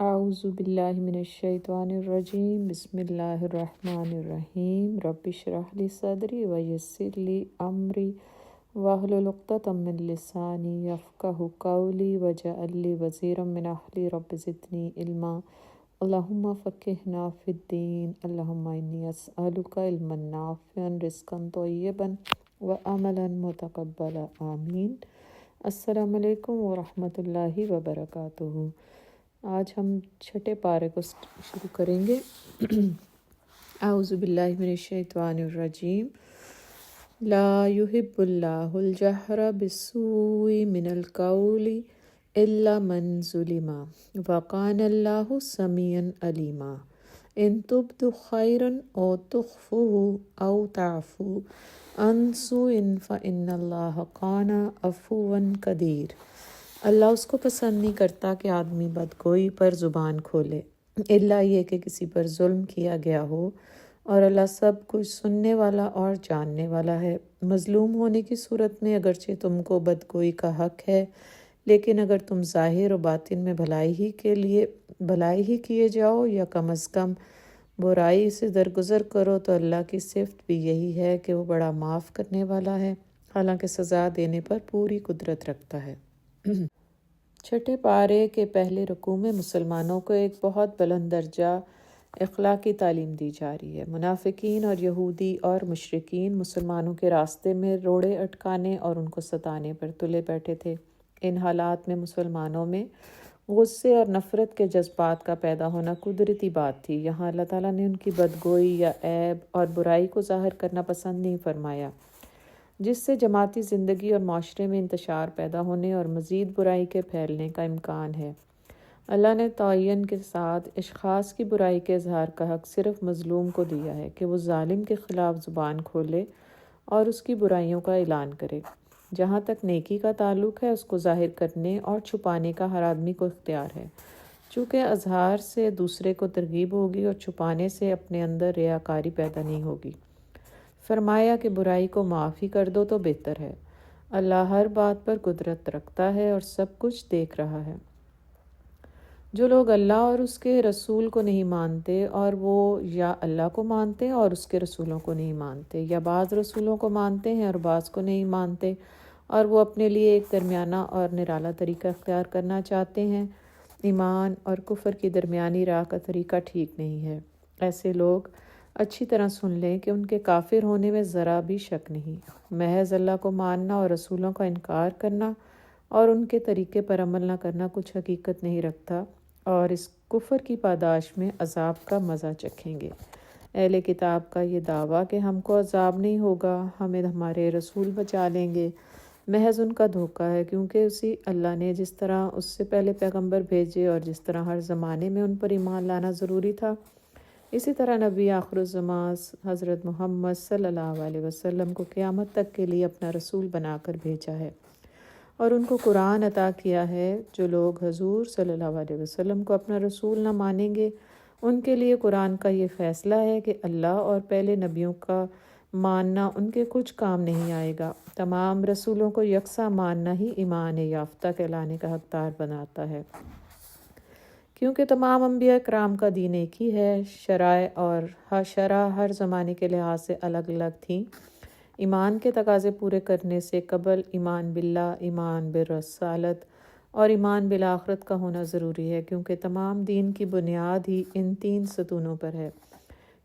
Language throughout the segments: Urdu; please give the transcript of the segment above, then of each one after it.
اعوذ باللہ من الشیطان الرجیم بسم اللہ الرحمن الرحیم رب اشرح لی صدری ویسر لی امری واحلل عقدۃ من لسانی یفقہوا قولی واجعل لی وزیرا من اہلی رب زدنی علما اللہم فقہنا فی الدین اللہم انی اسألک علما نافعا رزقا طیبا وعملا متقبلا آمین۔ السلام علیکم ورحمۃ اللہ وبرکاتہ۔ آج ہم چھٹے پارے کو شروع کریں گے۔ اعوذ باللہ من الشیطان الرجیم۔ لا یحب اللہ الجہر بالسوء من القول الا من ظلم وکان اللہ سمیعا علیما۔ ان تبدوا خیرا او تخفوہ او تعفو عن سوء فإن اللہ کان عفوا قدیر۔ اللہ اس کو پسند نہیں کرتا کہ آدمی بدگوئی پر زبان کھولے، الا یہ کہ کسی پر ظلم کیا گیا ہو، اور اللہ سب کچھ سننے والا اور جاننے والا ہے۔ مظلوم ہونے کی صورت میں اگرچہ تم کو بدگوئی کا حق ہے، لیکن اگر تم ظاہر و باطن میں بھلائی ہی کیے جاؤ یا کم از کم برائی سے درگزر کرو تو اللہ کی صفت بھی یہی ہے کہ وہ بڑا معاف کرنے والا ہے، حالانکہ سزا دینے پر پوری قدرت رکھتا ہے۔ چھٹے پارے کے پہلے رکوع میں مسلمانوں کو ایک بہت بلند درجہ اخلاقی تعلیم دی جا رہی ہے۔ منافقین اور یہودی اور مشرکین مسلمانوں کے راستے میں روڑے اٹکانے اور ان کو ستانے پر تلے بیٹھے تھے۔ ان حالات میں مسلمانوں میں غصے اور نفرت کے جذبات کا پیدا ہونا قدرتی بات تھی۔ یہاں اللہ تعالیٰ نے ان کی بدگوئی یا عیب اور برائی کو ظاہر کرنا پسند نہیں فرمایا، جس سے جماعتی زندگی اور معاشرے میں انتشار پیدا ہونے اور مزید برائی کے پھیلنے کا امکان ہے۔ اللہ نے تعین کے ساتھ اشخاص کی برائی کے اظہار کا حق صرف مظلوم کو دیا ہے کہ وہ ظالم کے خلاف زبان کھولے اور اس کی برائیوں کا اعلان کرے۔ جہاں تک نیکی کا تعلق ہے، اس کو ظاہر کرنے اور چھپانے کا ہر آدمی کو اختیار ہے، چونکہ اظہار سے دوسرے کو ترغیب ہوگی اور چھپانے سے اپنے اندر ریاکاری پیدا نہیں ہوگی۔ فرمایا کہ برائی کو معاف ہی کر دو تو بہتر ہے۔ اللہ ہر بات پر قدرت رکھتا ہے اور سب کچھ دیکھ رہا ہے۔ جو لوگ اللہ اور اس کے رسول کو نہیں مانتے، اور وہ یا اللہ کو مانتے ہیں اور اس کے رسولوں کو نہیں مانتے، یا بعض رسولوں کو مانتے ہیں اور بعض کو نہیں مانتے، اور وہ اپنے لیے ایک درمیانہ اور نرالا طریقہ اختیار کرنا چاہتے ہیں، ایمان اور کفر کی درمیانی راہ کا طریقہ ٹھیک نہیں ہے۔ ایسے لوگ اچھی طرح سن لیں کہ ان کے کافر ہونے میں ذرا بھی شک نہیں۔ محض اللہ کو ماننا اور رسولوں کا انکار کرنا اور ان کے طریقے پر عمل نہ کرنا کچھ حقیقت نہیں رکھتا، اور اس کفر کی پاداش میں عذاب کا مزہ چکھیں گے۔ اہل کتاب کا یہ دعویٰ کہ ہم کو عذاب نہیں ہوگا، ہمیں ہمارے رسول بچا لیں گے، محض ان کا دھوکہ ہے، کیونکہ اسی اللہ نے جس طرح اس سے پہلے پیغمبر بھیجے اور جس طرح ہر زمانے میں ان پر ایمان لانا ضروری تھا، اسی طرح نبی آخر الزمان حضرت محمد صلی اللہ علیہ وسلم کو قیامت تک کے لیے اپنا رسول بنا کر بھیجا ہے، اور ان کو قرآن عطا کیا ہے۔ جو لوگ حضور صلی اللہ علیہ وسلم کو اپنا رسول نہ مانیں گے، ان کے لیے قرآن کا یہ فیصلہ ہے کہ اللہ اور پہلے نبیوں کا ماننا ان کے کچھ کام نہیں آئے گا۔ تمام رسولوں کو یکساں ماننا ہی ایمان یافتہ کہلانے کا حقدار بناتا ہے، کیونکہ تمام انبیاء کرام کا دین ایک ہی ہے۔ شرع ہر زمانے کے لحاظ سے الگ الگ تھیں۔ ایمان کے تقاضے پورے کرنے سے قبل ایمان باللہ، ایمان بالرسالت اور ایمان بالآخرت کا ہونا ضروری ہے، کیونکہ تمام دین کی بنیاد ہی ان تین ستونوں پر ہے۔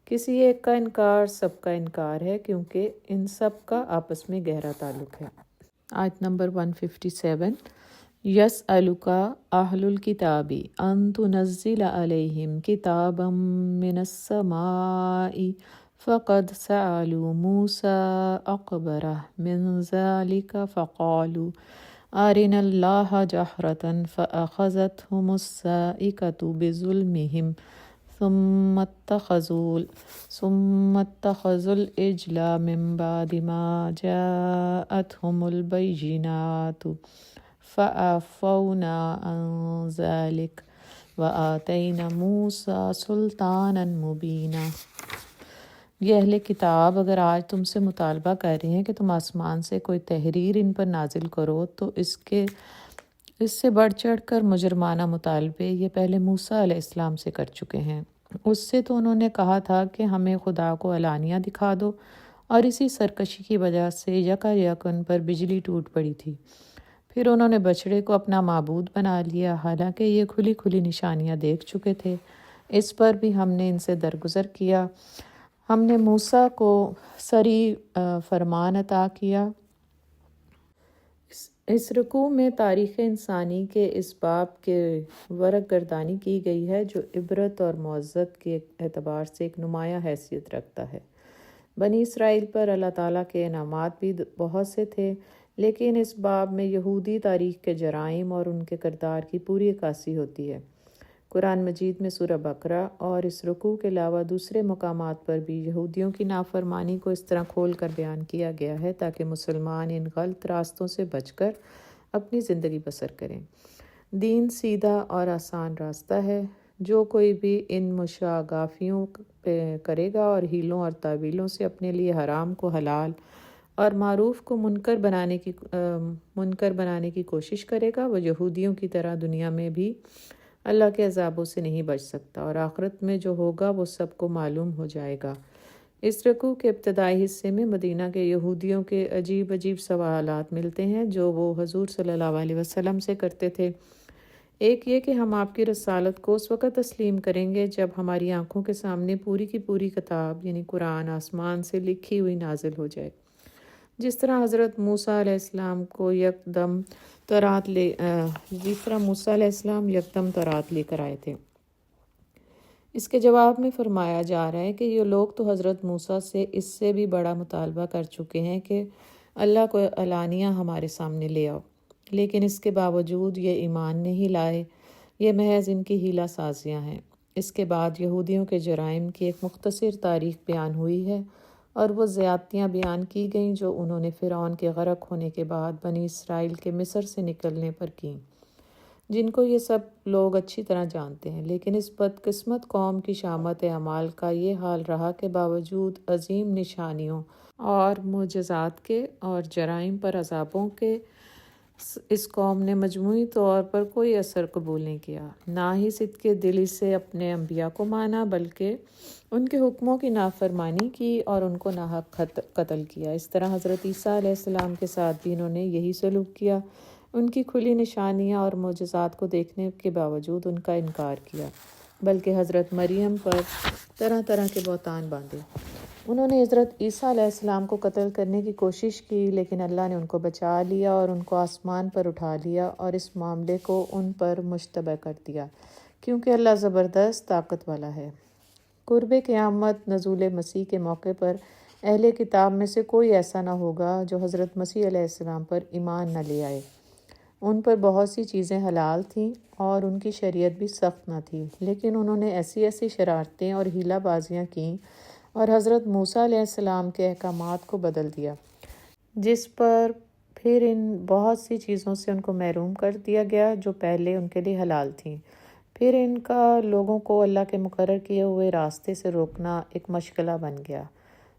کسی ایک کا انکار سب کا انکار ہے، کیونکہ ان سب کا آپس میں گہرا تعلق ہے۔ آیت نمبر 157۔ یسألک اہل الکتاب ان تنزل علیہم کتابا من السماء فقد سألوا موسى أكبر من ذلك فقالوا أرنا الله جهرة فأخذتهم الصاعقة بظلمهم ثم اتخذوا العجل من بعد ما جاءتهم البينات فعفونا عن ذلك وآتينا موسى سلطانا مبينا۔ یہ اہل کتاب اگر آج تم سے مطالبہ کر رہے ہیں کہ تم آسمان سے کوئی تحریر ان پر نازل کرو، تو اس کے اس سے بڑھ چڑھ کر مجرمانہ مطالبے یہ پہلے موسیٰ علیہ السلام سے کر چکے ہیں۔ اس سے تو انہوں نے کہا تھا کہ ہمیں خدا کو علانیہ دکھا دو، اور اسی سرکشی کی وجہ سے یکایک ان پر بجلی ٹوٹ پڑی تھی۔ پھر انہوں نے بچڑے کو اپنا معبود بنا لیا، حالانکہ یہ کھلی کھلی نشانیاں دیکھ چکے تھے۔ اس پر بھی ہم نے ان سے درگزر کیا۔ ہم نے موسیٰ کو صریح فرمان عطا کیا۔ اس رکوع میں تاریخ انسانی کے اس باب کے ورق گردانی کی گئی ہے جو عبرت اور معزت کے اعتبار سے ایک نمایاں حیثیت رکھتا ہے۔ بنی اسرائیل پر اللہ تعالیٰ کے انعامات بھی بہت سے تھے، لیکن اس باب میں یہودی تاریخ کے جرائم اور ان کے کردار کی پوری عکاسی ہوتی ہے۔ قرآن مجید میں سورہ بقرہ اور اس رکوع کے علاوہ دوسرے مقامات پر بھی یہودیوں کی نافرمانی کو اس طرح کھول کر بیان کیا گیا ہے تاکہ مسلمان ان غلط راستوں سے بچ کر اپنی زندگی بسر کریں۔ دین سیدھا اور آسان راستہ ہے۔ جو کوئی بھی ان مشاغافیوں پہ کرے گا اور ہیلوں اور تعویلوں سے اپنے لیے حرام کو حلال اور معروف کو منکر بنانے کی کوشش کرے گا، وہ یہودیوں کی طرح دنیا میں بھی اللہ کے عذابوں سے نہیں بچ سکتا، اور آخرت میں جو ہوگا وہ سب کو معلوم ہو جائے گا۔ اس رکوع کے ابتدائی حصے میں مدینہ کے یہودیوں کے عجیب عجیب سوالات ملتے ہیں جو وہ حضور صلی اللہ علیہ وسلم سے کرتے تھے۔ ایک یہ کہ ہم آپ کی رسالت کو اس وقت تسلیم کریں گے جب ہماری آنکھوں کے سامنے پوری کی پوری کتاب یعنی قرآن آسمان سے لکھی ہوئی نازل ہو جائے، جس طرح حضرت موسیٰ علیہ السلام یکدم تورات لے کر آئے تھے۔ اس کے جواب میں فرمایا جا رہا ہے کہ یہ لوگ تو حضرت موسیٰ سے اس سے بھی بڑا مطالبہ کر چکے ہیں کہ اللہ کو علانیہ ہمارے سامنے لے آؤ، لیکن اس کے باوجود یہ ایمان نہیں لائے۔ یہ محض ان کی حیلہ سازیاں ہیں۔ اس کے بعد یہودیوں کے جرائم کی ایک مختصر تاریخ بیان ہوئی ہے اور وہ زیادتیاں بیان کی گئیں جو انہوں نے فرعون کے غرق ہونے کے بعد بنی اسرائیل کے مصر سے نکلنے پر کیں، جن کو یہ سب لوگ اچھی طرح جانتے ہیں۔ لیکن اس بدقسمت قوم کی شامت اعمال کا یہ حال رہا کہ باوجود عظیم نشانیوں اور معجزات کے اور جرائم پر عذابوں کے اس قوم نے مجموعی طور پر کوئی اثر قبول نہیں کیا، نہ ہی صدق دلی سے اپنے انبیاء کو مانا، بلکہ ان کے حکموں کی نافرمانی کی اور ان کو ناحق قتل کیا۔ اس طرح حضرت عیسیٰ علیہ السلام کے ساتھ بھی انہوں نے یہی سلوک کیا۔ ان کی کھلی نشانیاں اور معجزات کو دیکھنے کے باوجود ان کا انکار کیا، بلکہ حضرت مریم پر طرح طرح کے بہتان باندھے۔ انہوں نے حضرت عیسیٰ علیہ السلام کو قتل کرنے کی کوشش کی، لیکن اللہ نے ان کو بچا لیا اور ان کو آسمان پر اٹھا لیا اور اس معاملے کو ان پر مشتبہ کر دیا، کیونکہ اللہ زبردست طاقت والا ہے۔ قرب قیامت نزول مسیح کے موقع پر اہل کتاب میں سے کوئی ایسا نہ ہوگا جو حضرت مسیح علیہ السلام پر ایمان نہ لے آئے۔ ان پر بہت سی چیزیں حلال تھیں اور ان کی شریعت بھی سخت نہ تھی، لیکن انہوں نے ایسی ایسی شرارتیں اور ہیلہ بازیاں کیں اور حضرت موسیٰ علیہ السلام کے احکامات کو بدل دیا، جس پر پھر ان بہت سی چیزوں سے ان کو محروم کر دیا گیا جو پہلے ان کے لیے حلال تھیں۔ پھر ان کا لوگوں کو اللہ کے مقرر کیے ہوئے راستے سے روکنا ایک مشغلہ بن گیا۔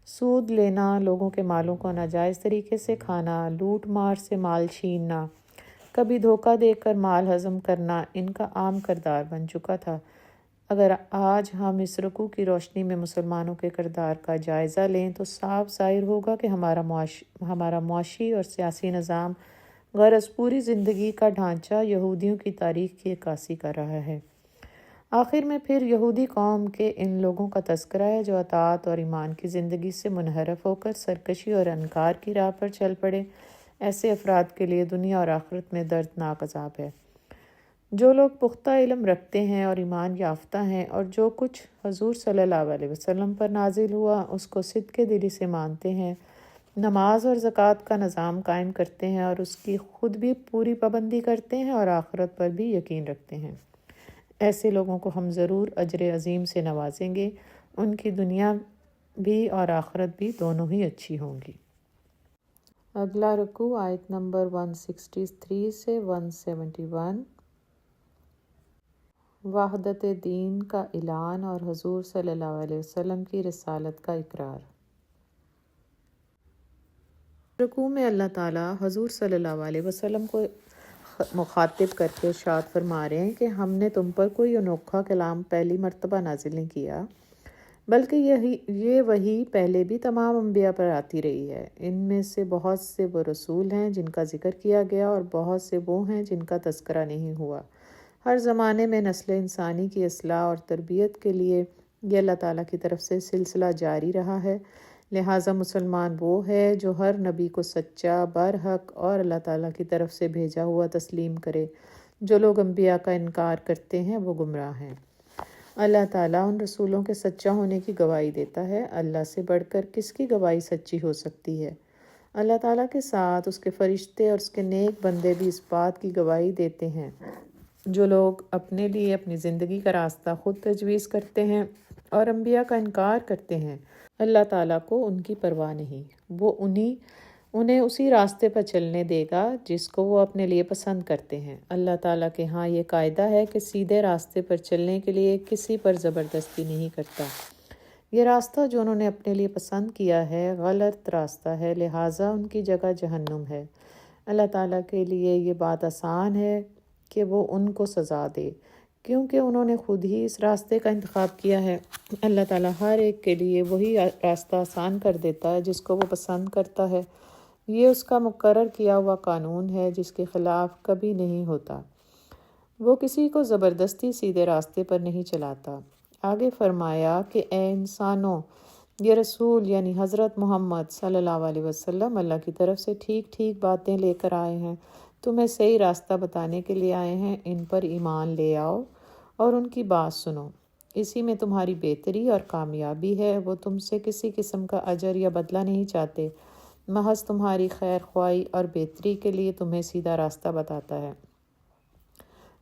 سود لینا، لوگوں کے مالوں کو ناجائز طریقے سے کھانا، لوٹ مار سے مال چھیننا، کبھی دھوکہ دے کر مال ہضم کرنا ان کا عام کردار بن چکا تھا۔ اگر آج ہم اس رکوع کی روشنی میں مسلمانوں کے کردار کا جائزہ لیں تو صاف ظاہر ہوگا کہ ہمارا معاشی اور سیاسی نظام غرض پوری زندگی کا ڈھانچہ یہودیوں کی تاریخ کی عکاسی کر رہا ہے۔ آخر میں پھر یہودی قوم کے ان لوگوں کا تذکرہ ہے جو اطاعت اور ایمان کی زندگی سے منحرف ہو کر سرکشی اور انکار کی راہ پر چل پڑے۔ ایسے افراد کے لیے دنیا اور آخرت میں دردناک عذاب ہے۔ جو لوگ پختہ علم رکھتے ہیں اور ایمان یافتہ ہیں اور جو کچھ حضور صلی اللہ علیہ وسلم پر نازل ہوا اس کو صدق دلی سے مانتے ہیں، نماز اور زکوٰۃ کا نظام قائم کرتے ہیں اور اس کی خود بھی پوری پابندی کرتے ہیں اور آخرت پر بھی یقین رکھتے ہیں، ایسے لوگوں کو ہم ضرور اجر عظیم سے نوازیں گے۔ ان کی دنیا بھی اور آخرت بھی دونوں ہی اچھی ہوں گی۔ اگلا رکوع آیت نمبر 163 سے 171۔ وحدت دین کا اعلان اور حضور صلی اللہ علیہ وسلم کی رسالت کا اقرار۔ رکوع میں اللہ تعالیٰ حضور صلی اللہ علیہ وسلم کو مخاطب کر کے ارشاد فرما رہے ہیں کہ ہم نے تم پر کوئی انوکھا کلام پہلی مرتبہ نازل نہیں کیا، بلکہ یہ وہی پہلے بھی تمام انبیاء پر آتی رہی ہے۔ ان میں سے بہت سے وہ رسول ہیں جن کا ذکر کیا گیا اور بہت سے وہ ہیں جن کا تذکرہ نہیں ہوا۔ ہر زمانے میں نسل انسانی کی اصلاح اور تربیت کے لیے یہ اللہ تعالیٰ کی طرف سے سلسلہ جاری رہا ہے، لہٰذا مسلمان وہ ہے جو ہر نبی کو سچا، برحق اور اللہ تعالیٰ کی طرف سے بھیجا ہوا تسلیم کرے۔ جو لوگ انبیاء کا انکار کرتے ہیں وہ گمراہ ہیں۔ اللہ تعالیٰ ان رسولوں کے سچا ہونے کی گواہی دیتا ہے۔ اللہ سے بڑھ کر کس کی گواہی سچی ہو سکتی ہے؟ اللہ تعالیٰ کے ساتھ اس کے فرشتے اور اس کے نیک بندے بھی اس بات کی گواہی دیتے ہیں۔ جو لوگ اپنے لیے اپنی زندگی کا راستہ خود تجویز کرتے ہیں اور انبیاء کا انکار کرتے ہیں، اللہ تعالیٰ کو ان کی پرواہ نہیں۔ وہ انہیں اسی راستے پر چلنے دے گا جس کو وہ اپنے لیے پسند کرتے ہیں۔ اللہ تعالیٰ کے ہاں یہ قاعدہ ہے کہ سیدھے راستے پر چلنے کے لیے کسی پر زبردستی نہیں کرتا۔ یہ راستہ جو انہوں نے اپنے لیے پسند کیا ہے غلط راستہ ہے، لہٰذا ان کی جگہ جہنم ہے۔ اللہ تعالیٰ کے لیے یہ بات آسان ہے کہ وہ ان کو سزا دے، کیونکہ انہوں نے خود ہی اس راستے کا انتخاب کیا ہے۔ اللہ تعالیٰ ہر ایک کے لیے وہی راستہ آسان کر دیتا ہے جس کو وہ پسند کرتا ہے۔ یہ اس کا مقرر کیا ہوا قانون ہے جس کے خلاف کبھی نہیں ہوتا۔ وہ کسی کو زبردستی سیدھے راستے پر نہیں چلاتا۔ آگے فرمایا کہ اے انسانوں، یہ رسول یعنی حضرت محمد صلی اللہ علیہ وسلم اللہ کی طرف سے ٹھیک ٹھیک باتیں لے کر آئے ہیں، تمہیں صحیح راستہ بتانے کے لیے آئے ہیں، ان پر ایمان لے آؤ اور ان کی بات سنو، اسی میں تمہاری بہتری اور کامیابی ہے۔ وہ تم سے کسی قسم کا اجر یا بدلہ نہیں چاہتے، محض تمہاری خیر خواہی اور بہتری کے لیے تمہیں سیدھا راستہ بتاتا ہے۔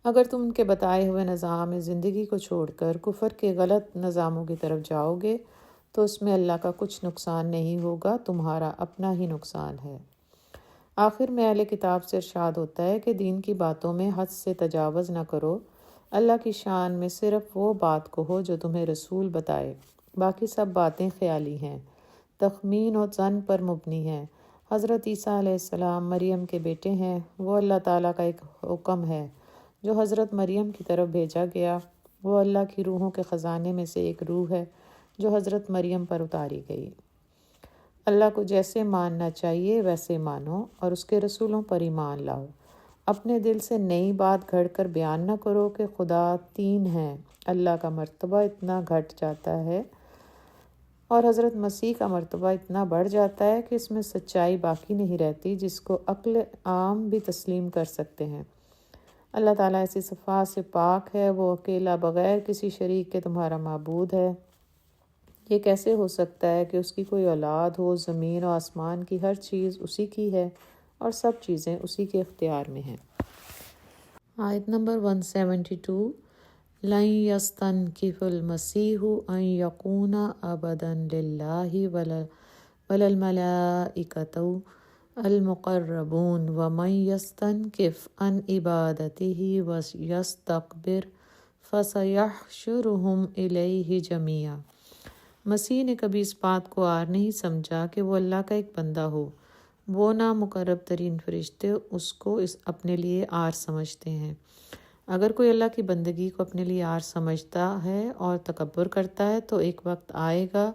اگر تم ان کے بتائے ہوئے نظام زندگی کو چھوڑ کر کفر کے غلط نظاموں کی طرف جاؤ گے تو اس میں اللہ کا کچھ نقصان نہیں ہوگا، تمہارا اپنا ہی نقصان ہے۔ آخر میں اہل کتاب سے ارشاد ہوتا ہے کہ دین کی باتوں میں حد سے تجاوز نہ کرو۔ اللہ کی شان میں صرف وہ بات کہو جو تمہیں رسول بتائے، باقی سب باتیں خیالی ہیں، تخمین و ظن پر مبنی ہیں۔ حضرت عیسیٰ علیہ السلام مریم کے بیٹے ہیں۔ وہ اللہ تعالیٰ کا ایک حکم ہے جو حضرت مریم کی طرف بھیجا گیا۔ وہ اللہ کی روحوں کے خزانے میں سے ایک روح ہے جو حضرت مریم پر اتاری گئی۔ اللہ کو جیسے ماننا چاہیے ویسے مانو اور اس کے رسولوں پر ایمان لاؤ۔ اپنے دل سے نئی بات گھڑ کر بیان نہ کرو کہ خدا تین ہیں۔ اللہ کا مرتبہ اتنا گھٹ جاتا ہے اور حضرت مسیح کا مرتبہ اتنا بڑھ جاتا ہے کہ اس میں سچائی باقی نہیں رہتی جس کو عقل عام بھی تسلیم کر سکتے ہیں۔ اللہ تعالیٰ ایسی صفات سے پاک ہے، وہ اکیلا بغیر کسی شریک کے تمہارا معبود ہے۔ یہ کیسے ہو سکتا ہے کہ اس کی کوئی اولاد ہو؟ زمین و آسمان کی ہر چیز اسی کی ہے اور سب چیزیں اسی کے اختیار میں ہیں۔ آیت نمبر 172 لَن يَسْتَنْكِفَ الْمَسِيحُ أَن يَكُونَ عَبْدًا لِلَّهِ وَلَا الْمَلَائِكَةُ الْمُقَرَّبُونَ وَمَن يَسْتَنْكِفْ عَنْ عِبَادَتِهِ وَيَسْتَكْبِرْ فَسَيَحْشُرُهُمْ إِلَيْهِ جَمِيعًا۔ مسیح نے کبھی اس بات کو عار نہیں سمجھا کہ وہ اللہ کا ایک بندہ ہو۔ وہ نہ مقرب ترین فرشتے اس کو اپنے لیے عار سمجھتے ہیں۔ اگر کوئی اللہ کی بندگی کو اپنے لیے عار سمجھتا ہے اور تکبر کرتا ہے تو ایک وقت آئے گا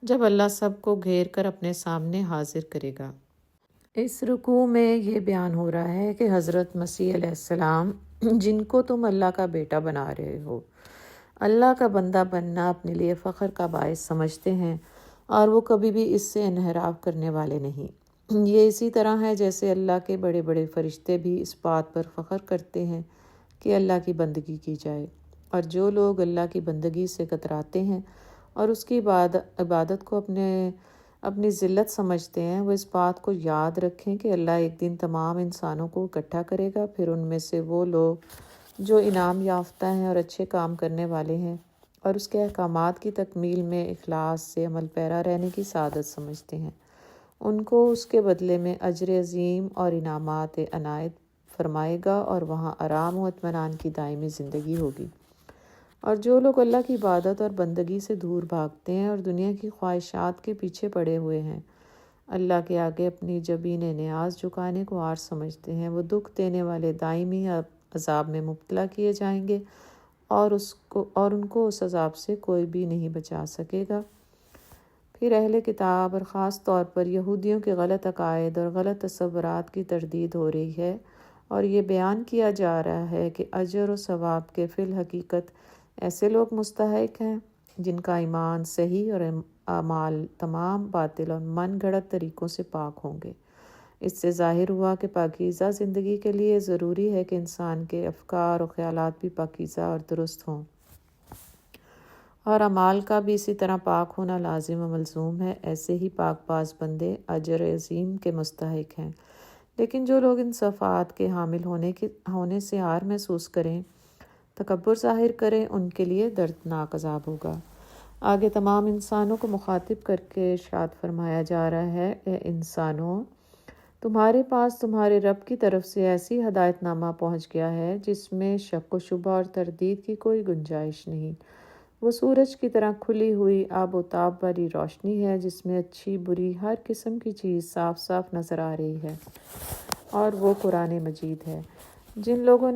جب اللہ سب کو گھیر کر اپنے سامنے حاضر کرے گا۔ اس رکوع میں یہ بیان ہو رہا ہے کہ حضرت مسیح علیہ السلام جن کو تم اللہ کا بیٹا بنا رہے ہو، اللہ کا بندہ بننا اپنے لیے فخر کا باعث سمجھتے ہیں اور وہ کبھی بھی اس سے انحراف کرنے والے نہیں۔ یہ اسی طرح ہے جیسے اللہ کے بڑے بڑے فرشتے بھی اس بات پر فخر کرتے ہیں کہ اللہ کی بندگی کی جائے، اور جو لوگ اللہ کی بندگی سے کتراتے ہیں اور اس کی عبادت کو اپنی ذلت سمجھتے ہیں، وہ اس بات کو یاد رکھیں کہ اللہ ایک دن تمام انسانوں کو اکٹھا کرے گا، پھر ان میں سے وہ لوگ جو انعام یافتہ ہیں اور اچھے کام کرنے والے ہیں اور اس کے احکامات کی تکمیل میں اخلاص سے عمل پیرا رہنے کی سعادت سمجھتے ہیں، ان کو اس کے بدلے میں اجر عظیم اور انعامات عنایت فرمائے گا اور وہاں آرام و اطمینان کی دائمی زندگی ہوگی۔ اور جو لوگ اللہ کی عبادت اور بندگی سے دور بھاگتے ہیں اور دنیا کی خواہشات کے پیچھے پڑے ہوئے ہیں، اللہ کے آگے اپنی جبین نیاز جھکانے کو عار سمجھتے ہیں، وہ دکھ دینے والے دائمی عذاب میں مبتلا کیے جائیں گے اور ان کو اس عذاب سے کوئی بھی نہیں بچا سکے گا۔ پھر اہل کتاب اور خاص طور پر یہودیوں کے غلط عقائد اور غلط تصورات کی تردید ہو رہی ہے، اور یہ بیان کیا جا رہا ہے کہ اجر و ثواب کے فی الحقیقت ایسے لوگ مستحق ہیں جن کا ایمان صحیح اور اعمال تمام باطل اور من گھڑت طریقوں سے پاک ہوں گے۔ اس سے ظاہر ہوا کہ پاکیزہ زندگی کے لیے ضروری ہے کہ انسان کے افکار و خیالات بھی پاکیزہ اور درست ہوں، اور اعمال کا بھی اسی طرح پاک ہونا لازم و ملزوم ہے۔ ایسے ہی پاک باز بندے اجر عظیم کے مستحق ہیں، لیکن جو لوگ ان صفات کے حامل ہونے سے عار محسوس کریں، تکبر ظاہر کریں، ان کے لیے دردناک عذاب ہوگا۔ آگے تمام انسانوں کو مخاطب کر کے ارشاد فرمایا جا رہا ہے، اے انسانوں، تمہارے پاس تمہارے رب کی طرف سے ایسی ہدایت نامہ پہنچ گیا ہے جس میں شک و شبہ اور تردید کی کوئی گنجائش نہیں۔ وہ سورج کی طرح کھلی ہوئی آب و تاب والی روشنی ہے جس میں اچھی بری ہر قسم کی چیز صاف صاف نظر آ رہی ہے، اور وہ قرآن مجید ہے۔ جن لوگوں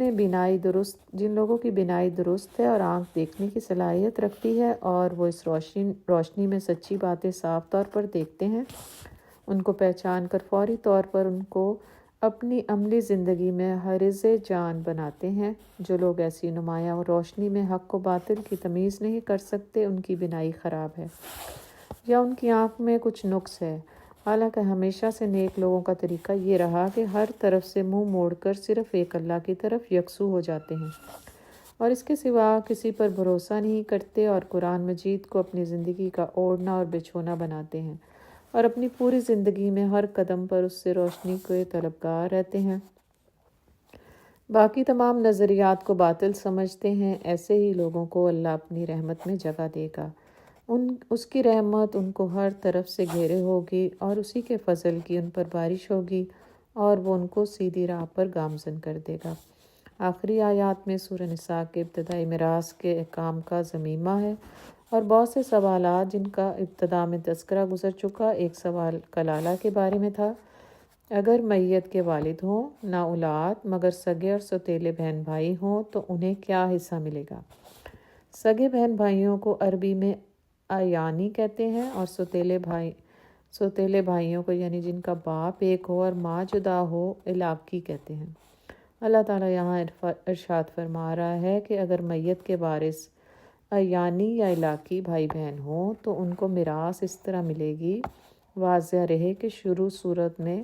کی بینائی درست ہے اور آنکھ دیکھنے کی صلاحیت رکھتی ہے، اور وہ اس روشنی میں سچی باتیں صاف طور پر دیکھتے ہیں، ان کو پہچان کر فوری طور پر ان کو اپنی عملی زندگی میں حارس جان بناتے ہیں۔ جو لوگ ایسی نمایاں روشنی میں حق و باطل کی تمیز نہیں کر سکتے، ان کی بینائی خراب ہے یا ان کی آنکھ میں کچھ نقص ہے۔ حالانکہ ہمیشہ سے نیک لوگوں کا طریقہ یہ رہا کہ ہر طرف سے منہ موڑ کر صرف ایک اللہ کی طرف یکسو ہو جاتے ہیں اور اس کے سوا کسی پر بھروسہ نہیں کرتے، اور قرآن مجید کو اپنی زندگی کا اوڑھنا اور بچھونا بناتے ہیں، اور اپنی پوری زندگی میں ہر قدم پر اس سے روشنی کے طلبگار رہتے ہیں۔ باقی تمام نظریات کو باطل سمجھتے ہیں۔ ایسے ہی لوگوں کو اللہ اپنی رحمت میں جگہ دے گا، اس کی رحمت ان کو ہر طرف سے گھیرے ہوگی، اور اسی کے فضل کی ان پر بارش ہوگی، اور وہ ان کو سیدھی راہ پر گامزن کر دے گا۔ آخری آیات میں سورہ نساء کے ابتدائی میراث کے احکام کا ضمیمہ ہے اور بہت سے سوالات جن کا ابتدا میں تذکرہ گزر چکا۔ ایک سوال کلالہ کے بارے میں تھا۔ اگر میت کے والد ہوں نہ اولاد مگر سگے اور سوتیلے بہن بھائی ہوں تو انہیں کیا حصہ ملے گا؟ سگے بہن بھائیوں کو عربی میں اعیانی کہتے ہیں، اور سوتیلے بھائیوں کو یعنی جن کا باپ ایک ہو اور ماں جدا ہو الاقی کہتے ہیں۔ اللہ تعالیٰ یہاں ارشاد فرما رہا ہے کہ اگر میت کے وارث اعیانی یا علاقی بھائی بہن ہوں تو ان کو میراث اس طرح ملے گی۔ واضح رہے کہ شروع صورت میں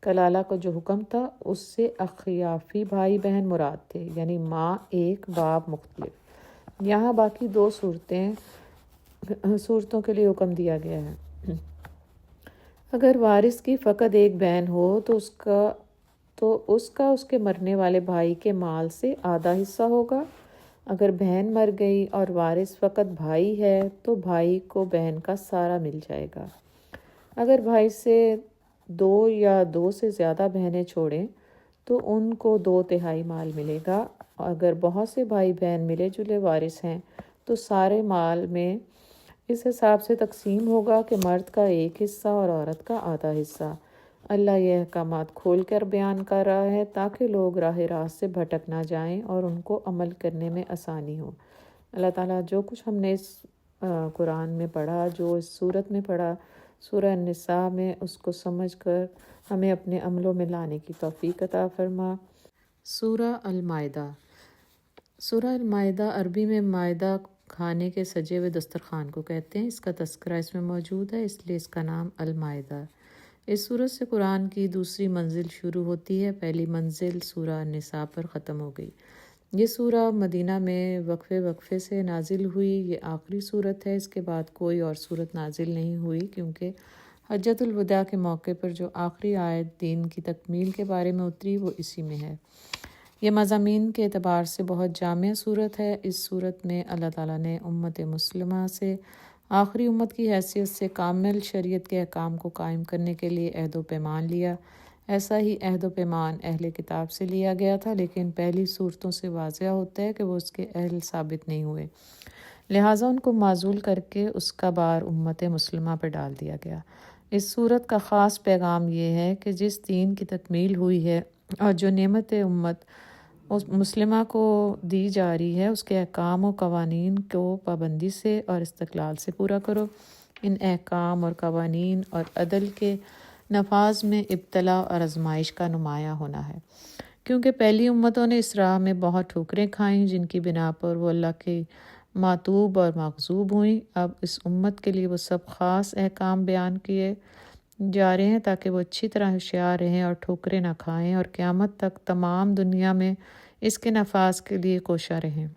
کلالہ کا جو حکم تھا اس سے اخیافی بھائی بہن مراد تھے، یعنی ماں ایک باپ مختلف۔ یہاں باقی دو صورتوں کے لیے حکم دیا گیا ہے۔ اگر وارث کی فقط ایک بہن ہو تو اس کا اس کے مرنے والے بھائی کے مال سے آدھا حصہ ہوگا۔ اگر بہن مر گئی اور وارث فقط بھائی ہے تو بھائی کو بہن کا سارا مل جائے گا۔ اگر بھائی سے دو یا دو سے زیادہ بہنیں چھوڑیں تو ان کو 2/3 مال ملے گا۔ اگر بہت سے بھائی بہن ملے جلے وارث ہیں تو سارے مال میں اس حساب سے تقسیم ہوگا کہ مرد کا ایک حصہ اور عورت کا آدھا حصہ۔ اللہ یہ احکامات کھول کر بیان کر رہا ہے تاکہ لوگ راہ راست سے بھٹک نہ جائیں اور ان کو عمل کرنے میں آسانی ہو۔ اللہ تعالیٰ جو کچھ ہم نے اس قرآن میں پڑھا، جو اس صورت میں پڑھا، سورہ النساء میں، اس کو سمجھ کر ہمیں اپنے عملوں میں لانے کی توفیق عطا فرما۔ سورہ المائدہ۔ سورہ المائدہ عربی میں مائدہ کھانے کے سجے ہوئے دسترخوان کو کہتے ہیں۔ اس کا تذکرہ اس میں موجود ہے، اس لیے اس کا نام المائدہ۔ اس سورت سے قرآن کی دوسری منزل شروع ہوتی ہے۔ پہلی منزل سورہ النساء پر ختم ہو گئی۔ یہ سورہ مدینہ میں وقفے سے نازل ہوئی۔ یہ آخری سورت ہے، اس کے بعد کوئی اور سورت نازل نہیں ہوئی کیونکہ حجۃ الوداع کے موقع پر جو آخری آیت دین کی تکمیل کے بارے میں اتری وہ اسی میں ہے۔ یہ مضامین کے اعتبار سے بہت جامع سورت ہے۔ اس سورت میں اللہ تعالیٰ نے امت مسلمہ سے آخری امت کی حیثیت سے کامل شریعت کے احکام کو قائم کرنے کے لیے عہد و پیمان لیا۔ ایسا ہی عہد و پیمان اہل کتاب سے لیا گیا تھا، لیکن پہلی صورتوں سے واضح ہوتا ہے کہ وہ اس کے اہل ثابت نہیں ہوئے، لہٰذا ان کو معزول کر کے اس کا بار امت مسلمہ پر ڈال دیا گیا۔ اس صورت کا خاص پیغام یہ ہے کہ جس دین کی تکمیل ہوئی ہے اور جو نعمت امت اس مسلمہ کو دی جا رہی ہے، اس کے احکام و قوانین کو پابندی سے اور استقلال سے پورا کرو۔ ان احکام اور قوانین اور عدل کے نفاذ میں ابتلا اور آزمائش کا نمایاں ہونا ہے، کیونکہ پہلی امتوں نے اس راہ میں بہت ٹھوکریں کھائیں جن کی بنا پر وہ اللہ کی معتوب اور مغضوب ہوئیں۔ اب اس امت کے لیے وہ سب خاص احکام بیان کیے جا رہے ہیں تاکہ وہ اچھی طرح ہوشیار رہیں اور ٹھوکریں نہ کھائیں اور قیامت تک تمام دنیا میں اس کے نفاذ کے لیے کوشاں رہیں۔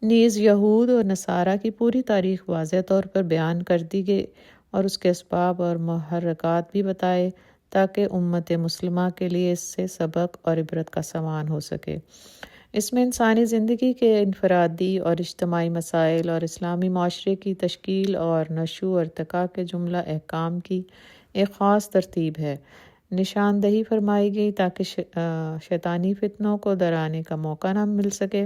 نیز یہود اور نصارہ کی پوری تاریخ واضح طور پر بیان کر دی گئی اور اس کے اسباب اور محرکات بھی بتائے تاکہ امت مسلمہ کے لیے اس سے سبق اور عبرت کا سامان ہو سکے۔ اس میں انسانی زندگی کے انفرادی اور اجتماعی مسائل اور اسلامی معاشرے کی تشکیل اور نشو و ارتقاء کے جملہ احکام کی ایک خاص ترتیب ہے نشاندہی فرمائی گئی تاکہ شیطانی فتنوں کو ڈرانے کا موقع نہ مل سکے،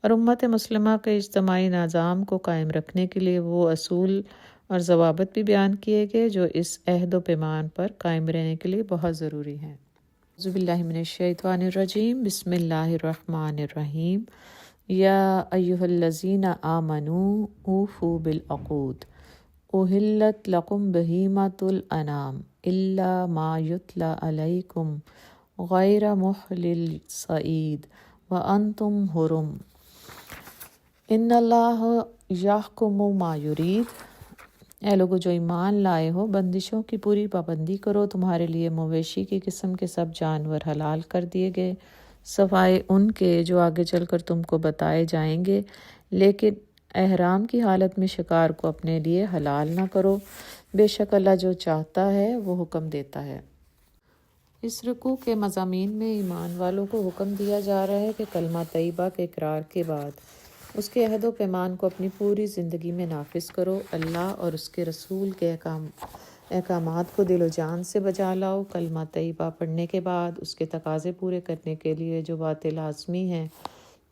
اور امت مسلمہ کے اجتماعی نظام کو قائم رکھنے کے لیے وہ اصول اور ضوابط بھی بیان کیے گئے جو اس عہد و پیمان پر قائم رہنے کے لیے بہت ضروری ہیں۔ اعوذ باللہ من الشیطان الرجیم، بسم اللہ الرحمن الرحیم۔ یا ایہا الذین آمنوا اوفوا بالعقود احلت لکم بہیمۃ الانعام الا ما یتلی علیکم غیر محلل الصید وانتم حرم ان اللہ یحکم ما یرید۔ اے لوگو جو ایمان لائے ہو، بندشوں کی پوری پابندی کرو۔ تمہارے لیے مویشی کی قسم کے سب جانور حلال کر دیے گئے سوائے ان کے جو آگے چل کر تم کو بتائے جائیں گے، لیکن احرام کی حالت میں شکار کو اپنے لیے حلال نہ کرو۔ بے شک اللہ جو چاہتا ہے وہ حکم دیتا ہے۔ اس رکوع کے مضامین میں ایمان والوں کو حکم دیا جا رہا ہے کہ کلمہ طیبہ کے اقرار کے بعد اس کے عہد و پیمان کو اپنی پوری زندگی میں نافذ کرو، اللہ اور اس کے رسول کے احکامات کو دل و جان سے بجا لاؤ۔ کلمہ طیبہ پڑھنے کے بعد اس کے تقاضے پورے کرنے کے لیے جو باتیں لازمی ہیں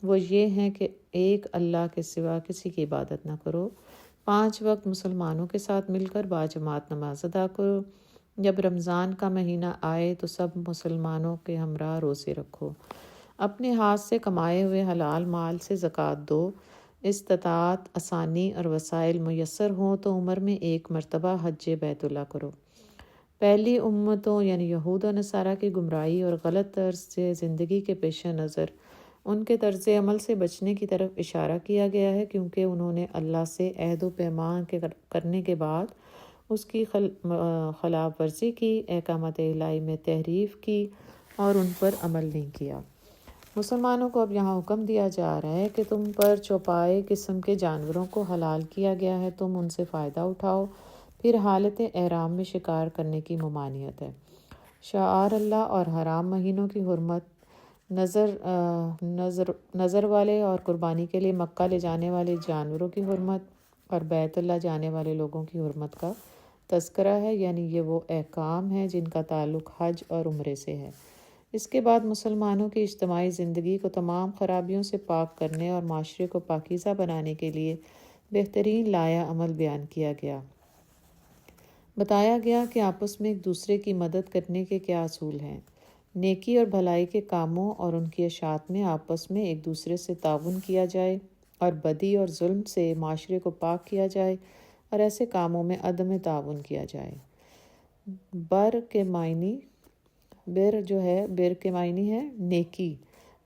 وہ یہ ہیں کہ ایک اللہ کے سوا کسی کی عبادت نہ کرو، 5 وقت مسلمانوں کے ساتھ مل کر باجماعت نماز ادا کرو، جب رمضان کا مہینہ آئے تو سب مسلمانوں کے ہمراہ روزے رکھو، اپنے ہاتھ سے کمائے ہوئے حلال مال سے زکوٰۃ دو، استطاعت، آسانی اور وسائل میسر ہوں تو عمر میں 1 مرتبہ حج بیت اللہ کرو۔ پہلی امتوں یعنی یہود و نصارہ کی گمراہی اور غلط طرز زندگی کے پیش نظر ان کے طرز عمل سے بچنے کی طرف اشارہ کیا گیا ہے، کیونکہ انہوں نے اللہ سے عہد و پیمان کرنے کے بعد اس کی خلاف ورزی کی، احکامات الہی میں تحریف کی اور ان پر عمل نہیں کیا۔ مسلمانوں کو اب یہاں حکم دیا جا رہا ہے کہ تم پر چوپائے قسم کے جانوروں کو حلال کیا گیا ہے، تم ان سے فائدہ اٹھاؤ۔ پھر حالت احرام میں شکار کرنے کی ممانعت ہے۔ شعائر اللہ اور حرام مہینوں کی حرمت، نظر والے اور قربانی کے لیے مکہ لے جانے والے جانوروں کی حرمت اور بیت اللہ جانے والے لوگوں کی حرمت کا تذکرہ ہے، یعنی یہ وہ احکام ہیں جن کا تعلق حج اور عمرے سے ہے۔ اس کے بعد مسلمانوں کی اجتماعی زندگی کو تمام خرابیوں سے پاک کرنے اور معاشرے کو پاکیزہ بنانے کے لیے بہترین لائحہ عمل بیان کیا گیا۔ بتایا گیا کہ آپس میں ایک دوسرے کی مدد کرنے کے کیا اصول ہیں، نیکی اور بھلائی کے کاموں اور ان کی اشاعت میں آپس میں ایک دوسرے سے تعاون کیا جائے اور بدی اور ظلم سے معاشرے کو پاک کیا جائے اور ایسے کاموں میں عدم تعاون کیا جائے۔ بر کے معنی ہے نیکی،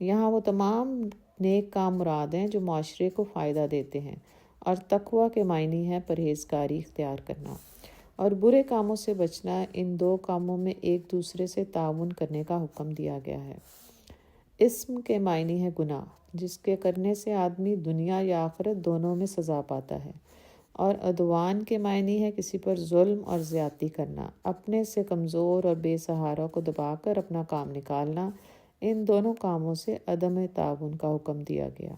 یہاں وہ تمام نیک کام مراد ہیں جو معاشرے کو فائدہ دیتے ہیں، اور تقویٰ کے معنی ہے پرہیزگاری اختیار کرنا اور برے کاموں سے بچنا۔ ان 2 کاموں میں ایک دوسرے سے تعاون کرنے کا حکم دیا گیا ہے۔ اسم کے معنی ہے گناہ، جس کے کرنے سے آدمی دنیا یا آخرت دونوں میں سزا پاتا ہے، اور عدوان کے معنی ہے کسی پر ظلم اور زیادتی کرنا، اپنے سے کمزور اور بے سہارا کو دبا کر اپنا کام نکالنا۔ ان دونوں کاموں سے عدم تعاون کا حکم دیا گیا۔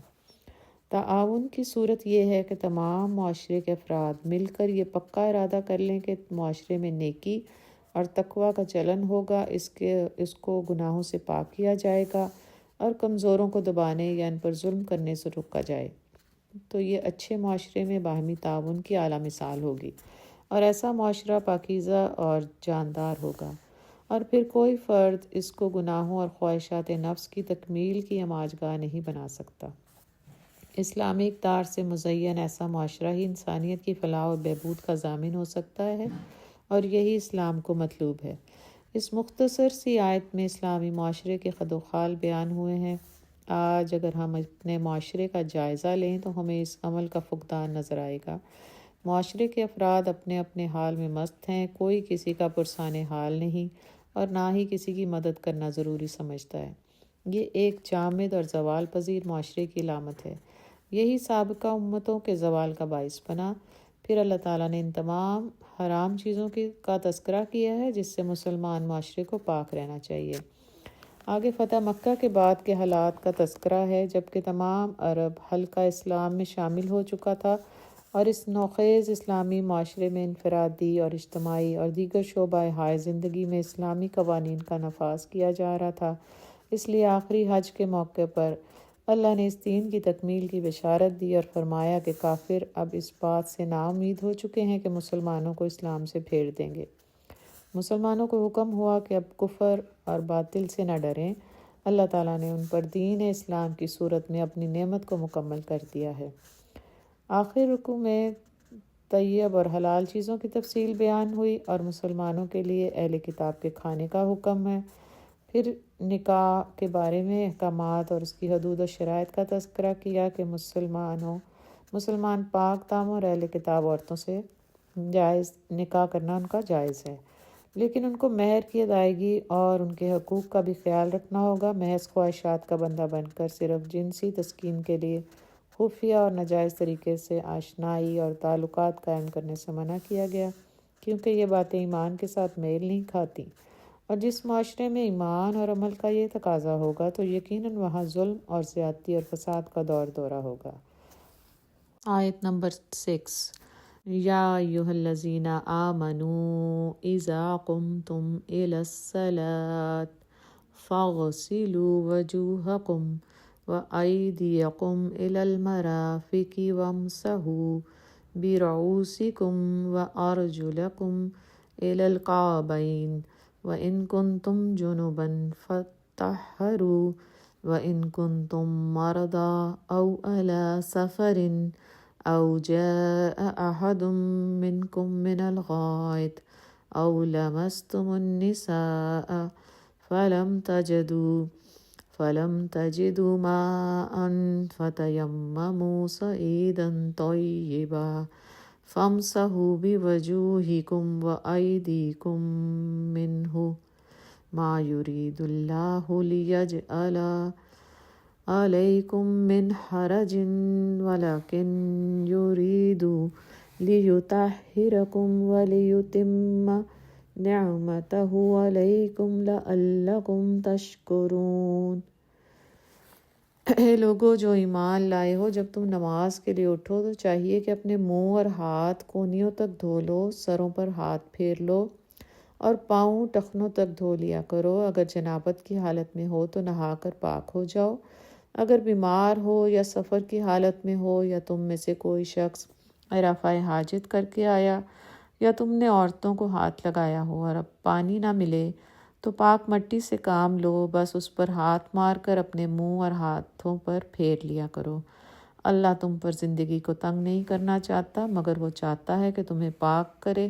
تعاون کی صورت یہ ہے کہ تمام معاشرے کے افراد مل کر یہ پکا ارادہ کر لیں کہ معاشرے میں نیکی اور تقویٰ کا چلن ہوگا، اس کو گناہوں سے پاک کیا جائے گا اور کمزوروں کو دبانے یا ان پر ظلم کرنے سے روکا جائے، تو یہ اچھے معاشرے میں باہمی تعاون کی اعلیٰ مثال ہوگی۔ اور ایسا معاشرہ پاکیزہ اور جاندار ہوگا، اور پھر کوئی فرد اس کو گناہوں اور خواہشات نفس کی تکمیل کی ہماجگاہ نہیں بنا سکتا۔ اسلامی اقدار سے مزین ایسا معاشرہ ہی انسانیت کی فلاح و بہبود کا ضامن ہو سکتا ہے، اور یہی اسلام کو مطلوب ہے۔ اس مختصر سی آیت میں اسلامی معاشرے کے خد و خال بیان ہوئے ہیں۔ آج اگر ہم اپنے معاشرے کا جائزہ لیں تو ہمیں اس عمل کا فقدان نظر آئے گا۔ معاشرے کے افراد اپنے اپنے حال میں مست ہیں، کوئی کسی کا پرسان حال نہیں، اور نہ ہی کسی کی مدد کرنا ضروری سمجھتا ہے۔ یہ ایک جامد اور زوال پذیر معاشرے کی علامت ہے۔ یہی سابقہ امتوں کے زوال کا باعث بنا۔ پھر اللہ تعالیٰ نے ان تمام حرام چیزوں کا تذکرہ کیا ہے جس سے مسلمان معاشرے کو پاک رہنا چاہیے۔ آگے فتح مکہ کے بعد کے حالات کا تذکرہ ہے، جبکہ تمام عرب حلقہ اسلام میں شامل ہو چکا تھا، اور اس نوخیز اسلامی معاشرے میں انفرادی اور اجتماعی اور دیگر شعبہ ہائے زندگی میں اسلامی قوانین کا نفاذ کیا جا رہا تھا۔ اس لیے آخری حج کے موقع پر اللہ نے اس دین کی تکمیل کی بشارت دی اور فرمایا کہ کافر اب اس بات سے نا امید ہو چکے ہیں کہ مسلمانوں کو اسلام سے پھیر دیں گے۔ مسلمانوں کو حکم ہوا کہ اب کفر اور باطل سے نہ ڈریں، اللہ تعالیٰ نے ان پر دین اسلام کی صورت میں اپنی نعمت کو مکمل کر دیا ہے۔ آخر رکوع میں طیب اور حلال چیزوں کی تفصیل بیان ہوئی اور مسلمانوں کے لیے اہل کتاب کے کھانے کا حکم ہے۔ پھر نکاح کے بارے میں احکامات اور اس کی حدود و شرائط کا تذکرہ کیا کہ مسلمان پاک دام اور اہل کتاب عورتوں سے جائز نکاح کرنا ان کا جائز ہے، لیکن ان کو مہر کی ادائیگی اور ان کے حقوق کا بھی خیال رکھنا ہوگا۔ محض خواہشات کا بندہ بن کر صرف جنسی تسکین کے لیے خفیہ اور ناجائز طریقے سے آشنائی اور تعلقات قائم کرنے سے منع کیا گیا، کیونکہ یہ باتیں ایمان کے ساتھ میل نہیں کھاتی، اور جس معاشرے میں ایمان اور عمل کا یہ تقاضا ہوگا تو یقیناً وہاں ظلم اور زیادتی اور فساد کا دور دورہ ہوگا۔ آیت نمبر 6۔ یا ایھا الذین آمنوا اذا قمتم الی الصلاۃ فاغسلوا وجوہکم وایدیکم الی المرافق وامسحوا برؤوسکم وارجلکم الی الکعبین وَإِن كُنتُمْ جُنُبًا فَاطَّهِّرُوا وَإِن كُنتُم مَّرْضَىٰ أَوْ عَلَىٰ سَفَرٍ أَوْ جَاءَ أَحَدٌ مِّنكُم مِّنَ الْغَائِطِ أَوْ لَمَسْتُمُ النِّسَاءَ فَلَمْ تَجِدُوا مَاءً فَتَيَمَّمُوا صَعِيدًا طَيِّبًا فَامْسَحُوا بِوُجُوهِكُمْ وَأَيْدِيكُمْ مِنْهُ مَا يُرِيدُ اللَّهُ لِيَجْعَلَ عَلَيْكُمْ مِنْ حَرَجٍ وَلَكِنْ يُرِيدُ لِيُطَهِّرَكُمْ وَلِيُتِمَّ نِعْمَتَهُ عَلَيْكُمْ لَعَلَّكُمْ تَشْكُرُونَ۔ اے لوگو جو ایمان لائے ہو، جب تم نماز کے لیے اٹھو تو چاہیے کہ اپنے منہ اور ہاتھ کونیوں تک دھو لو، سروں پر ہاتھ پھیر لو اور پاؤں ٹخنوں تک دھو لیا کرو۔ اگر جنابت کی حالت میں ہو تو نہا کر پاک ہو جاؤ۔ اگر بیمار ہو یا سفر کی حالت میں ہو یا تم میں سے کوئی شخص رفع حاجت کر کے آیا یا تم نے عورتوں کو ہاتھ لگایا ہو اور اب پانی نہ ملے تو پاک مٹی سے کام لو، بس اس پر ہاتھ مار کر اپنے منہ اور ہاتھوں پر پھیر لیا کرو۔ اللہ تم پر زندگی کو تنگ نہیں کرنا چاہتا، مگر وہ چاہتا ہے کہ تمہیں پاک کرے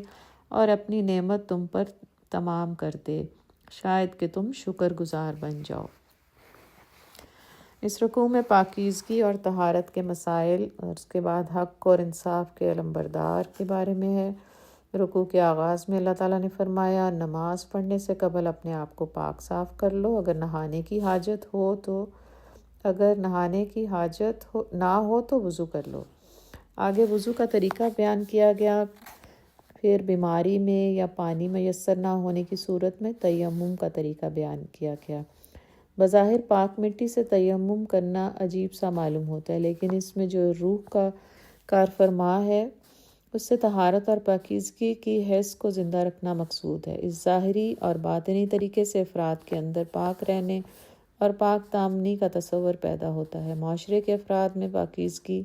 اور اپنی نعمت تم پر تمام کر دے، شاید کہ تم شکر گزار بن جاؤ۔ اس رکوع میں پاکیزگی اور طہارت کے مسائل اور اس کے بعد حق اور انصاف کے علمبردار کے بارے میں ہے۔ رکوع کے آغاز میں اللہ تعالیٰ نے فرمایا، نماز پڑھنے سے قبل اپنے آپ کو پاک صاف کر لو، اگر نہانے کی حاجت نہ ہو تو وضو کر لو۔ آگے وضو کا طریقہ بیان کیا گیا، پھر بیماری میں یا پانی میسر نہ ہونے کی صورت میں تیمم کا طریقہ بیان کیا گیا۔ بظاہر پاک مٹی سے تیمم کرنا عجیب سا معلوم ہوتا ہے، لیکن اس میں جو روح کا کار فرما ہے اس سے طہارت اور پاکیزگی کی حس کو زندہ رکھنا مقصود ہے۔ اس ظاہری اور باطنی طریقے سے افراد کے اندر پاک رہنے اور پاک دامنی کا تصور پیدا ہوتا ہے۔ معاشرے کے افراد میں پاکیزگی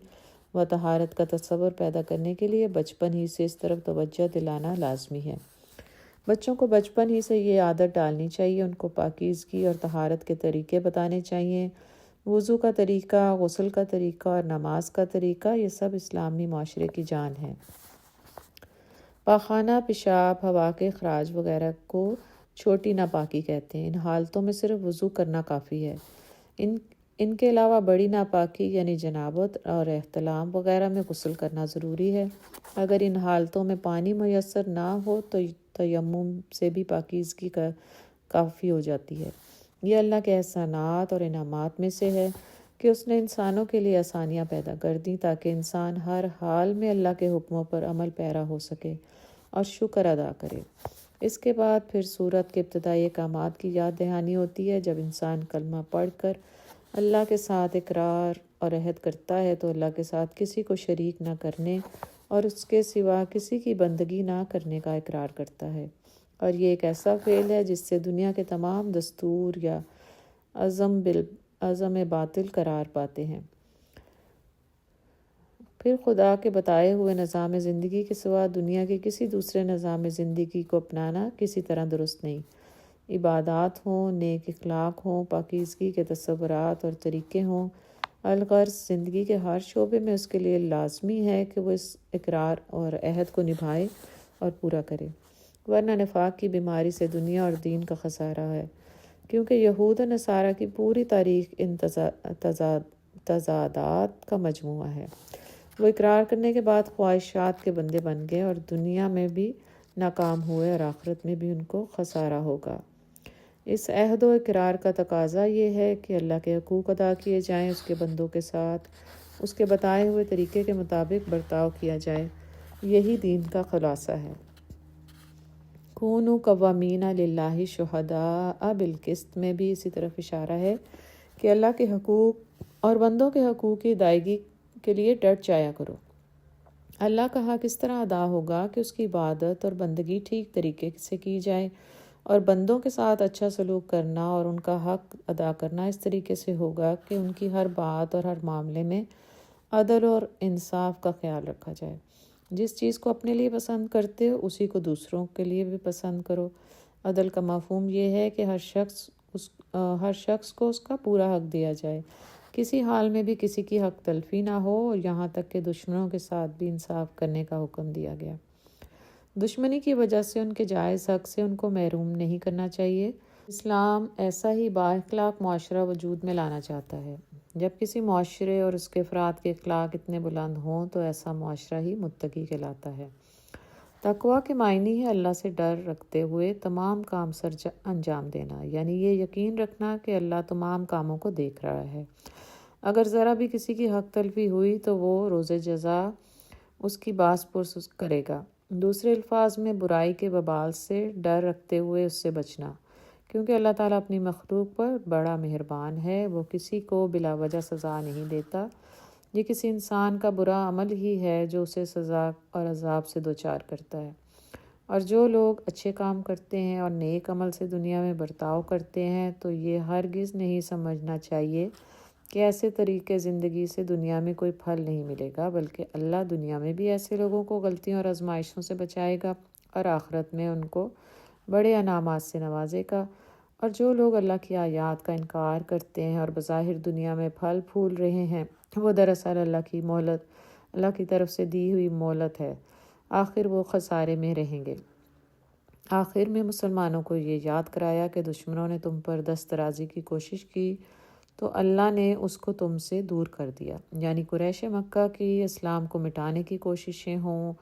و طہارت کا تصور پیدا کرنے کے لیے بچپن ہی سے اس طرف توجہ دلانا لازمی ہے۔ بچوں کو بچپن ہی سے یہ عادت ڈالنی چاہیے، ان کو پاکیزگی اور طہارت کے طریقے بتانے چاہیے۔ وضو کا طریقہ، غسل کا طریقہ اور نماز کا طریقہ، یہ سب اسلامی معاشرے کی جان ہے۔ پاخانہ، پیشاب، ہوا کے اخراج وغیرہ کو چھوٹی ناپاکی کہتے ہیں۔ ان حالتوں میں صرف وضو کرنا کافی ہے۔ ان کے علاوہ بڑی ناپاکی یعنی جنابت اور احتلام وغیرہ میں غسل کرنا ضروری ہے۔ اگر ان حالتوں میں پانی میسر نہ ہو تو تیمم سے بھی پاکیزگی کافی ہو جاتی ہے۔ یہ اللہ کے احسانات اور انعامات میں سے ہے کہ اس نے انسانوں کے لیے آسانیاں پیدا کر دیں تاکہ انسان ہر حال میں اللہ کے حکموں پر عمل پیرا ہو سکے اور شکر ادا کرے۔ اس کے بعد پھر سورت کے ابتدائی احکامات کی یاد دہانی ہوتی ہے۔ جب انسان کلمہ پڑھ کر اللہ کے ساتھ اقرار اور عہد کرتا ہے تو اللہ کے ساتھ کسی کو شریک نہ کرنے اور اس کے سوا کسی کی بندگی نہ کرنے کا اقرار کرتا ہے، اور یہ ایک ایسا فعل ہے جس سے دنیا کے تمام دستور یا عزم باطل قرار پاتے ہیں۔ پھر خدا کے بتائے ہوئے نظام زندگی کے سوا دنیا کے کسی دوسرے نظام زندگی کو اپنانا کسی طرح درست نہیں۔ عبادات ہوں، نیک اخلاق ہوں، پاکیزگی کے تصورات اور طریقے ہوں، الغرض زندگی کے ہر شعبے میں اس کے لیے لازمی ہے کہ وہ اس اقرار اور عہد کو نبھائے اور پورا کرے، ورنہ نفاق کی بیماری سے دنیا اور دین کا خسارہ ہے، کیونکہ یہود و نصارہ کی پوری تاریخ ان تضادات کا مجموعہ ہے۔ وہ اقرار کرنے کے بعد خواہشات کے بندے بن گئے اور دنیا میں بھی ناکام ہوئے اور آخرت میں بھی ان کو خسارہ ہوگا۔ اس عہد و اقرار کا تقاضا یہ ہے کہ اللہ کے حقوق ادا کیے جائیں، اس کے بندوں کے ساتھ اس کے بتائے ہوئے طریقے کے مطابق برتاؤ کیا جائے۔ یہی دین کا خلاصہ ہے۔ کونوا قوامین للہ شہداء بالقسط میں بھی اسی طرف اشارہ ہے کہ اللہ کے حقوق اور بندوں کے حقوق کی ادائیگی کے لیے ڈٹ جایا کرو۔ اللہ کا حق اس طرح ادا ہوگا کہ اس کی عبادت اور بندگی ٹھیک طریقے سے کی جائے، اور بندوں کے ساتھ اچھا سلوک کرنا اور ان کا حق ادا کرنا اس طریقے سے ہوگا کہ ان کی ہر بات اور ہر معاملے میں عدل اور انصاف کا خیال رکھا جائے۔ جس چیز کو اپنے لیے پسند کرتے ہو اسی کو دوسروں کے لیے بھی پسند کرو۔ عدل کا مفہوم یہ ہے کہ ہر شخص کو اس کا پورا حق دیا جائے، کسی حال میں بھی کسی کی حق تلفی نہ ہو، اور یہاں تک کہ دشمنوں کے ساتھ بھی انصاف کرنے کا حکم دیا گیا۔ دشمنی کی وجہ سے ان کے جائز حق سے ان کو محروم نہیں کرنا چاہیے۔ اسلام ایسا ہی با اخلاق معاشرہ وجود میں لانا چاہتا ہے۔ جب کسی معاشرے اور اس کے افراد کے اخلاق اتنے بلند ہوں تو ایسا معاشرہ ہی متقی کہلاتا ہے۔ تقویٰ کے معنی ہے اللہ سے ڈر رکھتے ہوئے تمام کام سر انجام دینا، یعنی یہ یقین رکھنا کہ اللہ تمام کاموں کو دیکھ رہا ہے۔ اگر ذرا بھی کسی کی حق تلفی ہوئی تو وہ روز جزا اس کی باز پرس کرے گا۔ دوسرے الفاظ میں برائی کے وبال سے ڈر رکھتے ہوئے اس سے بچنا، کیونکہ اللہ تعالیٰ اپنی مخلوق پر بڑا مہربان ہے، وہ کسی کو بلا وجہ سزا نہیں دیتا۔ یہ کسی انسان کا برا عمل ہی ہے جو اسے سزا اور عذاب سے دوچار کرتا ہے، اور جو لوگ اچھے کام کرتے ہیں اور نیک عمل سے دنیا میں برتاؤ کرتے ہیں تو یہ ہرگز نہیں سمجھنا چاہیے کہ ایسے طریقے زندگی سے دنیا میں کوئی پھل نہیں ملے گا، بلکہ اللہ دنیا میں بھی ایسے لوگوں کو غلطیوں اور آزمائشوں سے بچائے گا اور آخرت میں ان کو بڑے انعامات سے نوازے گا۔ اور جو لوگ اللہ کی آیات کا انکار کرتے ہیں اور بظاہر دنیا میں پھل پھول رہے ہیں، وہ دراصل اللہ کی طرف سے دی ہوئی مہلت ہے، آخر وہ خسارے میں رہیں گے۔ آخر میں مسلمانوں کو یہ یاد کرایا کہ دشمنوں نے تم پر دست درازی کی کوشش کی تو اللہ نے اس کو تم سے دور کر دیا، یعنی قریش مکہ کی اسلام کو مٹانے کی کوششیں ہوں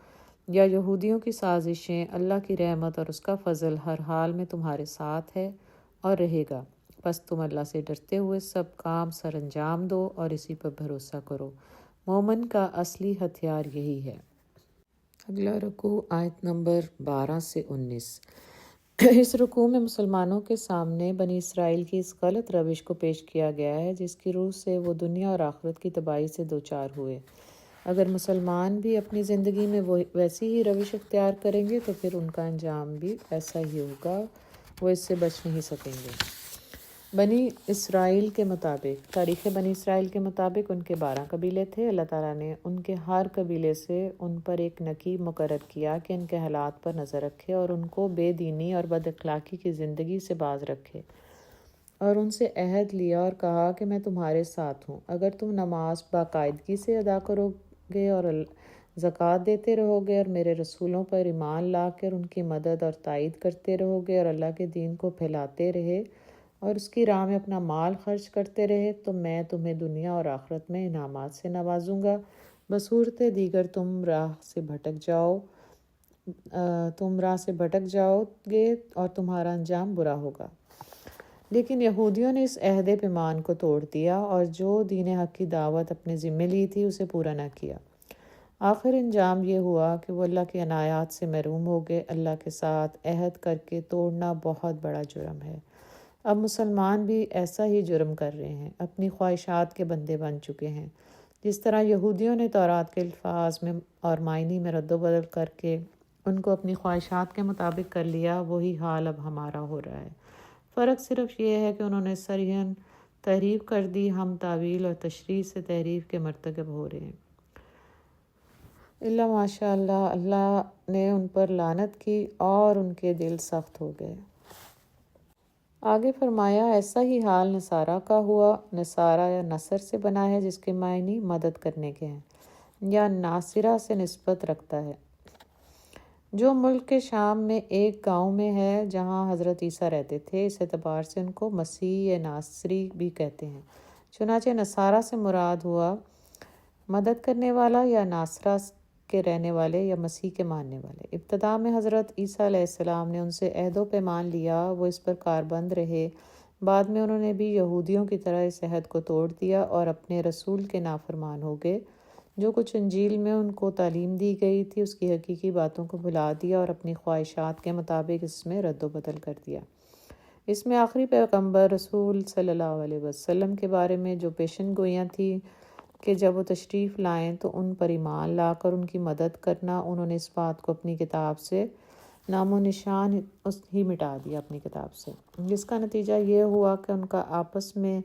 یا یہودیوں کی سازشیں، اللہ کی رحمت اور اس کا فضل ہر حال میں تمہارے ساتھ ہے اور رہے گا۔ بس تم اللہ سے ڈرتے ہوئے سب کام سر انجام دو اور اسی پر بھروسہ کرو۔ مومن کا اصلی ہتھیار یہی ہے۔ اگلا رکوع آیت نمبر 12 سے 19۔ اس رکوع میں مسلمانوں کے سامنے بنی اسرائیل کی اس غلط روش کو پیش کیا گیا ہے جس کی روح سے وہ دنیا اور آخرت کی تباہی سے دوچار ہوئے۔ اگر مسلمان بھی اپنی زندگی میں ویسی ہی روش اختیار کریں گے تو پھر ان کا انجام بھی ایسا ہی ہوگا، وہ اس سے بچ نہیں سکیں گے۔ بنی اسرائیل کے مطابق، تاریخ بنی اسرائیل کے مطابق ان کے 12 قبیلے تھے۔ اللہ تعالیٰ نے ان کے ہر قبیلے سے ان پر ایک نقیب مقرر کیا کہ ان کے حالات پر نظر رکھے اور ان کو بے دینی اور بد اخلاقی کی زندگی سے باز رکھے، اور ان سے عہد لیا اور کہا کہ میں تمہارے ساتھ ہوں اگر تم نماز باقاعدگی سے ادا کرو گے اور زکوٰۃ دیتے رہو گے اور میرے رسولوں پر ایمان لا کر ان کی مدد اور تائید کرتے رہو گے اور اللہ کے دین کو پھیلاتے رہے اور اس کی راہ میں اپنا مال خرچ کرتے رہے، تو میں تمہیں دنیا اور آخرت میں انعامات سے نوازوں گا۔ بصورت دیگر تم راہ سے بھٹک جاؤ گے اور تمہارا انجام برا ہوگا۔ لیکن یہودیوں نے اس عہد پیمان کو توڑ دیا اور جو دین حق کی دعوت اپنے ذمہ لی تھی اسے پورا نہ کیا۔ آخر انجام یہ ہوا کہ وہ اللہ کی عنایات سے محروم ہو گئے۔ اللہ کے ساتھ عہد کر کے توڑنا بہت بڑا جرم ہے۔ اب مسلمان بھی ایسا ہی جرم کر رہے ہیں، اپنی خواہشات کے بندے بن چکے ہیں۔ جس طرح یہودیوں نے تورات کے الفاظ میں اور معنی میں رد و بدل کر کے ان کو اپنی خواہشات کے مطابق کر لیا، وہی حال اب ہمارا ہو رہا ہے۔ فرق صرف یہ ہے کہ انہوں نے صریحاً تحریف کر دی، ہم تعویل اور تشریح سے تحریف کے مرتکب ہو رہے ہیں۔ اللہ ماشاء اللہ، اللہ نے ان پر لعنت کی اور ان کے دل سخت ہو گئے۔ آگے فرمایا، ایسا ہی حال نصارہ کا ہوا۔ نصارہ یا نصر سے بنا ہے جس کے معنی مدد کرنے کے ہیں، یا ناصرہ سے نسبت رکھتا ہے، جو ملک کے شام میں ایک گاؤں میں ہے جہاں حضرت عیسیٰ رہتے تھے۔ اس اعتبار سے ان کو مسیح یا ناصری بھی کہتے ہیں۔ چنانچہ نصارہ سے مراد ہوا مدد کرنے والا، یا ناصرہ کے رہنے والے، یا مسیح کے ماننے والے۔ ابتدا میں حضرت عیسیٰ علیہ السلام نے ان سے عہد و پیمان لیا، وہ اس پر کاربند رہے۔ بعد میں انہوں نے بھی یہودیوں کی طرح اس عہد کو توڑ دیا اور اپنے رسول کے نافرمان ہو گئے۔ جو کچھ انجیل میں ان کو تعلیم دی گئی تھی اس کی حقیقی باتوں کو بھلا دیا اور اپنی خواہشات کے مطابق اس میں رد و بدل کر دیا۔ اس میں آخری پیغمبر رسول صلی اللہ علیہ وسلم کے بارے میں جو پیشن گوئیاں تھیں کہ جب وہ تشریف لائیں تو ان پر ایمان لا کر ان کی مدد کرنا، انہوں نے اس بات کو اپنی کتاب سے نام و نشان ہی مٹا دیا اپنی کتاب سے، جس کا نتیجہ یہ ہوا کہ ان کا آپس میں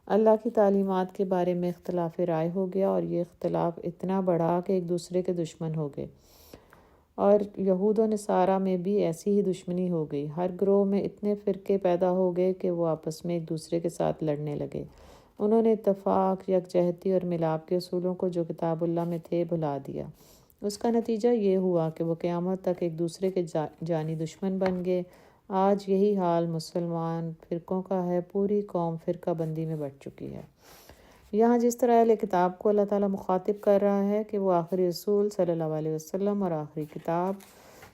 اللہ کی تعلیمات کے بارے میں اختلاف رائے ہو گیا، اور یہ اختلاف اتنا بڑھا کہ ایک دوسرے کے دشمن ہو گئے، اور یہود و نصارہ میں بھی ایسی ہی دشمنی ہو گئی۔ ہر گروہ میں اتنے فرقے پیدا ہو گئے کہ وہ آپس میں ایک دوسرے کے ساتھ لڑنے لگے۔ انہوں نے اتفاق، یکجہتی اور ملاپ کے اصولوں کو جو کتاب اللہ میں تھے بھلا دیا۔ اس کا نتیجہ یہ ہوا کہ وہ قیامت تک ایک دوسرے کے جانی دشمن بن گئے۔ آج یہی حال مسلمان فرقوں کا ہے، پوری قوم فرقہ بندی میں بٹ چکی ہے۔ یہاں جس طرح اہل کتاب کو اللہ تعالیٰ مخاطب کر رہا ہے کہ وہ آخری رسول صلی اللہ علیہ وسلم اور آخری کتاب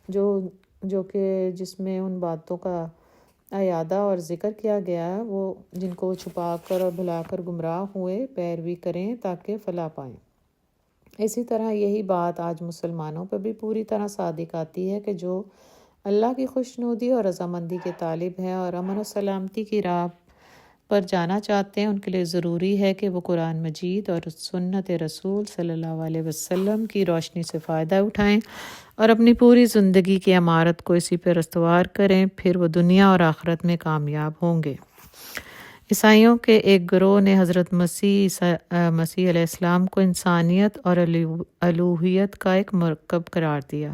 جو کہ جس میں ان باتوں کا اعادہ اور ذکر کیا گیا ہے، وہ جن کو چھپا کر اور بھلا کر گمراہ ہوئے پیروی کریں تاکہ فلاح پائیں۔ اسی طرح یہی بات آج مسلمانوں پر بھی پوری طرح صادق آتی ہے کہ جو اللہ کی خوشنودی اور رضامندی کے طالب ہیں اور امن و سلامتی کی راہ پر جانا چاہتے ہیں، ان کے لیے ضروری ہے کہ وہ قرآن مجید اور سنت رسول صلی اللہ علیہ وسلم کی روشنی سے فائدہ اٹھائیں اور اپنی پوری زندگی کی عمارت کو اسی پر استوار کریں، پھر وہ دنیا اور آخرت میں کامیاب ہوں گے۔ عیسائیوں کے ایک گروہ نے حضرت مسیح علیہ السلام کو انسانیت اور الوہیت کا ایک مرکب قرار دیا،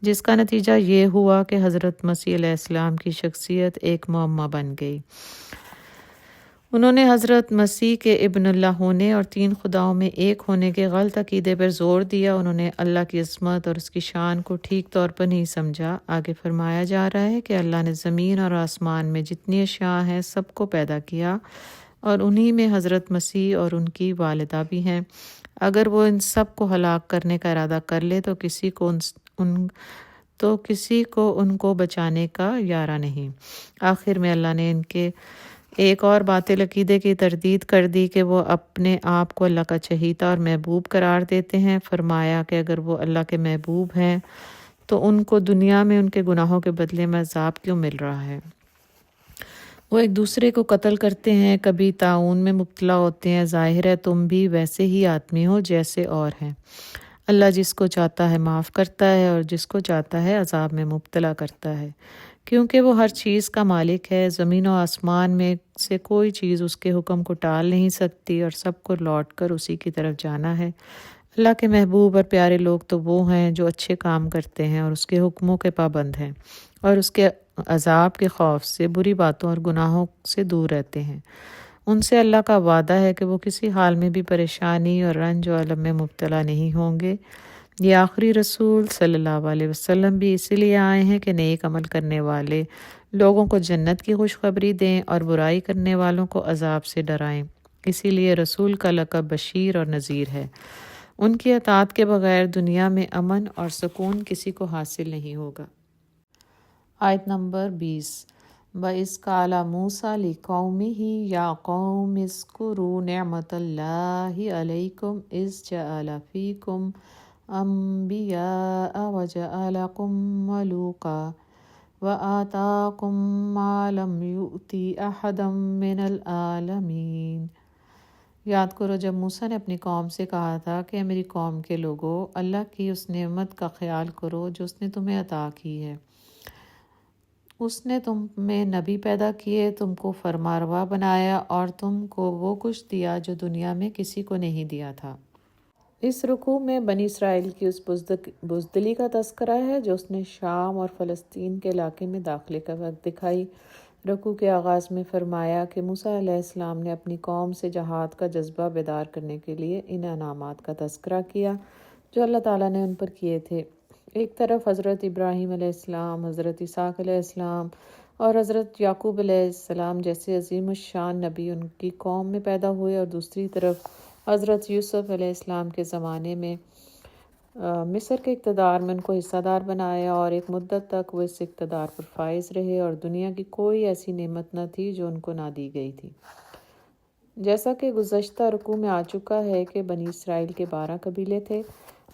جس کا نتیجہ یہ ہوا کہ حضرت مسیح علیہ السلام کی شخصیت ایک معمہ بن گئی۔ انہوں نے حضرت مسیح کے ابن اللہ ہونے اور 3 خداؤں میں ایک ہونے کے غلط عقیدے پر زور دیا۔ انہوں نے اللہ کی عظمت اور اس کی شان کو ٹھیک طور پر نہیں سمجھا۔ آگے فرمایا جا رہا ہے کہ اللہ نے زمین اور آسمان میں جتنی اشیاء ہیں سب کو پیدا کیا، اور انہی میں حضرت مسیح اور ان کی والدہ بھی ہیں۔ اگر وہ ان سب کو ہلاک کرنے کا ارادہ کر لے تو کسی کو ان کو بچانے کا یارہ نہیں۔ آخر میں اللہ نے ان کے ایک اور باطل عقیدے کی تردید کر دی کہ وہ اپنے آپ کو اللہ کا چہیتا اور محبوب قرار دیتے ہیں۔ فرمایا کہ اگر وہ اللہ کے محبوب ہیں تو ان کو دنیا میں ان کے گناہوں کے بدلے میں عذاب کیوں مل رہا ہے؟ وہ ایک دوسرے کو قتل کرتے ہیں، کبھی طاعون میں مبتلا ہوتے ہیں۔ ظاہر ہے تم بھی ویسے ہی آدمی ہو جیسے اور ہیں۔ اللہ جس کو چاہتا ہے معاف کرتا ہے اور جس کو چاہتا ہے عذاب میں مبتلا کرتا ہے۔ کیونکہ وہ ہر چیز کا مالک ہے، زمین و آسمان میں سے کوئی چیز اس کے حکم کو ٹال نہیں سکتی اور سب کو لوٹ کر اسی کی طرف جانا ہے۔ اللہ کے محبوب اور پیارے لوگ تو وہ ہیں جو اچھے کام کرتے ہیں اور اس کے حکموں کے پابند ہیں اور اس کے عذاب کے خوف سے، بری باتوں اور گناہوں سے دور رہتے ہیں۔ ان سے اللہ کا وعدہ ہے کہ وہ کسی حال میں بھی پریشانی اور رنج و الم میں مبتلا نہیں ہوں گے۔ یہ آخری رسول صلی اللہ علیہ وسلم بھی اسی لیے آئے ہیں کہ نیک عمل کرنے والے لوگوں کو جنت کی خوشخبری دیں اور برائی کرنے والوں کو عذاب سے ڈرائیں۔ اسی لیے رسول کا لقب بشیر اور نذیر ہے۔ ان کی اطاعت کے بغیر دنیا میں امن اور سکون کسی کو حاصل نہیں ہوگا۔ آیت نمبر 20۔ وَإِذْ قَالَ مُوسَىٰ لِقَوْمِهِ يَا قَوْمِ اذْكُرُوا نِعْمَةَ اللَّهِ عَلَيْكُمْ إِذْ جَعَلَ فِيكُمْ أَنْبِيَاءَ وَجَعَلَكُمْ مُلُوكًا وَآتَاكُمْ مَا لَمْ يُؤْتِ أَحَدًا مِّنَ الْعَالَمِينَ۔ یاد کرو جب موسیٰ نے اپنی قوم سے کہا تھا کہ میری قوم کے لوگو، اللہ کی اس نعمت کا خیال کرو جو اس نے تمہیں عطا کی ہے۔ اس نے تم میں نبی پیدا کیے، تم کو فرمانروا بنایا اور تم کو وہ کچھ دیا جو دنیا میں کسی کو نہیں دیا تھا۔ اس رکوع میں بنی اسرائیل کی اس بزدلی کا تذکرہ ہے جو اس نے شام اور فلسطین کے علاقے میں داخلے کا وقت دکھائی۔ رکوع کے آغاز میں فرمایا کہ موسیٰ علیہ السلام نے اپنی قوم سے جہاد کا جذبہ بیدار کرنے کے لیے ان انعامات کا تذکرہ کیا جو اللہ تعالیٰ نے ان پر کیے تھے۔ ایک طرف حضرت ابراہیم علیہ السلام، حضرت اسحاق علیہ السلام اور حضرت یعقوب علیہ السلام جیسے عظیم الشان نبی ان کی قوم میں پیدا ہوئے، اور دوسری طرف حضرت یوسف علیہ السلام کے زمانے میں مصر کے اقتدار میں ان کو حصہ دار بنایا، اور ایک مدت تک وہ اس اقتدار پر فائز رہے اور دنیا کی کوئی ایسی نعمت نہ تھی جو ان کو نہ دی گئی تھی۔ جیسا کہ گزشتہ رکوع میں آ چکا ہے کہ بنی اسرائیل کے 12 قبیلے تھے۔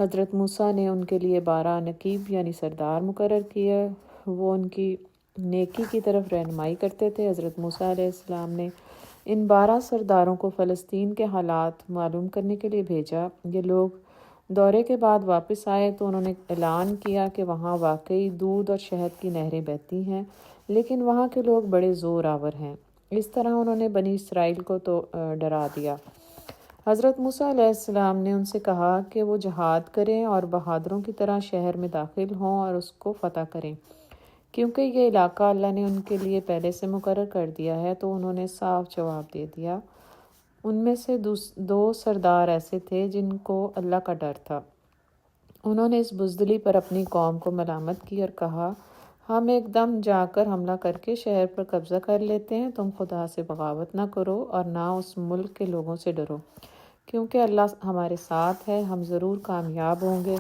حضرت موسیٰ نے ان کے لیے 12 نقیب یعنی سردار مقرر کیے، وہ ان کی نیکی کی طرف رہنمائی کرتے تھے۔ حضرت موسیٰ علیہ السلام نے ان 12 سرداروں کو فلسطین کے حالات معلوم کرنے کے لیے بھیجا۔ یہ لوگ دورے کے بعد واپس آئے تو انہوں نے اعلان کیا کہ وہاں واقعی دودھ اور شہد کی نہریں بہتی ہیں، لیکن وہاں کے لوگ بڑے زور آور ہیں۔ اس طرح انہوں نے بنی اسرائیل کو تو ڈرا دیا۔ حضرت موسیٰ علیہ السلام نے ان سے کہا کہ وہ جہاد کریں اور بہادروں کی طرح شہر میں داخل ہوں اور اس کو فتح کریں، کیونکہ یہ علاقہ اللہ نے ان کے لیے پہلے سے مقرر کر دیا ہے۔ تو انہوں نے صاف جواب دے دیا۔ ان میں سے 2 سردار ایسے تھے جن کو اللہ کا ڈر تھا۔ انہوں نے اس بزدلی پر اپنی قوم کو ملامت کی اور کہا، ہم ایک دم جا کر حملہ کر کے شہر پر قبضہ کر لیتے ہیں۔ تم خدا سے بغاوت نہ کرو اور نہ اس ملک کے لوگوں سے ڈرو، کیونکہ اللہ ہمارے ساتھ ہے، ہم ضرور کامیاب ہوں گے۔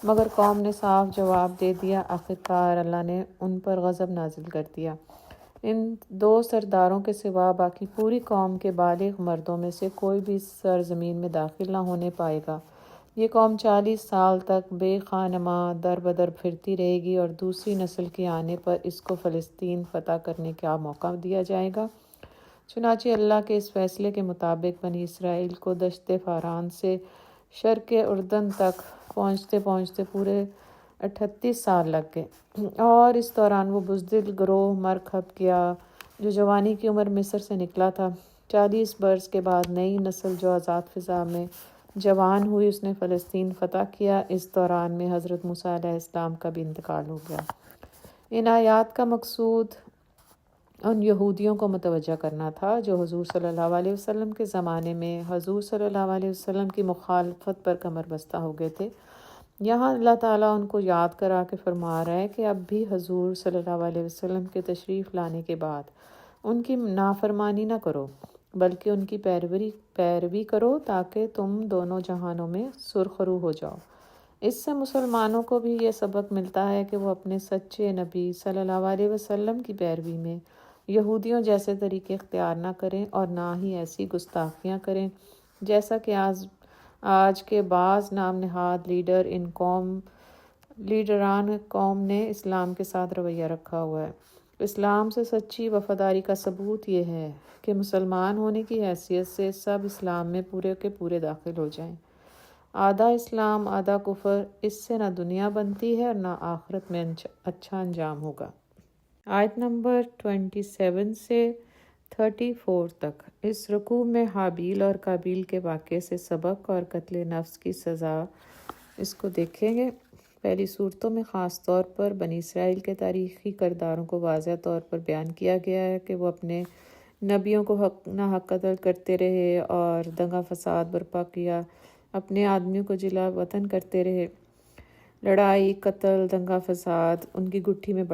مگر قوم نے صاف جواب دے دیا۔ آخرکار اللہ نے ان پر غضب نازل کر دیا۔ ان 2 سرداروں کے سوا باقی پوری قوم کے بالغ مردوں میں سے کوئی بھی اس سرزمین میں داخل نہ ہونے پائے گا۔ یہ قوم 40 سال تک بے خانماں در بدر پھرتی رہے گی اور دوسری نسل کے آنے پر اس کو فلسطین فتح کرنے کا موقع دیا جائے گا۔ چنانچہ اللہ کے اس فیصلے کے مطابق بنی اسرائیل کو دشت فاران سے شرق اردن تک پہنچتے پہنچتے پورے 38 سال لگ گئے، اور اس دوران وہ بزدل گروہ مر کھپ گیا جو جوانی کی عمر مصر سے نکلا تھا۔ 40 برس کے بعد نئی نسل جو آزاد فضا میں جوان ہوئی، اس نے فلسطین فتح کیا۔ اس دوران میں حضرت موسیٰ علیہ السلام کا بھی انتقال ہو گیا۔ ان آیات کا مقصود ان یہودیوں کو متوجہ کرنا تھا جو حضور صلی اللہ علیہ وسلم کے زمانے میں حضور صلی اللہ علیہ وسلم کی مخالفت پر کمر بستہ ہو گئے تھے۔ یہاں اللہ تعالیٰ ان کو یاد کرا کے فرما رہا ہے کہ اب بھی حضور صلی اللہ علیہ وسلم کے تشریف لانے کے بعد ان کی نافرمانی نہ کرو، بلکہ ان کی پیروی کرو تاکہ تم دونوں جہانوں میں سرخرو ہو جاؤ۔ اس سے مسلمانوں کو بھی یہ سبق ملتا ہے کہ وہ اپنے سچے نبی صلی اللہ علیہ وسلم کی پیروی میں یہودیوں جیسے طریقے اختیار نہ کریں اور نہ ہی ایسی گستاخیاں کریں جیسا کہ آج کے بعض نام نہاد لیڈران قوم نے اسلام کے ساتھ رویہ رکھا ہوا ہے۔ اسلام سے سچی وفاداری کا ثبوت یہ ہے کہ مسلمان ہونے کی حیثیت سے سب اسلام میں پورے کے پورے داخل ہو جائیں۔ آدھا اسلام آدھا کفر، اس سے نہ دنیا بنتی ہے اور نہ آخرت میں اچھا انجام ہوگا۔ آیت نمبر 27 سے 34 تک۔ اس رکوع میں حابیل اور قابیل کے واقعے سے سبق اور قتل نفس کی سزا اس کو دیکھیں گے۔ پہلی صورتوں میں خاص طور پر بنی اسرائیل کے تاریخی کرداروں کو واضح طور پر بیان کیا گیا ہے کہ وہ اپنے نبیوں کو ناحق قتل کرتے رہے اور دنگا فساد برپا کیا، اپنے آدمیوں کو جلا وطن کرتے رہے۔ لڑائی، قتل، دنگا فساد ان کی گٹھی میں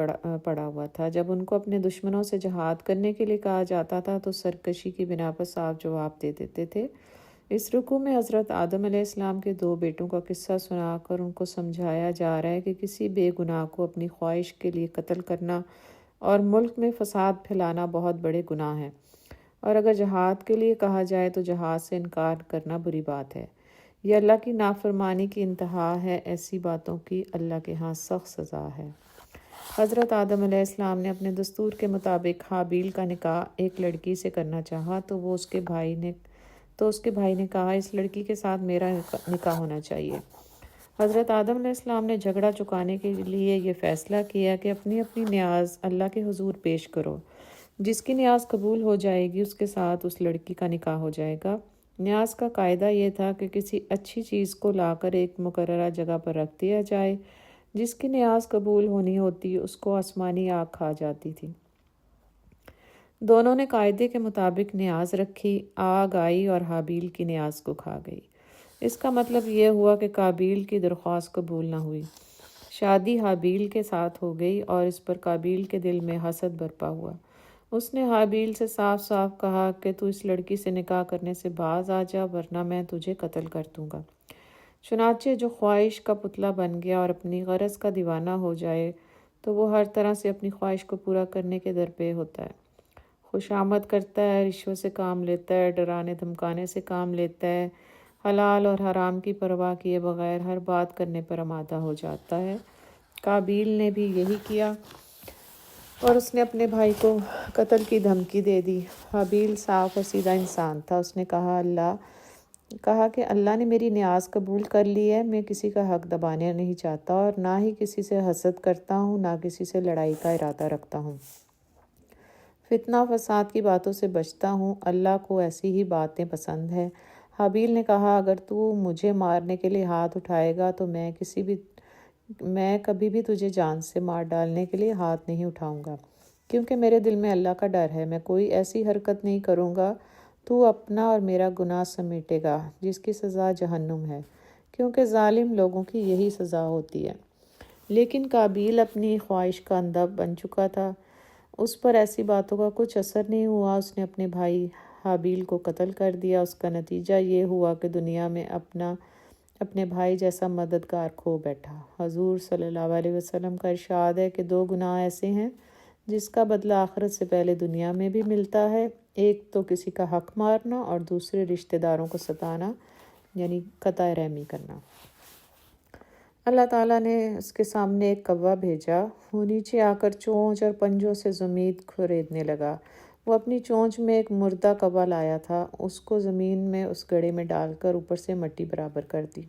پڑا ہوا تھا۔ جب ان کو اپنے دشمنوں سے جہاد کرنے کے لیے کہا جاتا تھا تو سرکشی کی بنا پر صاف جواب دے دیتے تھے۔ اس رکوع میں حضرت آدم علیہ السلام کے 2 بیٹوں کا قصہ سنا کر ان کو سمجھایا جا رہا ہے کہ کسی بے گناہ کو اپنی خواہش کے لیے قتل کرنا اور ملک میں فساد پھیلانا بہت بڑے گناہ ہیں، اور اگر جہاد کے لیے کہا جائے تو جہاد سے انکار کرنا بری بات ہے۔ یہ اللہ کی نافرمانی کی انتہا ہے، ایسی باتوں کی اللہ کے ہاں سخت سزا ہے۔ حضرت آدم علیہ السلام نے اپنے دستور کے مطابق حابیل کا نکاح ایک لڑکی سے کرنا چاہا تو اس کے بھائی نے کہا اس لڑکی کے ساتھ میرا نکاح ہونا چاہیے۔ حضرت آدم علیہ السلام نے جھگڑا چکانے کے لیے یہ فیصلہ کیا کہ اپنی اپنی نیاز اللہ کے حضور پیش کرو، جس کی نیاز قبول ہو جائے گی اس کے ساتھ اس لڑکی کا نکاح ہو جائے گا۔ نیاز کا قاعدہ یہ تھا کہ کسی اچھی چیز کو لا کر ایک مقررہ جگہ پر رکھ دیا جائے، جس کی نیاز قبول ہونی ہوتی اس کو آسمانی آگ کھا جاتی تھی۔ دونوں نے قاعدے کے مطابق نیاز رکھی، آگ آئی اور حابیل کی نیاز کو کھا گئی۔ اس کا مطلب یہ ہوا کہ قابیل کی درخواست قبول نہ ہوئی۔ شادی حابیل کے ساتھ ہو گئی اور اس پر قابیل کے دل میں حسد برپا ہوا۔ اس نے حابیل سے صاف صاف کہا کہ تو اس لڑکی سے نکاح کرنے سے باز آ جا ورنہ میں تجھے قتل کر دوں گا۔ چنانچہ جو خواہش کا پتلا بن گیا اور اپنی غرض کا دیوانہ ہو جائے تو وہ ہر طرح سے اپنی خواہش کو پورا کرنے کے درپے ہوتا ہے، خوشامد کرتا ہے، رشوت سے کام لیتا ہے، ڈرانے دھمکانے سے کام لیتا ہے، حلال اور حرام کی پرواہ کیے بغیر ہر بات کرنے پر آمادہ ہو جاتا ہے۔ قابیل نے بھی یہی کیا اور اس نے اپنے بھائی کو قتل کی دھمکی دے دی۔ حابیل صاف اور سیدھا انسان تھا۔ اس نے کہا کہ اللہ نے میری نیاز قبول کر لی ہے، میں کسی کا حق دبانا نہیں چاہتا اور نہ ہی کسی سے حسد کرتا ہوں، نہ کسی سے لڑائی کا ارادہ رکھتا ہوں، فتنہ فساد کی باتوں سے بچتا ہوں، اللہ کو ایسی ہی باتیں پسند ہیں۔ حابیل نے کہا اگر تو مجھے مارنے کے لیے ہاتھ اٹھائے گا تو میں کبھی بھی تجھے جان سے مار ڈالنے کے لیے ہاتھ نہیں اٹھاؤں گا، کیونکہ میرے دل میں اللہ کا ڈر ہے، میں کوئی ایسی حرکت نہیں کروں گا تو اپنا اور میرا گناہ سمیٹے گا جس کی سزا جہنم ہے، کیونکہ ظالم لوگوں کی یہی سزا ہوتی ہے۔ لیکن قابیل اپنی خواہش کا اندھا بن چکا تھا، اس پر ایسی باتوں کا کچھ اثر نہیں ہوا، اس نے اپنے بھائی حابیل کو قتل کر دیا۔ اس کا نتیجہ یہ ہوا کہ دنیا میں اپنے بھائی جیسا مددگار کھو بیٹھا۔ حضور صلی اللہ علیہ وسلم کا ارشاد ہے کہ 2 گناہ ایسے ہیں جس کا بدلہ آخرت سے پہلے دنیا میں بھی ملتا ہے، ایک تو کسی کا حق مارنا اور دوسرے رشتہ داروں کو ستانا یعنی قطع رحمی کرنا۔ اللہ تعالیٰ نے اس کے سامنے ایک کوا بھیجا، وہ نیچے آ کر چونچ اور پنجوں سے زمین کھریدنے لگا۔ وہ اپنی چونچ میں ایک مردہ کوا لایا تھا، اس کو زمین میں اس گڑھے میں ڈال کر اوپر سے مٹی برابر کر دی۔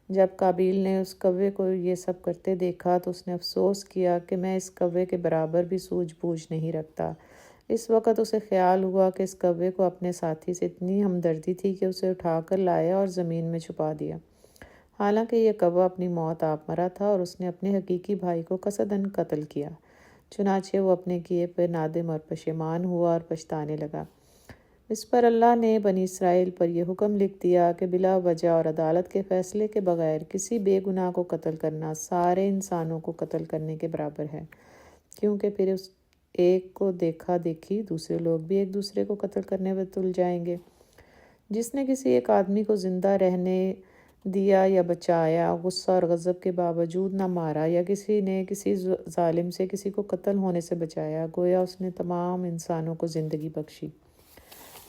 جب قابیل نے اس کوے کو یہ سب کرتے دیکھا تو اس نے افسوس کیا کہ میں اس کوے کے برابر بھی سوجھ بوجھ نہیں رکھتا۔ اس وقت اسے خیال ہوا کہ اس کوے کو اپنے ساتھی سے اتنی ہمدردی تھی کہ اسے اٹھا کر لایا اور زمین میں چھپا دیا، حالانکہ یہ کوا اپنی موت آپ مرا تھا اور اس نے اپنے حقیقی بھائی کو قصداً قتل کیا۔ چنانچہ وہ اپنے کیے پہ نادم اور پشیمان ہوا اور پچھتانے لگا۔ اس پر اللہ نے بنی اسرائیل پر یہ حکم لکھ دیا کہ بلا وجہ اور عدالت کے فیصلے کے بغیر کسی بے گناہ کو قتل کرنا سارے انسانوں کو قتل کرنے کے برابر ہے، کیونکہ پھر اس ایک کو دیکھا دیکھی دوسرے لوگ بھی ایک دوسرے کو قتل کرنے میں تل جائیں گے۔ جس نے کسی ایک آدمی کو زندہ رہنے دیا یا بچایا، غصہ اور غضب کے باوجود نہ مارا، یا کسی نے کسی ظالم سے کسی کو قتل ہونے سے بچایا، گویا اس نے تمام انسانوں کو زندگی بخشی۔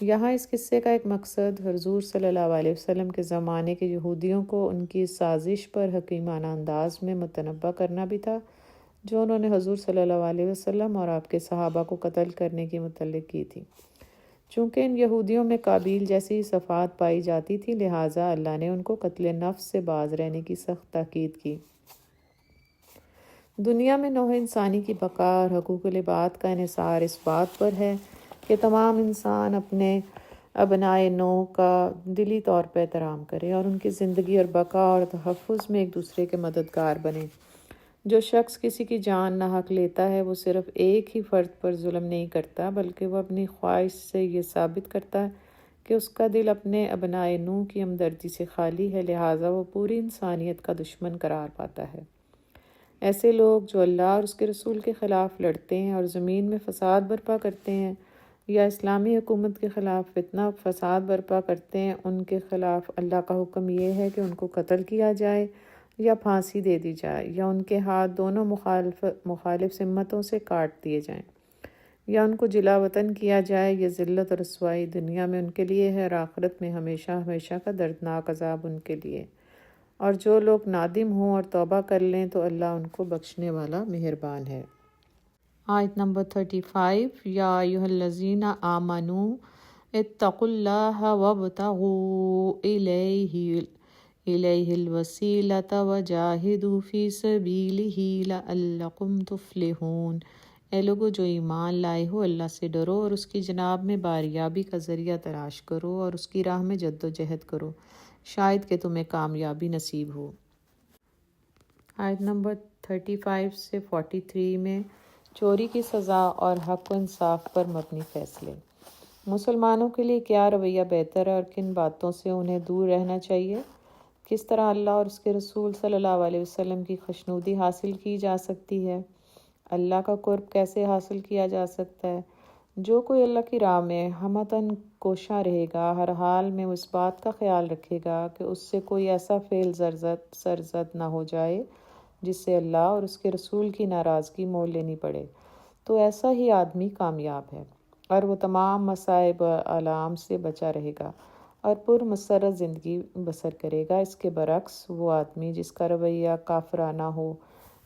یہاں اس قصے کا ایک مقصد حضور صلی اللہ علیہ وسلم کے زمانے کے یہودیوں کو ان کی سازش پر حکیمانہ انداز میں متنبہ کرنا بھی تھا جو انہوں نے حضور صلی اللہ علیہ وسلم اور آپ کے صحابہ کو قتل کرنے کی متعلق کی تھی۔ چونکہ ان یہودیوں میں قابیل جیسی صفات پائی جاتی تھی، لہٰذا اللہ نے ان کو قتل نفس سے باز رہنے کی سخت تاکید کی۔ دنیا میں نوع انسانی کی بقا اور حقوق العباد کا انحصار اس بات پر ہے کہ تمام انسان اپنے ابنائے نوع کا دلی طور پر احترام کرے اور ان کی زندگی اور بقا اور تحفظ میں ایک دوسرے کے مددگار بنے۔ جو شخص کسی کی جان ناحق لیتا ہے وہ صرف ایک ہی فرد پر ظلم نہیں کرتا، بلکہ وہ اپنی خواہش سے یہ ثابت کرتا ہے کہ اس کا دل اپنے ابنائے نوع کی ہمدردی سے خالی ہے، لہٰذا وہ پوری انسانیت کا دشمن قرار پاتا ہے۔ ایسے لوگ جو اللہ اور اس کے رسول کے خلاف لڑتے ہیں اور زمین میں فساد برپا کرتے ہیں یا اسلامی حکومت کے خلاف فتنہ فساد برپا کرتے ہیں، ان کے خلاف اللہ کا حکم یہ ہے کہ ان کو قتل کیا جائے یا پھانسی دے دی جائے، یا ان کے ہاتھ دونوں مخالف سمتوں سے کاٹ دیے جائیں، یا ان کو جلا وطن کیا جائے۔ یہ ذلت اور رسوائی دنیا میں ان کے لیے ہے اور آخرت میں ہمیشہ ہمیشہ کا دردناک عذاب ان کے لیے۔ اور جو لوگ نادم ہوں اور توبہ کر لیں تو اللہ ان کو بخشنے والا مہربان ہے۔ آیت نمبر 35۔ یا ایھا الذین آمنوا اتقوا اللہ وابتغوا الیہ الوسیلۃ وجاہدوا فی سبیلہ لعلکم تفلحون۔ اے لوگو جو ایمان لائے ہو، اللہ سے ڈرو اور اس کی جناب میں باریابی کا ذریعہ تلاش کرو اور اس کی راہ میں جد و جہد کرو، شاید کہ تمہیں کامیابی نصیب ہو۔ آیت نمبر 35 سے 43 میں چوری کی سزا اور حق و انصاف پر مبنی فیصلے۔ مسلمانوں کے لیے کیا رویہ بہتر ہے اور کن باتوں سے انہیں دور رہنا چاہیے؟ کس طرح اللہ اور اس کے رسول صلی اللہ علیہ وسلم کی خوشنودی حاصل کی جا سکتی ہے؟ اللہ کا قرب کیسے حاصل کیا جا سکتا ہے؟ جو کوئی اللہ کی راہ میں ہمتاً کوشاں رہے گا، ہر حال میں اس بات کا خیال رکھے گا کہ اس سے کوئی ایسا فعل سرزد نہ ہو جائے جس سے اللہ اور اس کے رسول کی ناراضگی مول لینی پڑے، تو ایسا ہی آدمی کامیاب ہے اور وہ تمام مصائب آلام سے بچا رہے گا اور پرمسرت زندگی بسر کرے گا۔ اس کے برعکس وہ آدمی جس کا رویہ کافرانہ ہو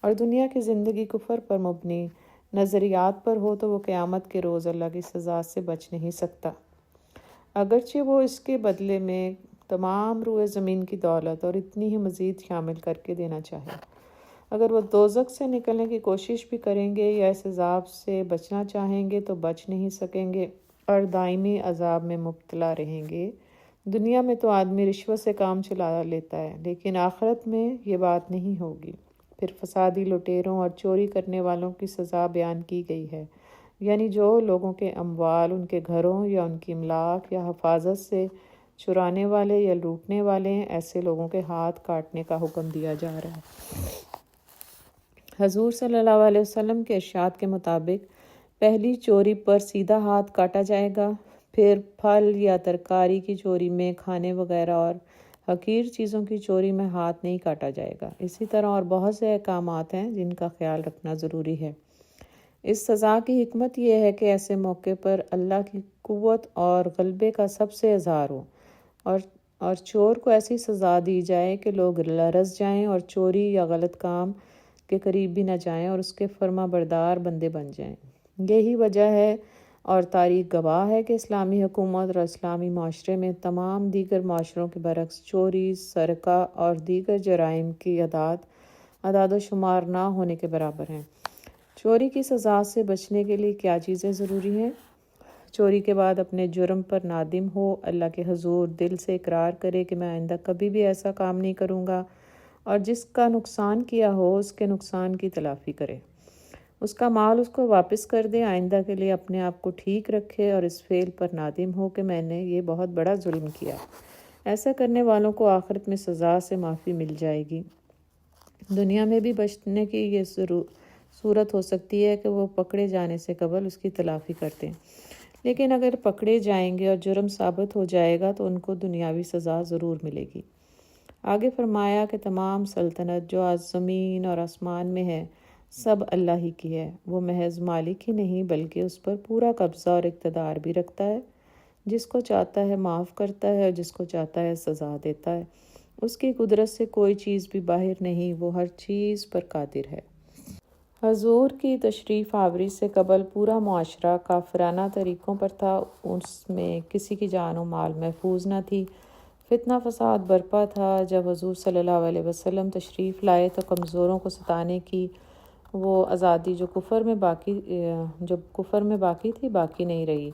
اور دنیا کی زندگی کفر پر مبنی نظریات پر ہو تو وہ قیامت کے روز اللہ کی سزا سے بچ نہیں سکتا، اگرچہ وہ اس کے بدلے میں تمام روئے زمین کی دولت اور اتنی ہی مزید شامل کر کے دینا چاہے۔ اگر وہ دوزخ سے نکلنے کی کوشش بھی کریں گے یا اس عذاب سے بچنا چاہیں گے تو بچ نہیں سکیں گے اور دائمی عذاب میں مبتلا رہیں گے۔ دنیا میں تو آدمی رشوت سے کام چلا لیتا ہے، لیکن آخرت میں یہ بات نہیں ہوگی۔ پھر فسادی لٹیروں اور چوری کرنے والوں کی سزا بیان کی گئی ہے، یعنی جو لوگوں کے اموال ان کے گھروں یا ان کی املاک یا حفاظت سے چرانے والے یا لوٹنے والے ہیں، ایسے لوگوں کے ہاتھ کاٹنے کا حکم دیا جا رہا ہے۔ حضور صلی اللہ علیہ وسلم کے ارشاد کے مطابق پہلی چوری پر سیدھا ہاتھ کاٹا جائے گا، پھر پھل یا ترکاری کی چوری میں، کھانے وغیرہ اور حقیر چیزوں کی چوری میں ہاتھ نہیں کاٹا جائے گا۔ اسی طرح اور بہت سے احکامات ہیں جن کا خیال رکھنا ضروری ہے۔ اس سزا کی حکمت یہ ہے کہ ایسے موقع پر اللہ کی قوت اور غلبے کا سب سے اظہار ہو اور چور کو ایسی سزا دی جائے کہ لوگ لرز جائیں اور چوری یا غلط کام کے قریب بھی نہ جائیں اور اس کے فرما بردار بندے بن جائیں۔ یہی وجہ ہے اور تاریخ گواہ ہے کہ اسلامی حکومت اور اسلامی معاشرے میں تمام دیگر معاشروں کے برعکس چوری، سرقہ اور دیگر جرائم کی اعداد و شمار نہ ہونے کے برابر ہیں۔ چوری کی سزا سے بچنے کے لیے کیا چیزیں ضروری ہیں؟ چوری کے بعد اپنے جرم پر نادم ہو، اللہ کے حضور دل سے اقرار کرے کہ میں آئندہ کبھی بھی ایسا کام نہیں کروں گا، اور جس کا نقصان کیا ہو اس کے نقصان کی تلافی کرے، اس کا مال اس کو واپس کر دے، آئندہ کے لیے اپنے آپ کو ٹھیک رکھے اور اس فعل پر نادم ہو کہ میں نے یہ بہت بڑا ظلم کیا۔ ایسا کرنے والوں کو آخرت میں سزا سے معافی مل جائے گی۔ دنیا میں بھی بچنے کی یہ صورت ہو سکتی ہے کہ وہ پکڑے جانے سے قبل اس کی تلافی کرتے ہیں، لیکن اگر پکڑے جائیں گے اور جرم ثابت ہو جائے گا تو ان کو دنیاوی سزا ضرور ملے گی۔ آگے فرمایا کہ تمام سلطنت جو آج زمین اور آسمان میں ہے سب اللہ ہی کی ہے، وہ محض مالک ہی نہیں بلکہ اس پر پورا قبضہ اور اقتدار بھی رکھتا ہے، جس کو چاہتا ہے معاف کرتا ہے اور جس کو چاہتا ہے سزا دیتا ہے۔ اس کی قدرت سے کوئی چیز بھی باہر نہیں، وہ ہر چیز پر قادر ہے۔ حضور کی تشریف آوری سے قبل پورا معاشرہ کافرانہ طریقوں پر تھا، اس میں کسی کی جان و مال محفوظ نہ تھی، فتنہ فساد برپا تھا۔ جب حضور صلی اللہ علیہ وسلم تشریف لائے تو کمزوروں کو ستانے کی وہ آزادی جو کفر میں باقی تھی باقی نہیں رہی۔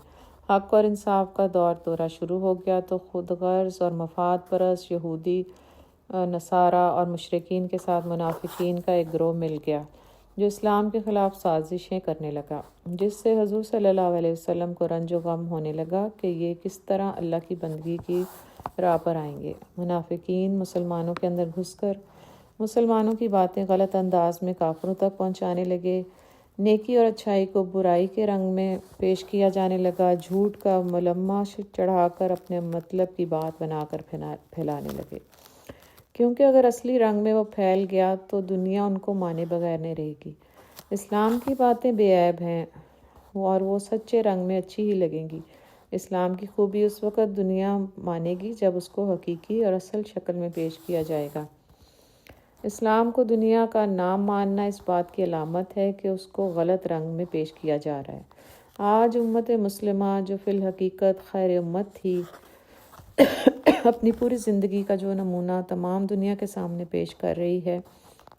حق اور انصاف کا دورہ شروع ہو گیا تو خود غرض اور مفاد پرست یہودی، نصارہ اور مشرکین کے ساتھ منافقین کا ایک گروہ مل گیا جو اسلام کے خلاف سازشیں کرنے لگا، جس سے حضور صلی اللہ علیہ وسلم کو رنج و غم ہونے لگا کہ یہ کس طرح اللہ کی بندگی کی راہ پر آئیں گے۔ منافقین مسلمانوں کے اندر گھس کر مسلمانوں کی باتیں غلط انداز میں کافروں تک پہنچانے لگے، نیکی اور اچھائی کو برائی کے رنگ میں پیش کیا جانے لگا، جھوٹ کا ملمہ چڑھا کر اپنے مطلب کی بات بنا کر پھیلانے لگے، کیونکہ اگر اصلی رنگ میں وہ پھیل گیا تو دنیا ان کو مانے بغیر نہیں رہے گی۔ اسلام کی باتیں بے عیب ہیں اور وہ سچے رنگ میں اچھی ہی لگیں گی۔ اسلام کی خوبی اس وقت دنیا مانے گی جب اس کو حقیقی اور اصل شکل میں پیش کیا جائے گا۔ اسلام کو دنیا کا نہ ماننا اس بات کی علامت ہے کہ اس کو غلط رنگ میں پیش کیا جا رہا ہے۔ آج امت مسلمہ جو فی الحقیقت خیر امت تھی، اپنی پوری زندگی کا جو نمونہ تمام دنیا کے سامنے پیش کر رہی ہے،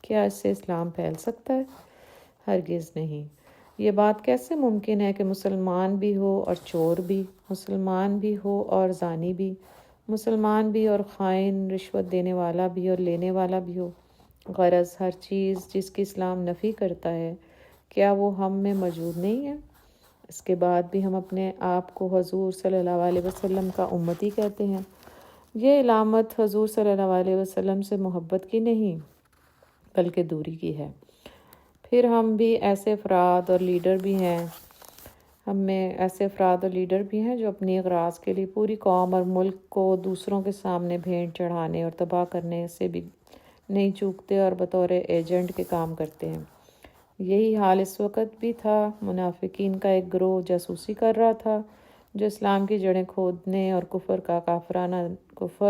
کیا اس سے اسلام پھیل سکتا ہے؟ ہرگز نہیں۔ یہ بات کیسے ممکن ہے کہ مسلمان بھی ہو اور چور بھی، مسلمان بھی ہو اور زانی بھی، مسلمان بھی اور خائن، رشوت دینے والا بھی اور لینے والا بھی ہو؟ غرض ہر چیز جس کی اسلام نفی کرتا ہے، کیا وہ ہم میں موجود نہیں ہے؟ اس کے بعد بھی ہم اپنے آپ کو حضور صلی اللہ علیہ وسلم کا امتی کہتے ہیں۔ یہ علامت حضور صلی اللہ علیہ وسلم سے محبت کی نہیں بلکہ دوری کی ہے۔ پھر ہم بھی ایسے افراد اور لیڈر بھی ہیں جو اپنی اغراض کے لیے پوری قوم اور ملک کو دوسروں کے سامنے بھینٹ چڑھانے اور تباہ کرنے سے بھی نہیں چوکتے اور بطور ایجنٹ کے کام کرتے ہیں۔ یہی حال اس وقت بھی تھا۔ منافقین کا ایک گروہ جاسوسی کر رہا تھا جو اسلام کی جڑیں کھودنے اور کفر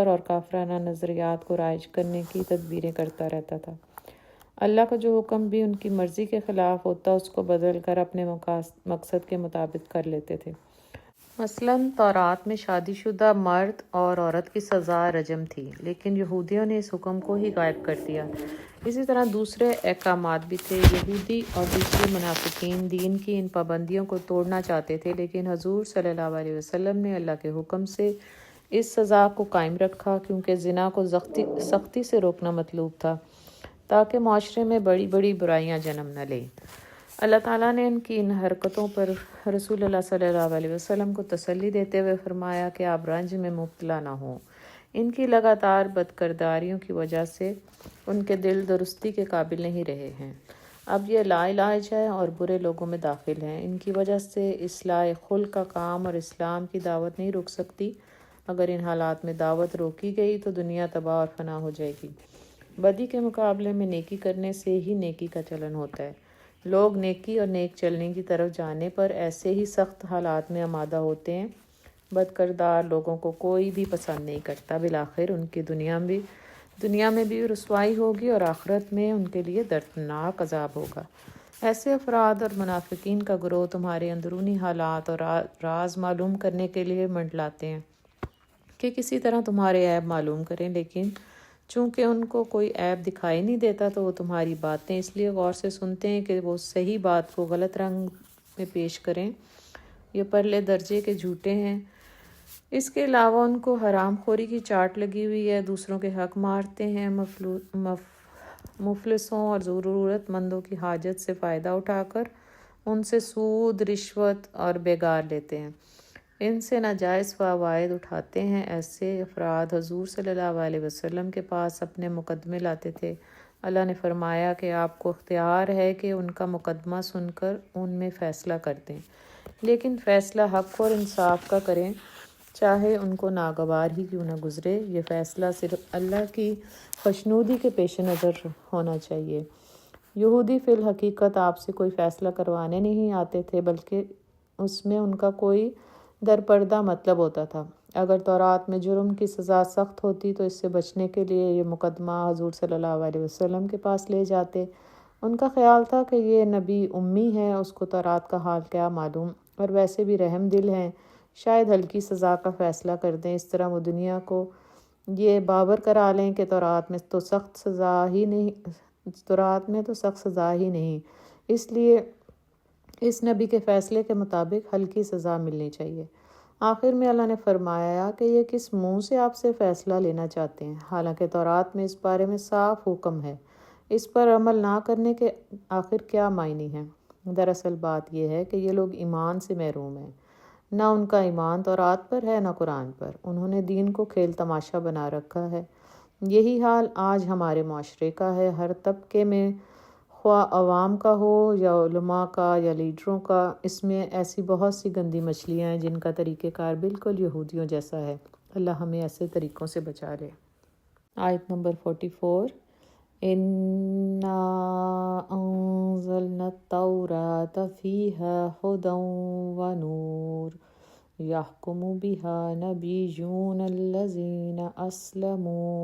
اور کافرانہ نظریات کو رائج کرنے کی تدبیریں کرتا رہتا تھا۔ اللہ کا جو حکم بھی ان کی مرضی کے خلاف ہوتا اس کو بدل کر اپنے مقصد کے مطابق کر لیتے تھے۔ مثلاً تورات میں شادی شدہ مرد اور عورت کی سزا رجم تھی، لیکن یہودیوں نے اس حکم کو ہی غائب کر دیا۔ اسی طرح دوسرے احکامات بھی تھے۔ یہودی اور دوسرے منافقین دین کی ان پابندیوں کو توڑنا چاہتے تھے، لیکن حضور صلی اللہ علیہ وسلم نے اللہ کے حکم سے اس سزا کو قائم رکھا، کیونکہ زنا کو سختی سے روکنا مطلوب تھا تاکہ معاشرے میں بڑی بڑی برائیاں جنم نہ لیں۔ اللہ تعالیٰ نے ان حرکتوں پر رسول اللہ صلی اللہ علیہ وسلم کو تسلی دیتے ہوئے فرمایا کہ آپ رنج میں مبتلا نہ ہوں۔ ان کی لگاتار بدکرداریوں کی وجہ سے ان کے دل درستی کے قابل نہیں رہے ہیں۔ اب یہ لا علاج ہے اور برے لوگوں میں داخل ہیں۔ ان کی وجہ سے اصلاح خلق کا کام اور اسلام کی دعوت نہیں رک سکتی۔ اگر ان حالات میں دعوت روکی گئی تو دنیا تباہ اور فنا ہو جائے گی۔ بدی کے مقابلے میں نیکی کرنے سے ہی نیکی کا چلن ہوتا ہے۔ لوگ نیکی اور نیک چلنے کی طرف جانے پر ایسے ہی سخت حالات میں آمادہ ہوتے ہیں۔ بدکردار لوگوں کو کوئی بھی پسند نہیں کرتا، بالآخر ان کی دنیا میں بھی رسوائی ہوگی اور آخرت میں ان کے لیے دردناک عذاب ہوگا۔ ایسے افراد اور منافقین کا گروہ تمہارے اندرونی حالات اور راز معلوم کرنے کے لیے منڈلاتے ہیں کہ کسی طرح تمہارے عیب معلوم کریں، لیکن چونکہ ان کو کوئی عیب دکھائی نہیں دیتا تو وہ تمہاری باتیں اس لیے غور سے سنتے ہیں کہ وہ صحیح بات کو غلط رنگ میں پیش کریں۔ یہ پرلے درجے کے جھوٹے ہیں۔ اس کے علاوہ ان کو حرام خوری کی چاٹ لگی ہوئی ہے، دوسروں کے حق مارتے ہیں، مفلسوں اور ضرورت مندوں کی حاجت سے فائدہ اٹھا کر ان سے سود، رشوت اور بیگار لیتے ہیں، ان سے ناجائز فوائد اٹھاتے ہیں۔ ایسے افراد حضور صلی اللہ علیہ وسلم کے پاس اپنے مقدمے لاتے تھے۔ اللہ نے فرمایا کہ آپ کو اختیار ہے کہ ان کا مقدمہ سن کر ان میں فیصلہ کر دیں، لیکن فیصلہ حق اور انصاف کا کریں، چاہے ان کو ناگوار ہی کیوں نہ گزرے۔ یہ فیصلہ صرف اللہ کی خوشنودی کے پیش نظر ہونا چاہیے۔ یہودی فی الحقیقت آپ سے کوئی فیصلہ کروانے نہیں آتے تھے، بلکہ اس میں ان کا کوئی درپردہ مطلب ہوتا تھا۔ اگر تورات میں جرم کی سزا سخت ہوتی تو اس سے بچنے کے لیے یہ مقدمہ حضور صلی اللہ علیہ وسلم کے پاس لے جاتے۔ ان کا خیال تھا کہ یہ نبی امی ہے، اس کو تورات کا حال کیا معلوم، اور ویسے بھی رحم دل ہیں، شاید ہلکی سزا کا فیصلہ کر دیں۔ اس طرح وہ دنیا کو یہ باور کرا لیں کہ تورات میں تو سخت سزا ہی نہیں تورات میں تو سخت سزا ہی نہیں، اس لیے اس نبی کے فیصلے کے مطابق ہلکی سزا ملنی چاہیے۔ آخر میں اللہ نے فرمایا کہ یہ کس منہ سے آپ سے فیصلہ لینا چاہتے ہیں، حالانکہ تورات میں اس بارے میں صاف حکم ہے۔ اس پر عمل نہ کرنے کے آخر کیا معنی ہیں؟ دراصل بات یہ ہے کہ یہ لوگ ایمان سے محروم ہیں، نہ ان کا ایمان تورات پر ہے نہ قرآن پر۔ انہوں نے دین کو کھیل تماشا بنا رکھا ہے۔ یہی حال آج ہمارے معاشرے کا ہے، ہر طبقے میں، خواہ عوام کا ہو یا علماء کا یا لیڈروں کا، اس میں ایسی بہت سی گندی مچھلیاں ہیں جن کا طریقہ کار بالکل یہودیوں جیسا ہے۔ اللہ ہمیں ایسے طریقوں سے بچا لے۔ آیت نمبر 44، اِنَّا أَنزَلْنَا التَّوْرَاةَ فِيهَا هُدًى وَنُورٌ يَحْكُمُ بِهَا نَبِيُّونَ الَّذِينَ أَسْلَمُوا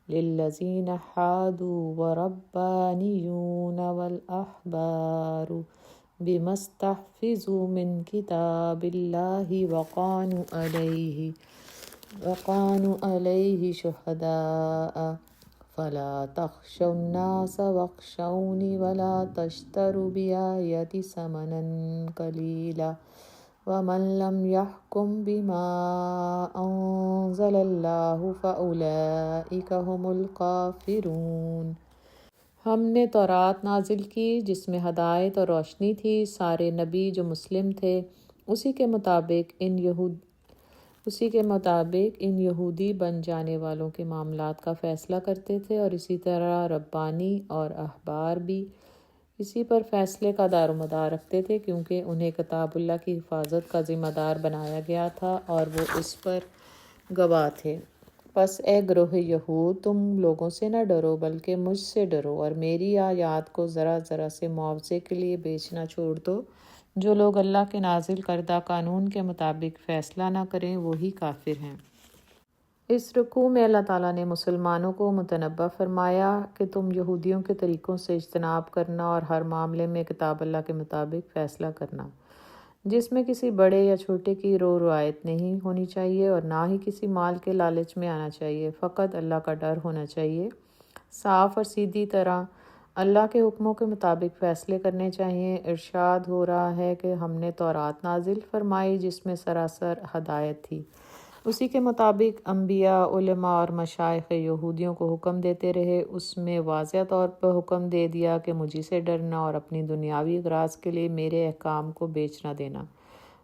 لِلَّذِينَ حَادُوا وَالرَّبَّانِيُّونَ وَالْأَحْبَارُ بِمَا اسْتَحْفِظُوا مِنْ كِتَابِ اللَّهِ وَكَانُوا عَلَيْهِ شُهَدَاءَ فَلَا تَخْشَوُا النَّاسَ وَاخْشَوْنِي وَلَا تَشْتَرُوا بِآيَاتِي ثَمَنًا قَلِيلًا وَمَن لَّمْ يَحْكُم بِمَا أَنزَلَ اللَّهُ فَأُولَٰئِكَ هُمُ الْكَافِرُونَ۔ ہم نے تورات نازل کی جس میں ہدایت اور روشنی تھی۔ سارے نبی جو مسلم تھے اسی کے مطابق ان یہودی بن جانے والوں کے معاملات کا فیصلہ کرتے تھے، اور اسی طرح ربانی اور احبار بھی اسی پر فیصلے کا دار و مدار رکھتے تھے، کیونکہ انہیں کتاب اللہ کی حفاظت کا ذمہ دار بنایا گیا تھا اور وہ اس پر گواہ تھے۔ پس اے گروہ یہود، تم لوگوں سے نہ ڈرو بلکہ مجھ سے ڈرو، اور میری آیات کو ذرا ذرا سے معاوضے کے لیے بیچنا چھوڑ دو۔ جو لوگ اللہ کے نازل کردہ قانون کے مطابق فیصلہ نہ کریں وہی کافر ہیں۔ اس رکوع میں اللہ تعالیٰ نے مسلمانوں کو متنبہ فرمایا کہ تم یہودیوں کے طریقوں سے اجتناب کرنا اور ہر معاملے میں کتاب اللہ کے مطابق فیصلہ کرنا، جس میں کسی بڑے یا چھوٹے کی رو رعایت نہیں ہونی چاہیے اور نہ ہی کسی مال کے لالچ میں آنا چاہیے، فقط اللہ کا ڈر ہونا چاہیے۔ صاف اور سیدھی طرح اللہ کے حکموں کے مطابق فیصلے کرنے چاہیے۔ ارشاد ہو رہا ہے کہ ہم نے تورات نازل فرمائی جس میں سراسر ہدایت تھی، اسی کے مطابق انبیاء، علماء اور مشائخ یہودیوں کو حکم دیتے رہے۔ اس میں واضح طور پر حکم دے دیا کہ مجھے سے ڈرنا اور اپنی دنیاوی اغراض کے لیے میرے احکام کو بیچ نہ دینا،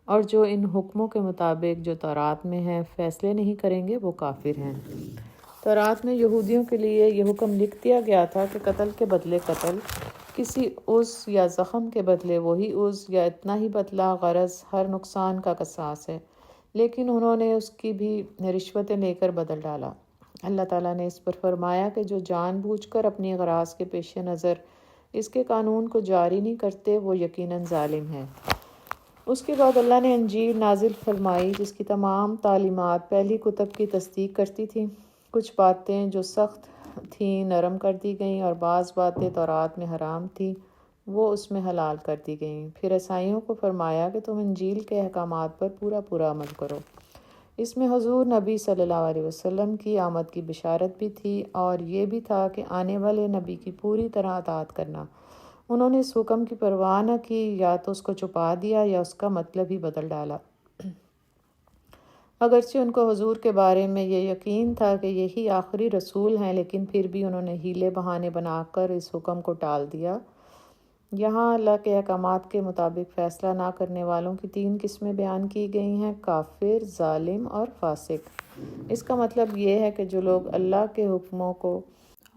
اور جو ان حکموں کے مطابق جو تورات میں ہیں فیصلے نہیں کریں گے وہ کافر ہیں۔ تورات میں یہودیوں کے لیے یہ حکم لکھ دیا گیا تھا کہ قتل کے بدلے قتل، کسی عضو یا زخم کے بدلے وہی عضو یا اتنا ہی بدلہ، غرض ہر نقصان کا قصاص ہے، لیکن انہوں نے اس کی بھی رشوتیں لے کر بدل ڈالا۔ اللہ تعالیٰ نے اس پر فرمایا کہ جو جان بوجھ کر اپنی غرض کے پیش نظر اس کے قانون کو جاری نہیں کرتے وہ یقیناً ظالم ہے۔ اس کے بعد اللہ نے انجیل نازل فرمائی جس کی تمام تعلیمات پہلی کتب کی تصدیق کرتی تھیں۔ کچھ باتیں جو سخت تھیں نرم کر دی گئیں، اور بعض باتیں تورات میں حرام تھیں وہ اس میں حلال کر دی گئیں۔ پھر عیسائیوں کو فرمایا کہ تم انجیل کے احکامات پر پورا عمل کرو۔ اس میں حضور نبی صلی اللہ علیہ وسلم کی آمد کی بشارت بھی تھی، اور یہ بھی تھا کہ آنے والے نبی کی پوری طرح اطاعت کرنا۔ انہوں نے اس حکم کی پرواہ نہ کی، یا تو اس کو چھپا دیا یا اس کا مطلب ہی بدل ڈالا۔ اگرچہ ان کو حضور کے بارے میں یہ یقین تھا کہ یہی آخری رسول ہیں، لیکن پھر بھی انہوں نے ہیلے بہانے بنا کر اس حکم کو ٹال دیا۔ یہاں اللہ کے احکامات کے مطابق فیصلہ نہ کرنے والوں کی 3 قسمیں بیان کی گئی ہیں: کافر، ظالم اور فاسق۔ اس کا مطلب یہ ہے کہ جو لوگ اللہ کے حکموں کو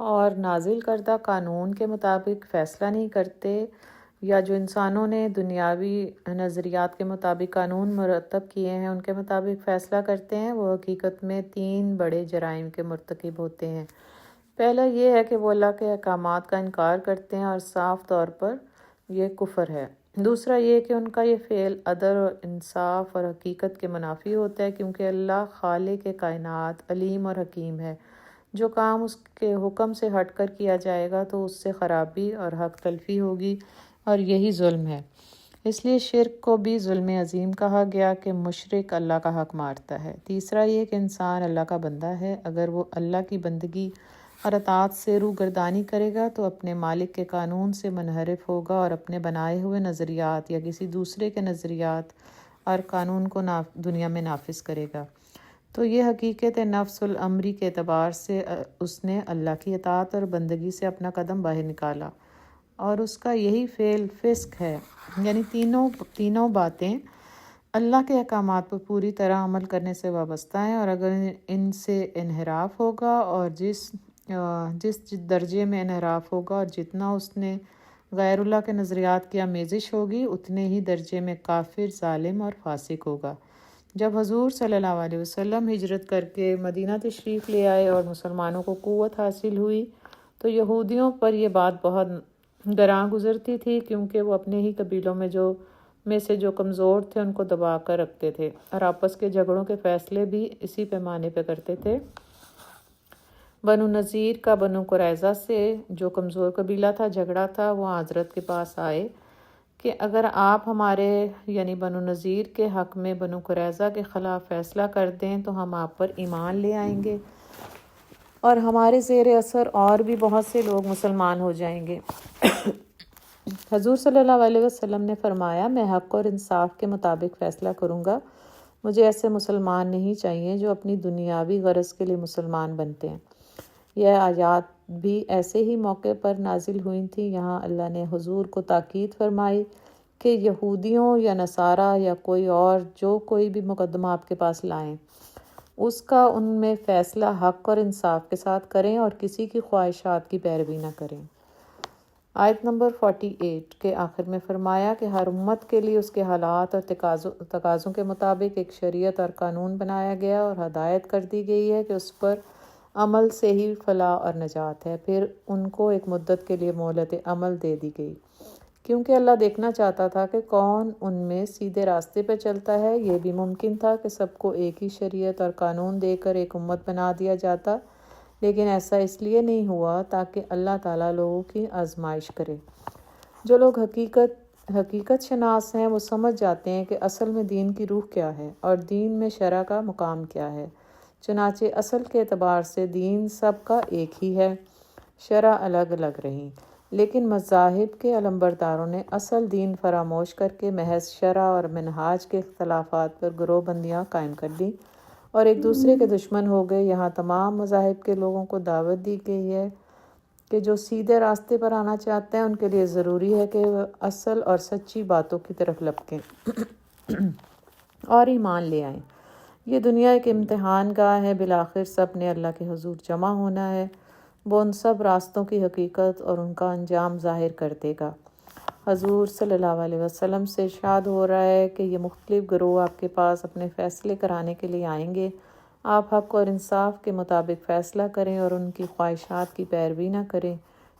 اور نازل کردہ قانون کے مطابق فیصلہ نہیں کرتے، یا جو انسانوں نے دنیاوی نظریات کے مطابق قانون مرتب کیے ہیں ان کے مطابق فیصلہ کرتے ہیں، وہ حقیقت میں 3 بڑے جرائم کے مرتکب ہوتے ہیں۔ پہلا یہ ہے کہ وہ اللہ کے احکامات کا انکار کرتے ہیں اور صاف طور پر یہ کفر ہے۔ دوسرا یہ کہ ان کا یہ فعل عدل اور انصاف اور حقیقت کے منافی ہوتا ہے، کیونکہ اللہ خالق کائنات علیم اور حکیم ہے۔ جو کام اس کے حکم سے ہٹ کر کیا جائے گا تو اس سے خرابی اور حق تلفی ہوگی، اور یہی ظلم ہے۔ اس لیے شرک کو بھی ظلم عظیم کہا گیا کہ مشرک اللہ کا حق مارتا ہے۔ تیسرا یہ کہ انسان اللہ کا بندہ ہے، اگر وہ اللہ کی بندگی اور اطاعت سے روگردانی کرے گا تو اپنے مالک کے قانون سے منحرف ہوگا اور اپنے بنائے ہوئے نظریات یا کسی دوسرے کے نظریات اور قانون کو دنیا میں نافذ کرے گا۔ تو یہ حقیقت نفس الامری کے اعتبار سے اس نے اللہ کی اطاعت اور بندگی سے اپنا قدم باہر نکالا، اور اس کا یہی فعل فسق ہے۔ یعنی تینوں باتیں اللہ کے احکامات پر پوری طرح عمل کرنے سے وابستہ ہیں، اور اگر ان سے انحراف ہوگا اور جس درجے میں انحراف ہوگا اور جتنا اس نے غیر اللہ کے نظریات کی آمیزش ہوگی، اتنے ہی درجے میں کافر، ظالم اور فاسق ہوگا۔ جب حضور صلی اللہ علیہ وسلم ہجرت کر کے مدینہ تشریف لے آئے اور مسلمانوں کو قوت حاصل ہوئی، تو یہودیوں پر یہ بات بہت گراں گزرتی تھی، کیونکہ وہ اپنے ہی قبیلوں میں سے جو کمزور تھے ان کو دبا کر رکھتے تھے، اور آپس کے جھگڑوں کے فیصلے بھی اسی پیمانے پہ کرتے تھے۔ بنو نذیر کا بنو قریظہ سے جو کمزور قبیلہ تھا جھگڑا تھا، وہ حضرت کے پاس آئے کہ اگر آپ ہمارے یعنی بنو نذیر کے حق میں بنو قریظہ کے خلاف فیصلہ کر دیں تو ہم آپ پر ایمان لے آئیں گے، اور ہمارے زیر اثر اور بھی بہت سے لوگ مسلمان ہو جائیں گے۔ حضور صلی اللہ علیہ وسلم نے فرمایا، میں حق اور انصاف کے مطابق فیصلہ کروں گا۔ مجھے ایسے مسلمان نہیں چاہیے جو اپنی دنیاوی غرض کے لیے مسلمان بنتے ہیں۔ یہ آیات بھی ایسے ہی موقع پر نازل ہوئی تھیں۔ یہاں اللہ نے حضور کو تاکید فرمائی کہ یہودیوں یا نصارہ یا کوئی اور جو کوئی بھی مقدمہ آپ کے پاس لائیں، اس کا ان میں فیصلہ حق اور انصاف کے ساتھ کریں اور کسی کی خواہشات کی پیروی نہ کریں۔ آیت نمبر 48 کے آخر میں فرمایا کہ ہر امت کے لیے اس کے حالات اور تقاضوں کے مطابق ایک شریعت اور قانون بنایا گیا اور ہدایت کر دی گئی ہے کہ اس پر عمل سے ہی فلاح اور نجات ہے۔ پھر ان کو ایک مدت کے لیے مہلت عمل دے دی گئی، کیونکہ اللہ دیکھنا چاہتا تھا کہ کون ان میں سیدھے راستے پہ چلتا ہے۔ یہ بھی ممکن تھا کہ سب کو ایک ہی شریعت اور قانون دے کر ایک امت بنا دیا جاتا، لیکن ایسا اس لیے نہیں ہوا تاکہ اللہ تعالیٰ لوگوں کی آزمائش کرے۔ جو لوگ حقیقت شناس ہیں وہ سمجھ جاتے ہیں کہ اصل میں دین کی روح کیا ہے اور دین میں شرع کا مقام کیا ہے۔ چنانچہ اصل کے اعتبار سے دین سب کا ایک ہی ہے، شرع الگ الگ رہیں، لیکن مذاہب کے علمبرداروں نے اصل دین فراموش کر کے محض شرع اور منہاج کے اختلافات پر گروہ بندیاں قائم کر دیں اور ایک دوسرے کے دشمن ہو گئے۔ یہاں تمام مذاہب کے لوگوں کو دعوت دی گئی ہے کہ جو سیدھے راستے پر آنا چاہتے ہیں ان کے لیے ضروری ہے کہ وہ اصل اور سچی باتوں کی طرف لپکیں اور ایمان لے آئیں۔ یہ دنیا ایک امتحان گاہ ہے، بالآخر سب نے اللہ کے حضور جمع ہونا ہے۔ وہ ان سب راستوں کی حقیقت اور ان کا انجام ظاہر کر دے گا۔ حضور صلی اللہ علیہ وسلم سے ارشاد ہو رہا ہے کہ یہ مختلف گروہ آپ کے پاس اپنے فیصلے کرانے کے لیے آئیں گے۔ آپ حق اور انصاف کے مطابق فیصلہ کریں اور ان کی خواہشات کی پیروی نہ کریں۔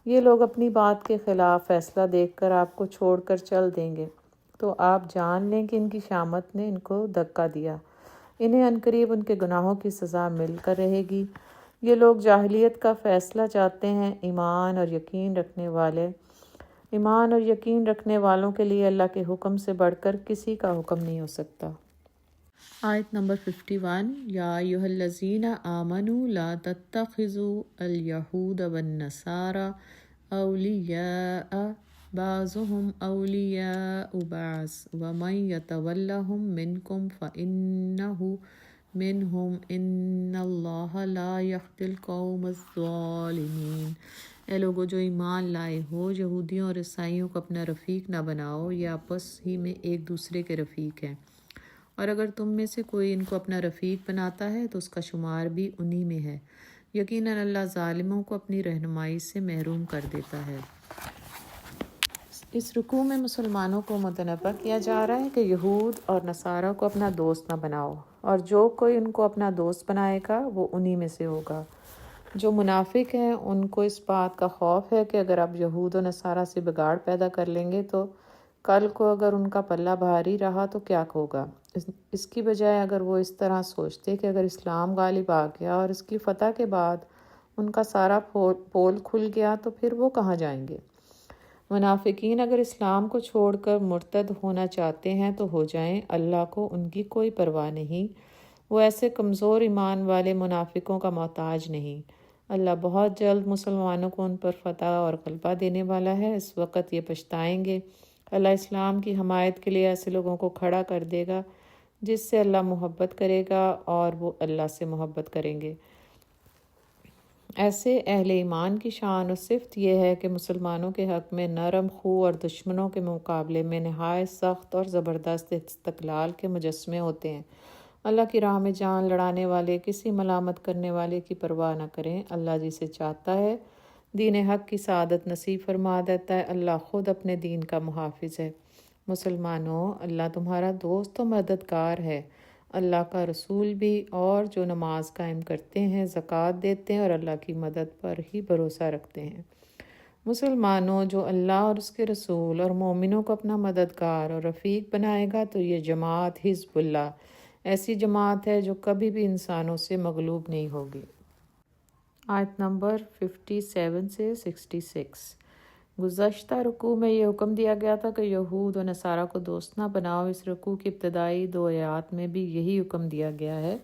یہ لوگ اپنی بات کے خلاف فیصلہ دیکھ کر آپ کو چھوڑ کر چل دیں گے، تو آپ جان لیں کہ ان کی شامت نے ان کو دھکا دیا۔ انہیں عنقریب ان کے گناہوں کی سزا مل کر رہے گی۔ یہ لوگ جاہلیت کا فیصلہ چاہتے ہیں۔ ایمان اور یقین رکھنے والوں کے لیے اللہ کے حکم سے بڑھ کر کسی کا حکم نہیں ہو سکتا۔ آیت نمبر 51، یا ایھا الذین آمنوا لا تتخذوا الیہود والنصارى اولیاء بعضهم اولیاء بعض ومن یتولہم منکم فإنہ منہم ان اللہ لا یہدی القوم الظالمین۔ اے لوگو جو ایمان لائے ہو، یہودیوں اور عیسائیوں کو اپنا رفیق نہ بناؤ، یہ آپس ہی میں ایک دوسرے کے رفیق ہیں، اور اگر تم میں سے کوئی ان کو اپنا رفیق بناتا ہے تو اس کا شمار بھی انہی میں ہے۔ یقیناً اللہ ظالموں کو اپنی رہنمائی سے محروم کر دیتا ہے۔ اس رکوع میں مسلمانوں کو متنبہ کیا جا رہا ہے کہ یہود اور نصارہ کو اپنا دوست نہ بناؤ، اور جو کوئی ان کو اپنا دوست بنائے گا وہ انہی میں سے ہوگا۔ جو منافق ہیں ان کو اس بات کا خوف ہے کہ اگر آپ یہود و نصارہ سے بگاڑ پیدا کر لیں گے تو کل کو اگر ان کا پلہ بھاری رہا تو کیا ہوگا۔ اس کی بجائے اگر وہ اس طرح سوچتے کہ اگر اسلام غالب آ گیا اور اس کی فتح کے بعد ان کا سارا پول کھل گیا تو پھر وہ کہاں جائیں گے۔ منافقین اگر اسلام کو چھوڑ کر مرتد ہونا چاہتے ہیں تو ہو جائیں، اللہ کو ان کی کوئی پرواہ نہیں۔ وہ ایسے کمزور ایمان والے منافقوں کا محتاج نہیں۔ اللہ بہت جلد مسلمانوں کو ان پر فتح اور غلبہ دینے والا ہے، اس وقت یہ پچھتائیں گے۔ اللہ اسلام کی حمایت کے لیے ایسے لوگوں کو کھڑا کر دے گا جس سے اللہ محبت کرے گا اور وہ اللہ سے محبت کریں گے۔ ایسے اہل ایمان کی شان و صفت یہ ہے کہ مسلمانوں کے حق میں نرم خو اور دشمنوں کے مقابلے میں نہایت سخت اور زبردست استقلال کے مجسمے ہوتے ہیں۔ اللہ کی راہ میں جان لڑانے والے کسی ملامت کرنے والے کی پرواہ نہ کریں۔ اللہ جسے چاہتا ہے دین حق کی سعادت نصیب فرما دیتا ہے۔ اللہ خود اپنے دین کا محافظ ہے۔ مسلمانوں، اللہ تمہارا دوست و مددگار ہے، اللہ کا رسول بھی، اور جو نماز قائم کرتے ہیں، زکوٰۃ دیتے ہیں اور اللہ کی مدد پر ہی بھروسہ رکھتے ہیں۔ مسلمانوں، جو اللہ اور اس کے رسول اور مومنوں کو اپنا مددگار اور رفیق بنائے گا تو یہ جماعت حزب اللہ ایسی جماعت ہے جو کبھی بھی انسانوں سے مغلوب نہیں ہوگی۔ آیت نمبر 57 سے 66۔ گزشتہ رکوع میں یہ حکم دیا گیا تھا کہ یہود و نصارہ کو دوست نہ بناؤ۔ اس رکوع کی ابتدائی 2 آیات میں بھی یہی حکم دیا گیا ہے،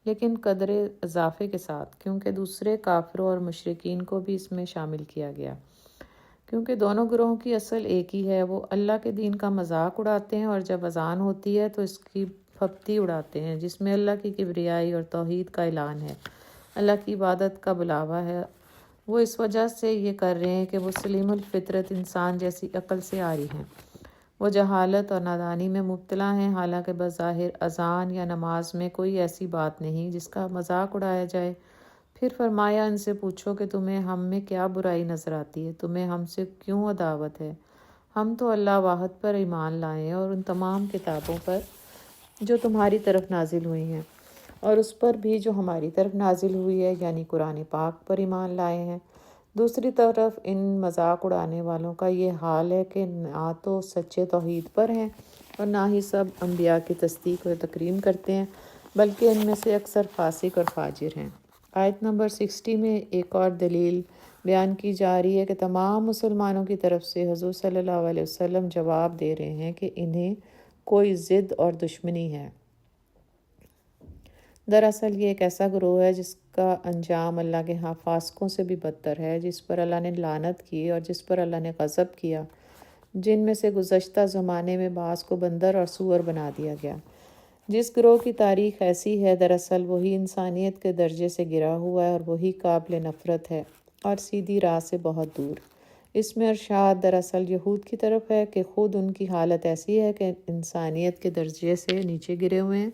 لیکن قدر اضافے کے ساتھ، کیونکہ دوسرے کافروں اور مشرکین کو بھی اس میں شامل کیا گیا۔ کیونکہ دونوں گروہوں کی اصل ایک ہی ہے، وہ اللہ کے دین کا مذاق اڑاتے ہیں، اور جب اذان ہوتی ہے تو اس کی پھپتی اڑاتے ہیں جس میں اللہ کی کبریائی اور توحید کا اعلان ہے، اللہ کی عبادت کا بلاوا ہے۔ وہ اس وجہ سے یہ کر رہے ہیں کہ وہ سلیم الفطرت انسان جیسی عقل سے عاری ہیں۔ وہ جہالت اور نادانی میں مبتلا ہیں، حالانکہ بظاہر اذان یا نماز میں کوئی ایسی بات نہیں جس کا مذاق اڑایا جائے۔ پھر فرمایا، ان سے پوچھو کہ تمہیں ہم میں کیا برائی نظر آتی ہے، تمہیں ہم سے کیوں عداوت ہے؟ ہم تو اللہ واحد پر ایمان لائے ہیں اور ان تمام کتابوں پر جو تمہاری طرف نازل ہوئی ہیں، اور اس پر بھی جو ہماری طرف نازل ہوئی ہے، یعنی قرآن پاک پر ایمان لائے ہیں۔ دوسری طرف ان مذاق اڑانے والوں کا یہ حال ہے کہ نہ تو سچے توحید پر ہیں اور نہ ہی سب انبیاء کی تصدیق و تکریم کرتے ہیں، بلکہ ان میں سے اکثر فاسق اور فاجر ہیں۔ آیت نمبر 60 میں ایک اور دلیل بیان کی جا رہی ہے کہ تمام مسلمانوں کی طرف سے حضور صلی اللہ علیہ وسلم جواب دے رہے ہیں کہ انہیں کوئی ضد اور دشمنی ہے۔ دراصل یہ ایک ایسا گروہ ہے جس کا انجام اللہ کے ہاں فاسقوں سے بھی بدتر ہے، جس پر اللہ نے لعنت کی اور جس پر اللہ نے غضب کیا، جن میں سے گزشتہ زمانے میں بعض کو بندر اور سور بنا دیا گیا۔ جس گروہ کی تاریخ ایسی ہے، دراصل وہی انسانیت کے درجے سے گرا ہوا ہے اور وہی قابل نفرت ہے اور سیدھی راہ سے بہت دور۔ اس میں ارشاد دراصل یہود کی طرف ہے کہ خود ان کی حالت ایسی ہے کہ انسانیت کے درجے سے نیچے گرے ہوئے ہیں،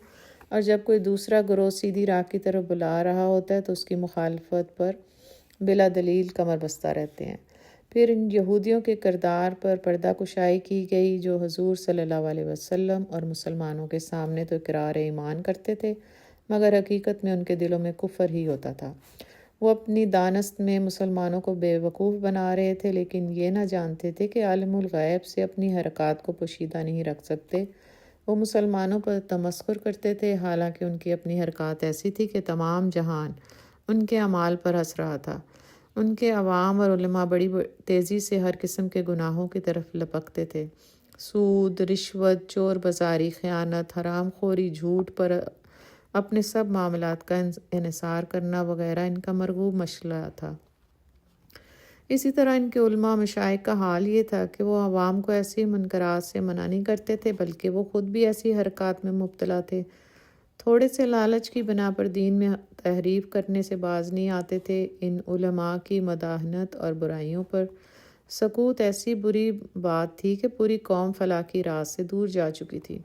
اور جب کوئی دوسرا گروہ سیدھی راہ کی طرف بلا رہا ہوتا ہے تو اس کی مخالفت پر بلا دلیل کمر بستہ رہتے ہیں۔ پھر ان یہودیوں کے کردار پر پردہ کشائی کی گئی، جو حضور صلی اللہ علیہ وسلم اور مسلمانوں کے سامنے تو اقرار ایمان کرتے تھے، مگر حقیقت میں ان کے دلوں میں کفر ہی ہوتا تھا۔ وہ اپنی دانست میں مسلمانوں کو بے وقوف بنا رہے تھے، لیکن یہ نہ جانتے تھے کہ عالم الغیب سے اپنی حرکات کو پوشیدہ نہیں رکھ سکتے۔ وہ مسلمانوں پر تمسخر کرتے تھے، حالانکہ ان کی اپنی حرکات ایسی تھی کہ تمام جہان ان کے اعمال پر ہنس رہا تھا۔ ان کے عوام اور علماء بڑی تیزی سے ہر قسم کے گناہوں کی طرف لپکتے تھے۔ سود، رشوت، چور بازاری، خیانت، حرام خوری، جھوٹ پر اپنے سب معاملات کا انحصار کرنا وغیرہ ان کا مرغوب مشغلہ تھا۔ اسی طرح ان کے علماء مشائخ کا حال یہ تھا کہ وہ عوام کو ایسی منکرات سے منع نہیں کرتے تھے، بلکہ وہ خود بھی ایسی حرکات میں مبتلا تھے۔ تھوڑے سے لالچ کی بنا پر دین میں تحریف کرنے سے باز نہیں آتے تھے۔ ان علماء کی مداہنت اور برائیوں پر سکوت ایسی بری بات تھی کہ پوری قوم فلاح کی راہ سے دور جا چکی تھی۔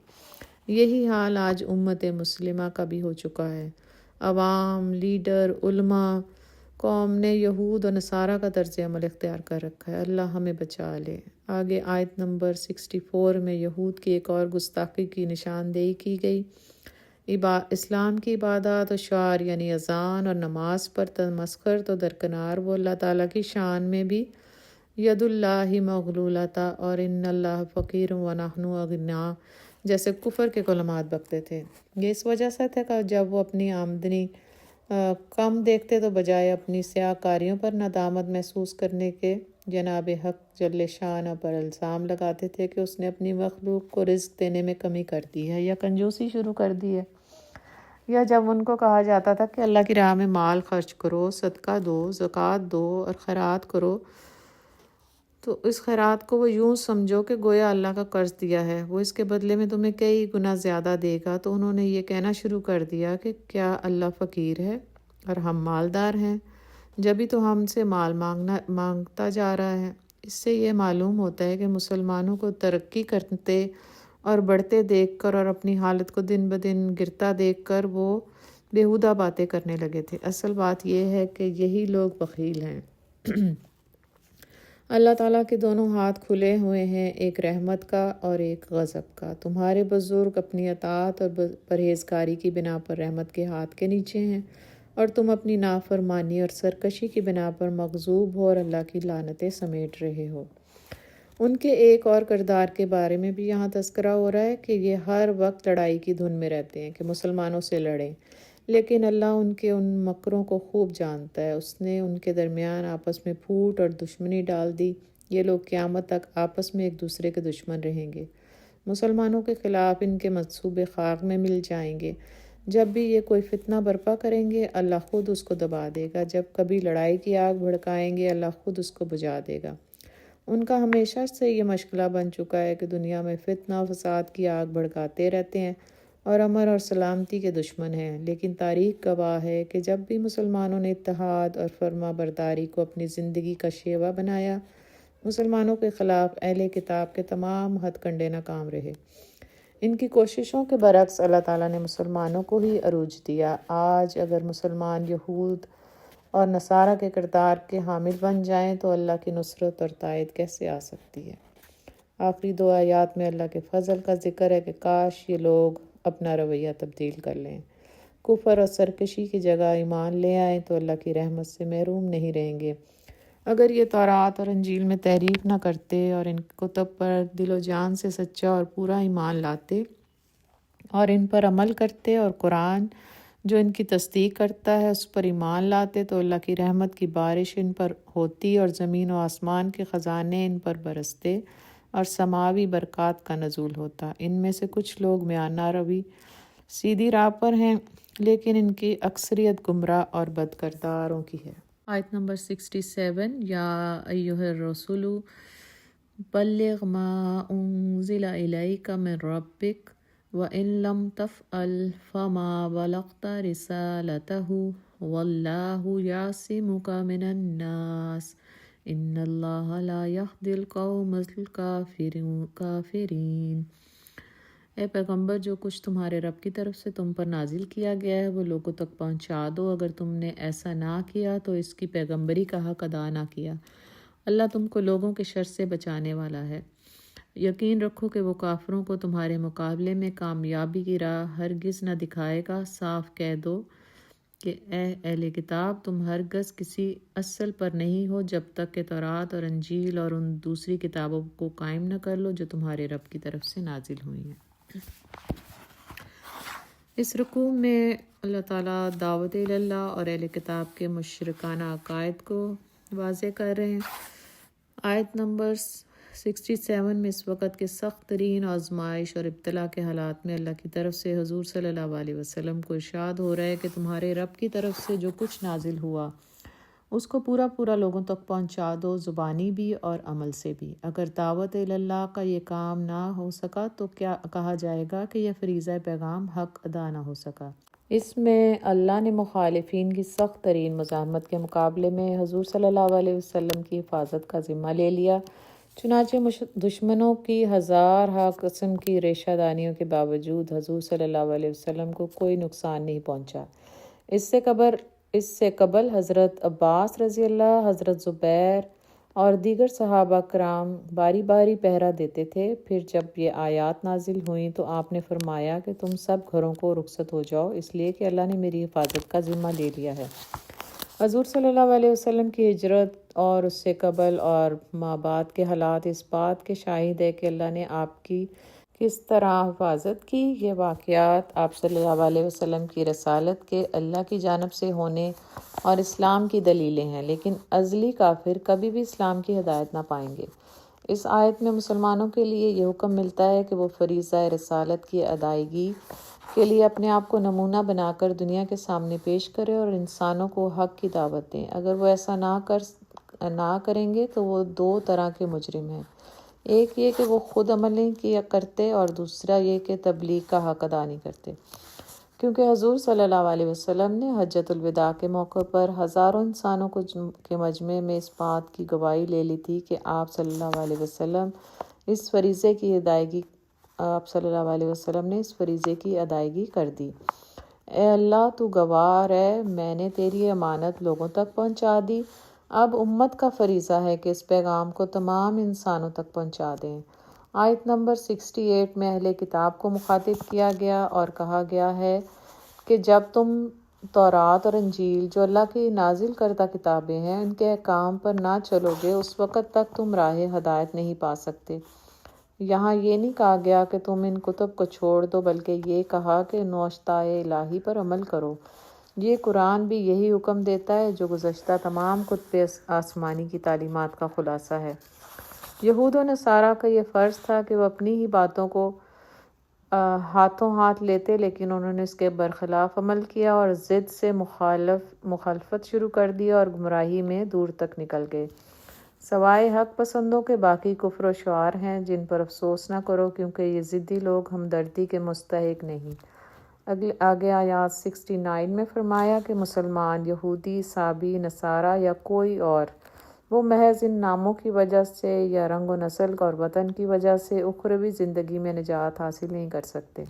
یہی حال آج امت مسلمہ کا بھی ہو چکا ہے۔ عوام، لیڈر، علماء، قوم نے یہود و نصارہ کا طرز عمل اختیار کر رکھا ہے۔ اللہ ہمیں بچا لے۔ آگے آیت نمبر 64 میں یہود کی ایک اور گستاخی کی نشاندہی کی گئی۔ اسلام کی عبادات و شعار یعنی اذان اور نماز پر تمسخر تو درکنار، وہ اللہ تعالیٰ کی شان میں بھی ید اللہ مغلولۃ اور ان اللہ فقیر ونحن اغنیاء جیسے کفر کے کلمات بکتے تھے۔ یہ اس وجہ سے تھا کہ جب وہ اپنی آمدنی کم دیکھتے تو بجائے اپنی سیاہ کاریوں پر ندامت محسوس کرنے کے جناب حق جل شانہ پر الزام لگاتے تھے کہ اس نے اپنی مخلوق کو رزق دینے میں کمی کر دی ہے یا کنجوسی شروع کر دی ہے۔ یا جب ان کو کہا جاتا تھا کہ اللہ کی راہ میں مال خرچ کرو، صدقہ دو، زکوٰۃ دو اور خیرات کرو، تو اس خیرات کو وہ یوں سمجھو کہ گویا اللہ کا قرض دیا ہے، وہ اس کے بدلے میں تمہیں کئی گنا زیادہ دے گا۔ تو انہوں نے یہ کہنا شروع کر دیا کہ کیا اللہ فقیر ہے اور ہم مالدار ہیں؟ جبھی تو ہم سے مال مانگتا جا رہا ہے۔ اس سے یہ معلوم ہوتا ہے کہ مسلمانوں کو ترقی کرتے اور بڑھتے دیکھ کر اور اپنی حالت کو دن بدن گرتا دیکھ کر وہ بیہودہ باتیں کرنے لگے تھے۔ اصل بات یہ ہے کہ یہی لوگ بخیل ہیں۔ اللہ تعالیٰ کے دونوں ہاتھ کھلے ہوئے ہیں، ایک رحمت کا اور ایک غضب کا۔ تمہارے بزرگ اپنی اطاعت اور پرہیزگاری کی بنا پر رحمت کے ہاتھ کے نیچے ہیں، اور تم اپنی نافرمانی اور سرکشی کی بنا پر مغضوب ہو اور اللہ کی لعنتیں سمیٹ رہے ہو۔ ان کے ایک اور کردار کے بارے میں بھی یہاں تذکرہ ہو رہا ہے کہ یہ ہر وقت لڑائی کی دھن میں رہتے ہیں کہ مسلمانوں سے لڑیں، لیکن اللہ ان کے ان مکروں کو خوب جانتا ہے۔ اس نے ان کے درمیان آپس میں پھوٹ اور دشمنی ڈال دی۔ یہ لوگ قیامت تک آپس میں ایک دوسرے کے دشمن رہیں گے۔ مسلمانوں کے خلاف ان کے منصوبے خاک میں مل جائیں گے۔ جب بھی یہ کوئی فتنہ برپا کریں گے، اللہ خود اس کو دبا دے گا۔ جب کبھی لڑائی کی آگ بھڑکائیں گے، اللہ خود اس کو بجھا دے گا۔ ان کا ہمیشہ سے یہ مشغلہ بن چکا ہے کہ دنیا میں فتنہ و فساد کی آگ بھڑکاتے رہتے ہیں اور امن اور سلامتی کے دشمن ہیں۔ لیکن تاریخ گواہ ہے کہ جب بھی مسلمانوں نے اتحاد اور فرما برداری کو اپنی زندگی کا شیوا بنایا، مسلمانوں کے خلاف اہل کتاب کے تمام ہتھ کنڈے ناکام رہے۔ ان کی کوششوں کے برعکس اللہ تعالیٰ نے مسلمانوں کو ہی عروج دیا۔ آج اگر مسلمان یہود اور نصارہ کے کردار کے حامل بن جائیں تو اللہ کی نصرت اور تائید کیسے آ سکتی ہے؟ آخری دو آیات میں اللہ کے فضل کا ذکر ہے کہ کاش یہ لوگ اپنا رویہ تبدیل کر لیں، کفر اور سرکشی کی جگہ ایمان لے آئیں تو اللہ کی رحمت سے محروم نہیں رہیں گے۔ اگر یہ تورات اور انجیل میں تحریف نہ کرتے اور ان کتب پر دل و جان سے سچا اور پورا ایمان لاتے اور ان پر عمل کرتے اور قرآن جو ان کی تصدیق کرتا ہے اس پر ایمان لاتے تو اللہ کی رحمت کی بارش ان پر ہوتی اور زمین و آسمان کے خزانے ان پر برستے اور سماوی برکات کا نزول ہوتا۔ ان میں سے کچھ لوگ میانہ روی سیدھی راہ پر ہیں، لیکن ان کی اکثریت گمراہ اور بد کرداروں کی ہے۔ آیت نمبر 67، یا ایھا الرسول بلغ ما انزل الیک من ربک وَإِن لَّمْ تَفْعَلْ فَمَا بَلَغْتَ رِسَالَتَهُ وَاللَّهُ يَعْصِمُكَ مِنَ النَّاسِ إِنَّ اللَّهَ لَا يَهْدِي الْقَوْمَ الْكَافِرِينَ۔ اے پیغمبر، جو کچھ تمہارے رب کی طرف سے تم پر نازل کیا گیا ہے وہ لوگوں تک پہنچا دو۔ اگر تم نے ایسا نہ کیا تو اس کی پیغمبری کا حق ادا نہ کیا۔ اللہ تم کو لوگوں کے شر سے بچانے والا ہے۔ یقین رکھو کہ وہ کافروں کو تمہارے مقابلے میں کامیابی کی راہ ہرگز نہ دکھائے گا۔ صاف کہہ دو کہ اے اہل کتاب، تم ہرگز کسی اصل پر نہیں ہو جب تک کہ تورات اور انجیل اور ان دوسری کتابوں کو قائم نہ کر لو جو تمہارے رب کی طرف سے نازل ہوئی ہیں۔ اس رکوع میں اللہ تعالیٰ دعوت اللہ اور اہل کتاب کے مشرکانہ عقائد کو واضح کر رہے ہیں۔ آیت نمبر 67 میں اس وقت کے سخت ترین آزمائش اور ابتلا کے حالات میں اللہ کی طرف سے حضور صلی اللہ علیہ وسلم کو ارشاد ہو رہا ہے کہ تمہارے رب کی طرف سے جو کچھ نازل ہوا اس کو پورا لوگوں تک پہنچا دو، زبانی بھی اور عمل سے بھی۔ اگر دعوت اللہ کا یہ کام نہ ہو سکا تو کیا کہا جائے گا کہ یہ فریضہ پیغام حق ادا نہ ہو سکا؟ اس میں اللہ نے مخالفین کی سخت ترین مزاحمت کے مقابلے میں حضور صلی اللہ علیہ وسلم کی حفاظت کا ذمہ لے لیا۔ چنانچہ دشمنوں کی ہزارہا قسم کی ریشہ دانیوں کے باوجود حضور صلی اللہ علیہ وسلم کو کوئی نقصان نہیں پہنچا۔ اس سے قبل حضرت عباس رضی اللہ، حضرت زبیر اور دیگر صحابہ کرام باری باری پہرا دیتے تھے۔ پھر جب یہ آیات نازل ہوئیں تو آپ نے فرمایا کہ تم سب گھروں کو رخصت ہو جاؤ، اس لیے کہ اللہ نے میری حفاظت کا ذمہ لے لیا ہے۔ حضور صلی اللہ علیہ وسلم کی ہجرت اور اس سے قبل اور ما بعد کے حالات اس بات کے شاہد ہے کہ اللہ نے آپ کی کس طرح حفاظت کی۔ یہ واقعات آپ صلی اللہ علیہ وسلم کی رسالت کے اللہ کی جانب سے ہونے اور اسلام کی دلیلیں ہیں، لیکن ازلی کافر کبھی بھی اسلام کی ہدایت نہ پائیں گے۔ اس آیت میں مسلمانوں کے لیے یہ حکم ملتا ہے کہ وہ فریضہ رسالت کی ادائیگی کے لیے اپنے آپ کو نمونہ بنا کر دنیا کے سامنے پیش کرے اور انسانوں کو حق کی دعوت دیں۔ اگر وہ ایسا نہ کریں گے تو وہ دو طرح کے مجرم ہیں، ایک یہ کہ وہ خود عمل نہیں کیا کرتے، اور دوسرا یہ کہ تبلیغ کا حق ادا نہیں کرتے۔ کیونکہ حضور صلی اللہ علیہ وسلم نے حجۃ الوداع کے موقع پر ہزاروں انسانوں کے مجمع میں اس بات کی گواہی لے لی تھی کہ آپ صلی اللہ علیہ وسلم نے اس فریضے کی ادائیگی کر دی۔ اے اللہ، تو گواہ ہے، میں نے تیری امانت لوگوں تک پہنچا دی۔ اب امت کا فریضہ ہے کہ اس پیغام کو تمام انسانوں تک پہنچا دیں۔ آیت نمبر 68 میں اہل کتاب کو مخاطب کیا گیا اور کہا گیا ہے کہ جب تم تورات اور انجیل جو اللہ کی نازل کردہ کتابیں ہیں ان کے احکام پر نہ چلو گے، اس وقت تک تم راہ ہدایت نہیں پا سکتے۔ یہاں یہ نہیں کہا گیا کہ تم ان کتب کو چھوڑ دو، بلکہ یہ کہا کہ نوشتۂ الہی پر عمل کرو۔ یہ قرآن بھی یہی حکم دیتا ہے جو گزشتہ تمام کتب آسمانی کی تعلیمات کا خلاصہ ہے۔ یہود و نصارہ کا یہ فرض تھا کہ وہ اپنی ہی باتوں کو ہاتھوں ہاتھ لیتے، لیکن انہوں نے اس کے برخلاف عمل کیا اور ضد سے مخالفت شروع کر دی اور گمراہی میں دور تک نکل گئے۔ سوائے حق پسندوں کے باقی کفر و شعار ہیں جن پر افسوس نہ کرو، کیونکہ یہ ضدی لوگ ہمدردی کے مستحق نہیں۔ آگے آیات 69 میں فرمایا کہ مسلمان، یہودی، عیسائی، نصارہ یا کوئی اور، وہ محض ان ناموں کی وجہ سے یا رنگ و نسل اور وطن کی وجہ سے اخروی زندگی میں نجات حاصل نہیں کر سکتے۔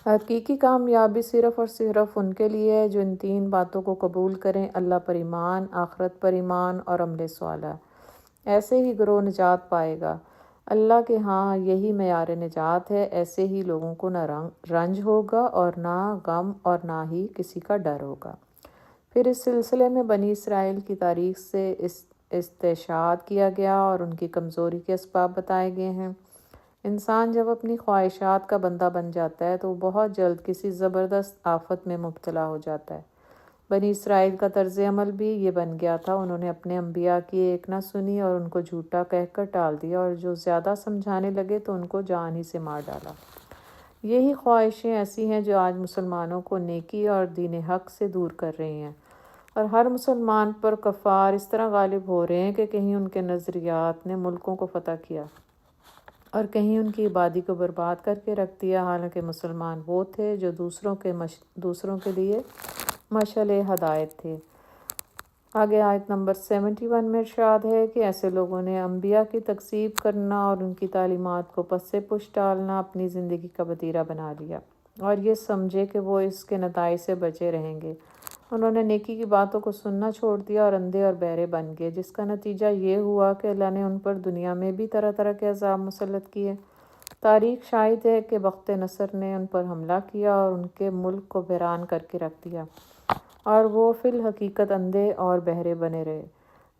حقیقی کامیابی صرف اور صرف ان کے لیے ہے جو ان تین باتوں کو قبول کریں: اللہ پر ایمان، آخرت پر ایمان اور عمل صالح۔ ایسے ہی گروہ نجات پائے گا۔ اللہ کے ہاں یہی معیار نجات ہے۔ ایسے ہی لوگوں کو نہ رنج ہوگا اور نہ غم اور نہ ہی کسی کا ڈر ہوگا۔ پھر اس سلسلے میں بنی اسرائیل کی تاریخ سے استشہاد کیا گیا اور ان کی کمزوری کے اسباب بتائے گئے ہیں۔ انسان جب اپنی خواہشات کا بندہ بن جاتا ہے تو وہ بہت جلد کسی زبردست آفت میں مبتلا ہو جاتا ہے۔ بنی اسرائیل کا طرز عمل بھی یہ بن گیا تھا۔ انہوں نے اپنے انبیاء کی ایک نہ سنی اور ان کو جھوٹا کہہ کر ٹال دیا، اور جو زیادہ سمجھانے لگے تو ان کو جان ہی سے مار ڈالا۔ یہی خواہشیں ایسی ہیں جو آج مسلمانوں کو نیکی اور دین حق سے دور کر رہی ہیں، اور ہر مسلمان پر کفار اس طرح غالب ہو رہے ہیں کہ کہیں ان کے نظریات نے ملکوں کو فتح کیا اور کہیں ان کی آبادی کو برباد کر کے رکھ دیا، حالانکہ مسلمان وہ تھے جو دوسروں کے لیے مشعل ہدایت تھے۔ آگے آیت نمبر 71 میں ارشاد ہے کہ ایسے لوگوں نے انبیاء کی تکذیب کرنا اور ان کی تعلیمات کو پس سے پش ڈالنا اپنی زندگی کا وتیرہ بنا لیا، اور یہ سمجھے کہ وہ اس کے نتائج سے بچے رہیں گے۔ انہوں نے نیکی کی باتوں کو سننا چھوڑ دیا اور اندھے اور بہرے بن گئے، جس کا نتیجہ یہ ہوا کہ اللہ نے ان پر دنیا میں بھی طرح طرح کے عذاب مسلط کیے۔ تاریخ شاہد ہے کہ بخت نصر نے ان پر حملہ کیا اور ان کے ملک کو ویران کر کے رکھ دیا، اور وہ فی الحقیقت اندھے اور بہرے بنے رہے۔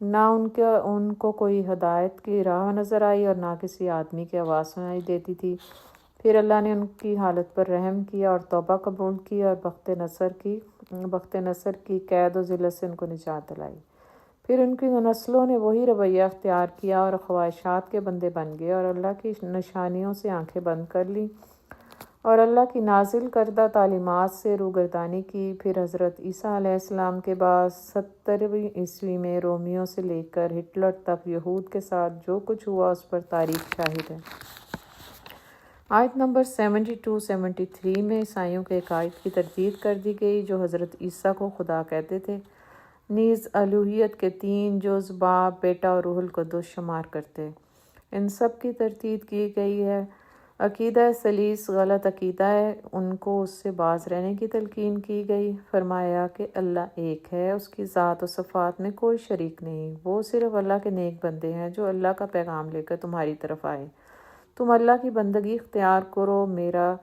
نہ ان کو کوئی ہدایت کی راہ نظر آئی اور نہ کسی آدمی کی آواز سنائی دیتی تھی۔ پھر اللہ نے ان کی حالت پر رحم کیا اور توبہ قبول کی اور بخت نصر کی قید و ذلت سے ان کو نجات دلائی۔ پھر ان کی نسلوں نے وہی رویہ اختیار کیا اور خواہشات کے بندے بن گئے اور اللہ کی نشانیوں سے آنکھیں بند کر لیں اور اللہ کی نازل کردہ تعلیمات سے روگردانی کی۔ پھر حضرت عیسیٰ علیہ السلام کے بعد 70ویں عیسوی میں رومیوں سے لے کر ہٹلر تک یہود کے ساتھ جو کچھ ہوا اس پر تاریخ شاہد ہے۔ آیت نمبر 72-73 میں عیسائیوں کے عقائد کی تردید کر دی گئی جو حضرت عیسیٰ کو خدا کہتے تھے، نیز الوہیت کے 3 جز باپ، بیٹا اور روح القدس شمار کرتے، ان سب کی تردید کی گئی ہے۔ عقیدہ ثلیث غلط عقیدہ ہے، ان کو اس سے باز رہنے کی تلقین کی گئی۔ فرمایا کہ اللہ ایک ہے، اس کی ذات و صفات میں کوئی شریک نہیں، وہ صرف اللہ کے نیک بندے ہیں جو اللہ کا پیغام لے کر تمہاری طرف آئے۔ تم اللہ کی بندگی اختیار کرو، میرا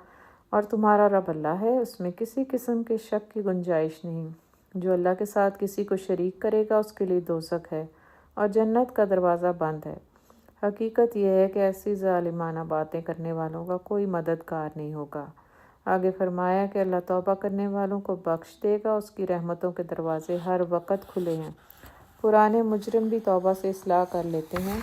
اور تمہارا رب اللہ ہے، اس میں کسی قسم کے شک کی گنجائش نہیں۔ جو اللہ کے ساتھ کسی کو شریک کرے گا اس کے لیے دوزخ ہے اور جنت کا دروازہ بند ہے۔ حقیقت یہ ہے کہ ایسی ظالمانہ باتیں کرنے والوں کا کوئی مددگار نہیں ہوگا۔ آگے فرمایا کہ اللہ توبہ کرنے والوں کو بخش دے گا، اس کی رحمتوں کے دروازے ہر وقت کھلے ہیں۔ پرانے مجرم بھی توبہ سے اصلاح کر لیتے ہیں،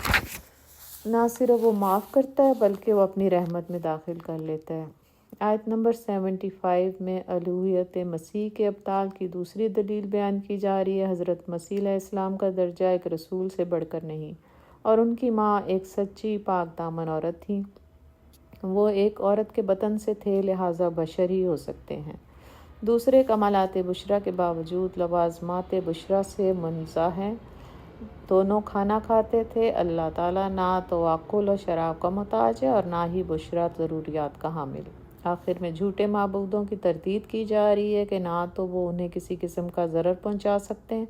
نہ صرف وہ معاف کرتا ہے بلکہ وہ اپنی رحمت میں داخل کر لیتا ہے۔ آیت نمبر 75 میں الوہیت مسیح کے ابطال کی دوسری دلیل بیان کی جا رہی ہے۔ حضرت مسیح علیہ السلام کا درجہ ایک رسول سے بڑھ کر نہیں، اور ان کی ماں ایک سچی پاک دامن عورت تھیں۔ وہ ایک عورت کے بطن سے تھے، لہٰذا بشر ہی ہو سکتے ہیں۔ دوسرے کمالات بشرا کے باوجود لوازمات بشرا سے منزہ ہیں۔ دونوں کھانا کھاتے تھے۔ اللہ تعالیٰ نہ تو عقل و شراب کا محتاج ہے اور نہ ہی بشرا ضروریات کا حامل۔ آخر میں جھوٹے معبودوں کی تردید کی جا رہی ہے کہ نہ تو وہ انہیں کسی قسم کا ضرر پہنچا سکتے ہیں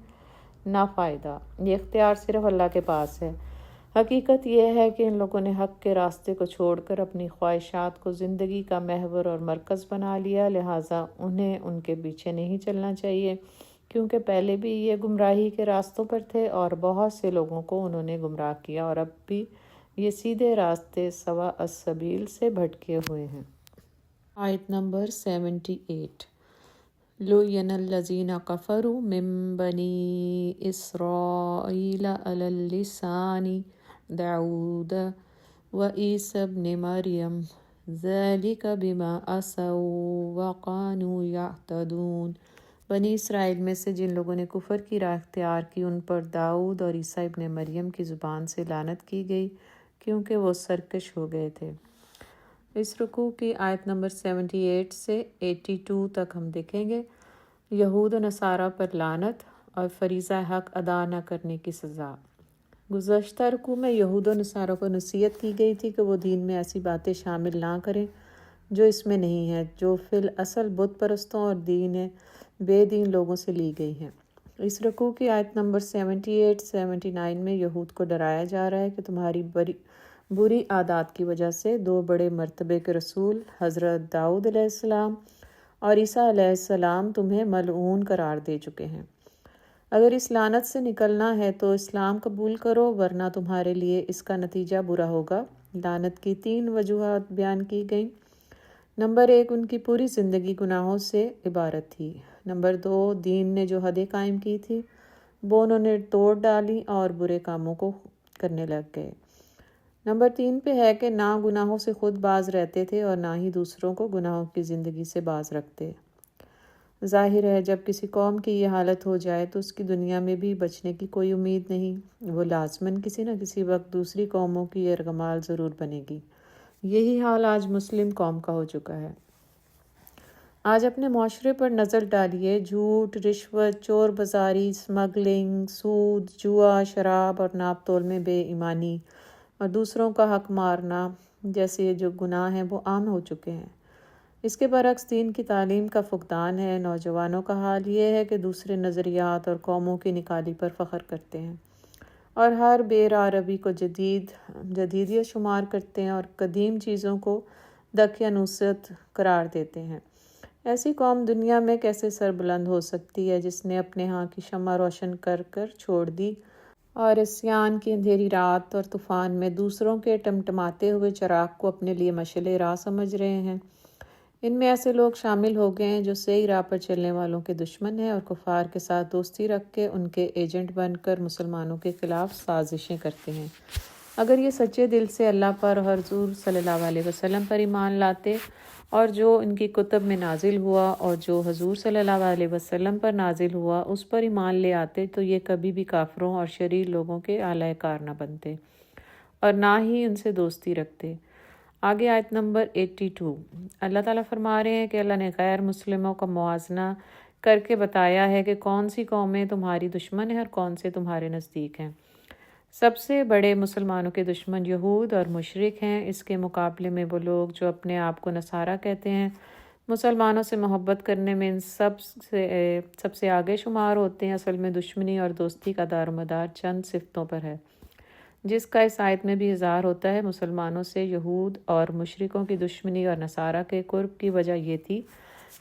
نہ فائدہ۔ یہ اختیار صرف اللہ کے پاس ہے۔ حقیقت یہ ہے کہ ان لوگوں نے حق کے راستے کو چھوڑ کر اپنی خواہشات کو زندگی کا محور اور مرکز بنا لیا، لہٰذا انہیں ان کے پیچھے نہیں چلنا چاہیے، کیونکہ پہلے بھی یہ گمراہی کے راستوں پر تھے اور بہت سے لوگوں کو انہوں نے گمراہ کیا، اور اب بھی یہ سیدھے راستے سوا السبیل سے بھٹکے ہوئے ہیں۔ آیت نمبر 78 لُعِنَ الَّذِينَ كَفَرُوا مِن بَنِي إِسْرَائِيلَ عَلَى لِسَانِ داؤد وعیسی ابن مریم ذَلِكَ بِمَا عَصَوا وَكَانُوا يَعْتَدُونَ۔ بنی اسرائیل میں سے جن لوگوں نے کفر کی راہ اختیار کی، ان پر داؤد اور عیسیٰ ابن مریم کی زبان سے لعنت کی گئی، کیونکہ وہ سرکش ہو گئے تھے۔ اس رکوع کی آیت نمبر 78 سے 82 تک ہم دیکھیں گے یہود و نصارہ پر لعنت اور فریضہ حق ادا نہ کرنے کی سزا۔ گزشتہ رکوع میں یہود و نصارہ کو نصیحت کی گئی تھی کہ وہ دین میں ایسی باتیں شامل نہ کریں جو اس میں نہیں ہیں، جو فی الاصل بت پرستوں اور بے دین لوگوں سے لی گئی ہیں۔ اس رکوع کی آیت نمبر 78-79 میں یہود کو ڈرایا جا رہا ہے کہ تمہاری بری عادات کی وجہ سے دو بڑے مرتبے کے رسول حضرت داؤد علیہ السلام اور عیسیٰ علیہ السلام تمہیں ملعون قرار دے چکے ہیں۔ اگر اس لعنت سے نکلنا ہے تو اسلام قبول کرو، ورنہ تمہارے لیے اس کا نتیجہ برا ہوگا۔ لعنت کی 3 وجوہات بیان کی گئیں۔ نمبر 1، ان کی پوری زندگی گناہوں سے عبارت تھی۔ نمبر 2، دین نے جو حدیں قائم کی تھی وہ انہوں نے توڑ ڈالی اور برے کاموں کو کرنے لگ گئے۔ نمبر 3 پہ ہے کہ نہ گناہوں سے خود باز رہتے تھے اور نہ ہی دوسروں کو گناہوں کی زندگی سے باز رکھتے۔ ظاہر ہے جب کسی قوم کی یہ حالت ہو جائے تو اس کی دنیا میں بھی بچنے کی کوئی امید نہیں، وہ لازماً کسی نہ کسی وقت دوسری قوموں کی ارغمال ضرور بنے گی۔ یہی حال آج مسلم قوم کا ہو چکا ہے۔ آج اپنے معاشرے پر نظر ڈالیے، جھوٹ، رشوت، چور بازاری، اسمگلنگ، سود، جوا، شراب اور ناپ تول میں بے ایمانی اور دوسروں کا حق مارنا جیسے جو گناہ ہیں وہ عام ہو چکے ہیں۔ اس کے برعکس دین کی تعلیم کا فقدان ہے۔ نوجوانوں کا حال یہ ہے کہ دوسرے نظریات اور قوموں کی نکالی پر فخر کرتے ہیں اور ہر بے راہ روی کو جدیدیت شمار کرتے ہیں اور قدیم چیزوں کو دقیانوست قرار دیتے ہیں۔ ایسی قوم دنیا میں کیسے سربلند ہو سکتی ہے جس نے اپنے ہاں کی شمع روشن کر چھوڑ دی اور عصیان کی اندھیری رات اور طوفان میں دوسروں کے ٹمٹماتے ہوئے چراغ کو اپنے لیے مشعل راہ سمجھ رہے ہیں۔ ان میں ایسے لوگ شامل ہو گئے ہیں جو صحیح راہ پر چلنے والوں کے دشمن ہیں اور کفار کے ساتھ دوستی رکھ کے ان کے ایجنٹ بن کر مسلمانوں کے خلاف سازشیں کرتے ہیں۔ اگر یہ سچے دل سے اللہ پر اور حضور صلی اللہ علیہ وسلم پر ایمان لاتے اور جو ان کی کتب میں نازل ہوا اور جو حضور صلی اللہ علیہ وسلم پر نازل ہوا اس پر ایمان لے آتے تو یہ کبھی بھی کافروں اور شریر لوگوں کے اعلی کار نہ بنتے اور نہ ہی ان سے دوستی رکھتے۔ آگے آیت نمبر 82 اللہ تعالیٰ فرما رہے ہیں کہ اللہ نے غیر مسلموں کا موازنہ کر کے بتایا ہے کہ کون سی قومیں تمہاری دشمن ہیں اور کون سے تمہارے نزدیک ہیں۔ سب سے بڑے مسلمانوں کے دشمن یہود اور مشرک ہیں۔ اس کے مقابلے میں وہ لوگ جو اپنے آپ کو نصارہ کہتے ہیں مسلمانوں سے محبت کرنے میں ان سب سے آگے شمار ہوتے ہیں۔ اصل میں دشمنی اور دوستی کا دار و مدار چند صفتوں پر ہے، جس کا اس آیت میں بھی اظہار ہوتا ہے۔ مسلمانوں سے یہود اور مشرکوں کی دشمنی اور نصارہ کے قرب کی وجہ یہ تھی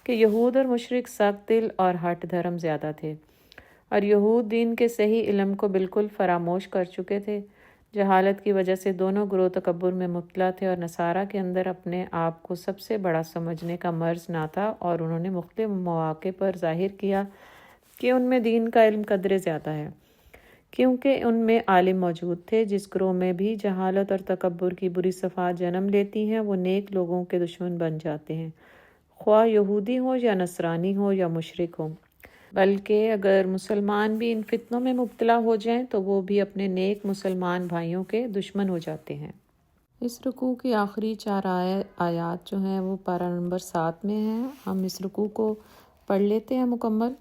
کہ یہود اور مشرک سخت دل اور ہٹ دھرم زیادہ تھے، اور یہود دین کے صحیح علم کو بالکل فراموش کر چکے تھے۔ جہالت کی وجہ سے دونوں گروہ تکبر میں مبتلا تھے، اور نصارہ کے اندر اپنے آپ کو سب سے بڑا سمجھنے کا مرض نہ تھا، اور انہوں نے مختلف مواقع پر ظاہر کیا کہ ان میں دین کا علم قدرے زیادہ ہے، کیونکہ ان میں عالم موجود تھے۔ جس گروہ میں بھی جہالت اور تکبر کی بری صفات جنم لیتی ہیں وہ نیک لوگوں کے دشمن بن جاتے ہیں، خواہ یہودی ہو یا نصرانی ہو یا مشرک ہو۔ بلکہ اگر مسلمان بھی ان فتنوں میں مبتلا ہو جائیں تو وہ بھی اپنے نیک مسلمان بھائیوں کے دشمن ہو جاتے ہیں۔ اس رکوع کی آخری 4 آیات جو ہیں وہ پارہ نمبر 7 میں ہیں۔ ہم اس رکوع کو پڑھ لیتے ہیں مکمل۔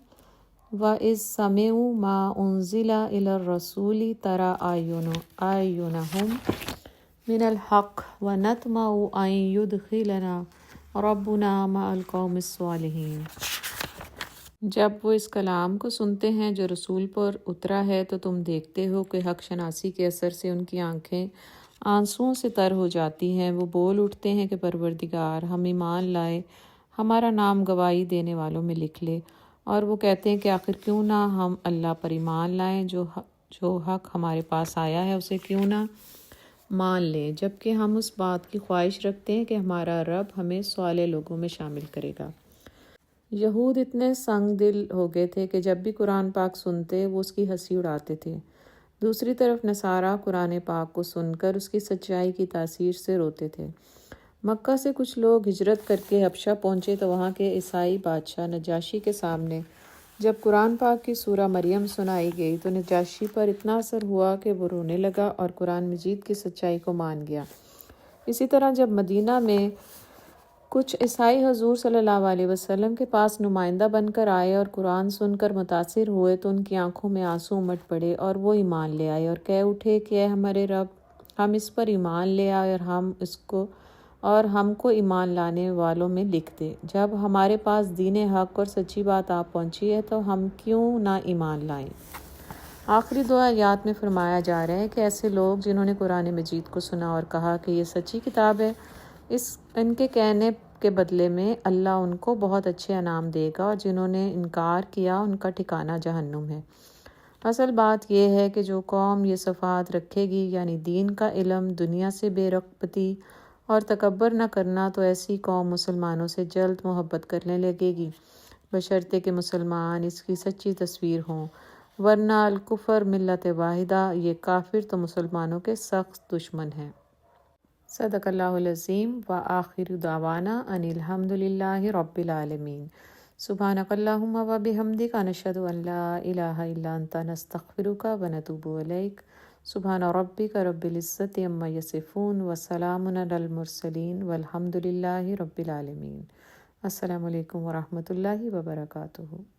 وَإِذْ سَمِعُوا مَا أُنزِلَ إِلَى الرَّسُولِ تَرَىٰ أَعْيُنَهُمْ مِنَ الْحَقِّ وَنَطْمَعُ أَن يُدْخِلَنَا رَبُّنَا مَعَ الْقَوْمِ الصَّالِحِينَ۔ جب وہ اس کلام کو سنتے ہیں جو رسول پر اترا ہے تو تم دیکھتے ہو کہ حق شناسی کے اثر سے ان کی آنکھیں آنسوؤں سے تر ہو جاتی ہیں۔ وہ بول اٹھتے ہیں کہ پروردگار، ہم ایمان لائے، ہمارا نام گواہی دینے والوں میں لکھ لے۔ اور وہ کہتے ہیں کہ آخر کیوں نہ ہم اللہ پر ایمان لائیں، جو حق ہمارے پاس آیا ہے اسے کیوں نہ مان لیں، جبکہ ہم اس بات کی خواہش رکھتے ہیں کہ ہمارا رب ہمیں صالح لوگوں میں شامل کرے گا۔ یہود اتنے سنگ دل ہو گئے تھے کہ جب بھی قرآن پاک سنتے وہ اس کی ہنسی اڑاتے تھے۔ دوسری طرف نصارہ قرآن پاک کو سن کر اس کی سچائی کی تاثیر سے روتے تھے۔ مکہ سے کچھ لوگ ہجرت کر کے حبشہ پہنچے تو وہاں کے عیسائی بادشاہ نجاشی کے سامنے جب قرآن پاک کی سورہ مریم سنائی گئی تو نجاشی پر اتنا اثر ہوا کہ وہ رونے لگا اور قرآن مجید کی سچائی کو مان گیا۔ اسی طرح جب مدینہ میں کچھ عیسائی حضور صلی اللہ علیہ وسلم کے پاس نمائندہ بن کر آئے اور قرآن سن کر متاثر ہوئے تو ان کی آنکھوں میں آنسو امٹ پڑے اور وہ ایمان لے آئے اور کہہ اٹھے کہ اے ہمارے رب، ہم اس پر ایمان لے آئے اور ہم کو ایمان لانے والوں میں لکھ دے۔ جب ہمارے پاس دین حق اور سچی بات آ پہنچی ہے تو ہم کیوں نہ ایمان لائیں۔ آخری 2 آیات میں فرمایا جا رہا ہے کہ ایسے لوگ جنہوں نے قرآن مجید کو سنا اور کہا کہ یہ سچی کتاب ہے، ان کے کہنے کے بدلے میں اللہ ان کو بہت اچھے انعام دے گا، اور جنہوں نے انکار کیا ان کا ٹھکانہ جہنم ہے۔ اصل بات یہ ہے کہ جو قوم یہ صفات رکھے گی، یعنی دین کا علم، دنیا سے بے رغبتی اور تکبر نہ کرنا، تو ایسی قوم مسلمانوں سے جلد محبت کرنے لگے گی، بشرطے کہ مسلمان اس کی سچی تصویر ہوں، ورنہ الکفر ملت واحدہ، یہ کافر تو مسلمانوں کے سخت دشمن ہیں۔ صدق اللہ العظیم۔ وآخر دعوانا ان الحمد للہ رب العالمین۔ سبحانک اللہم و بحمدک، نشہد ان لا الہ الا انت، نستغفرک و نتوب الیک۔ سبحان ربک رب العزت عما یصفون وسلام علی المرسلین والحمد للہ رب العالمین۔ السلام علیکم ورحمۃ اللہ وبرکاتہ۔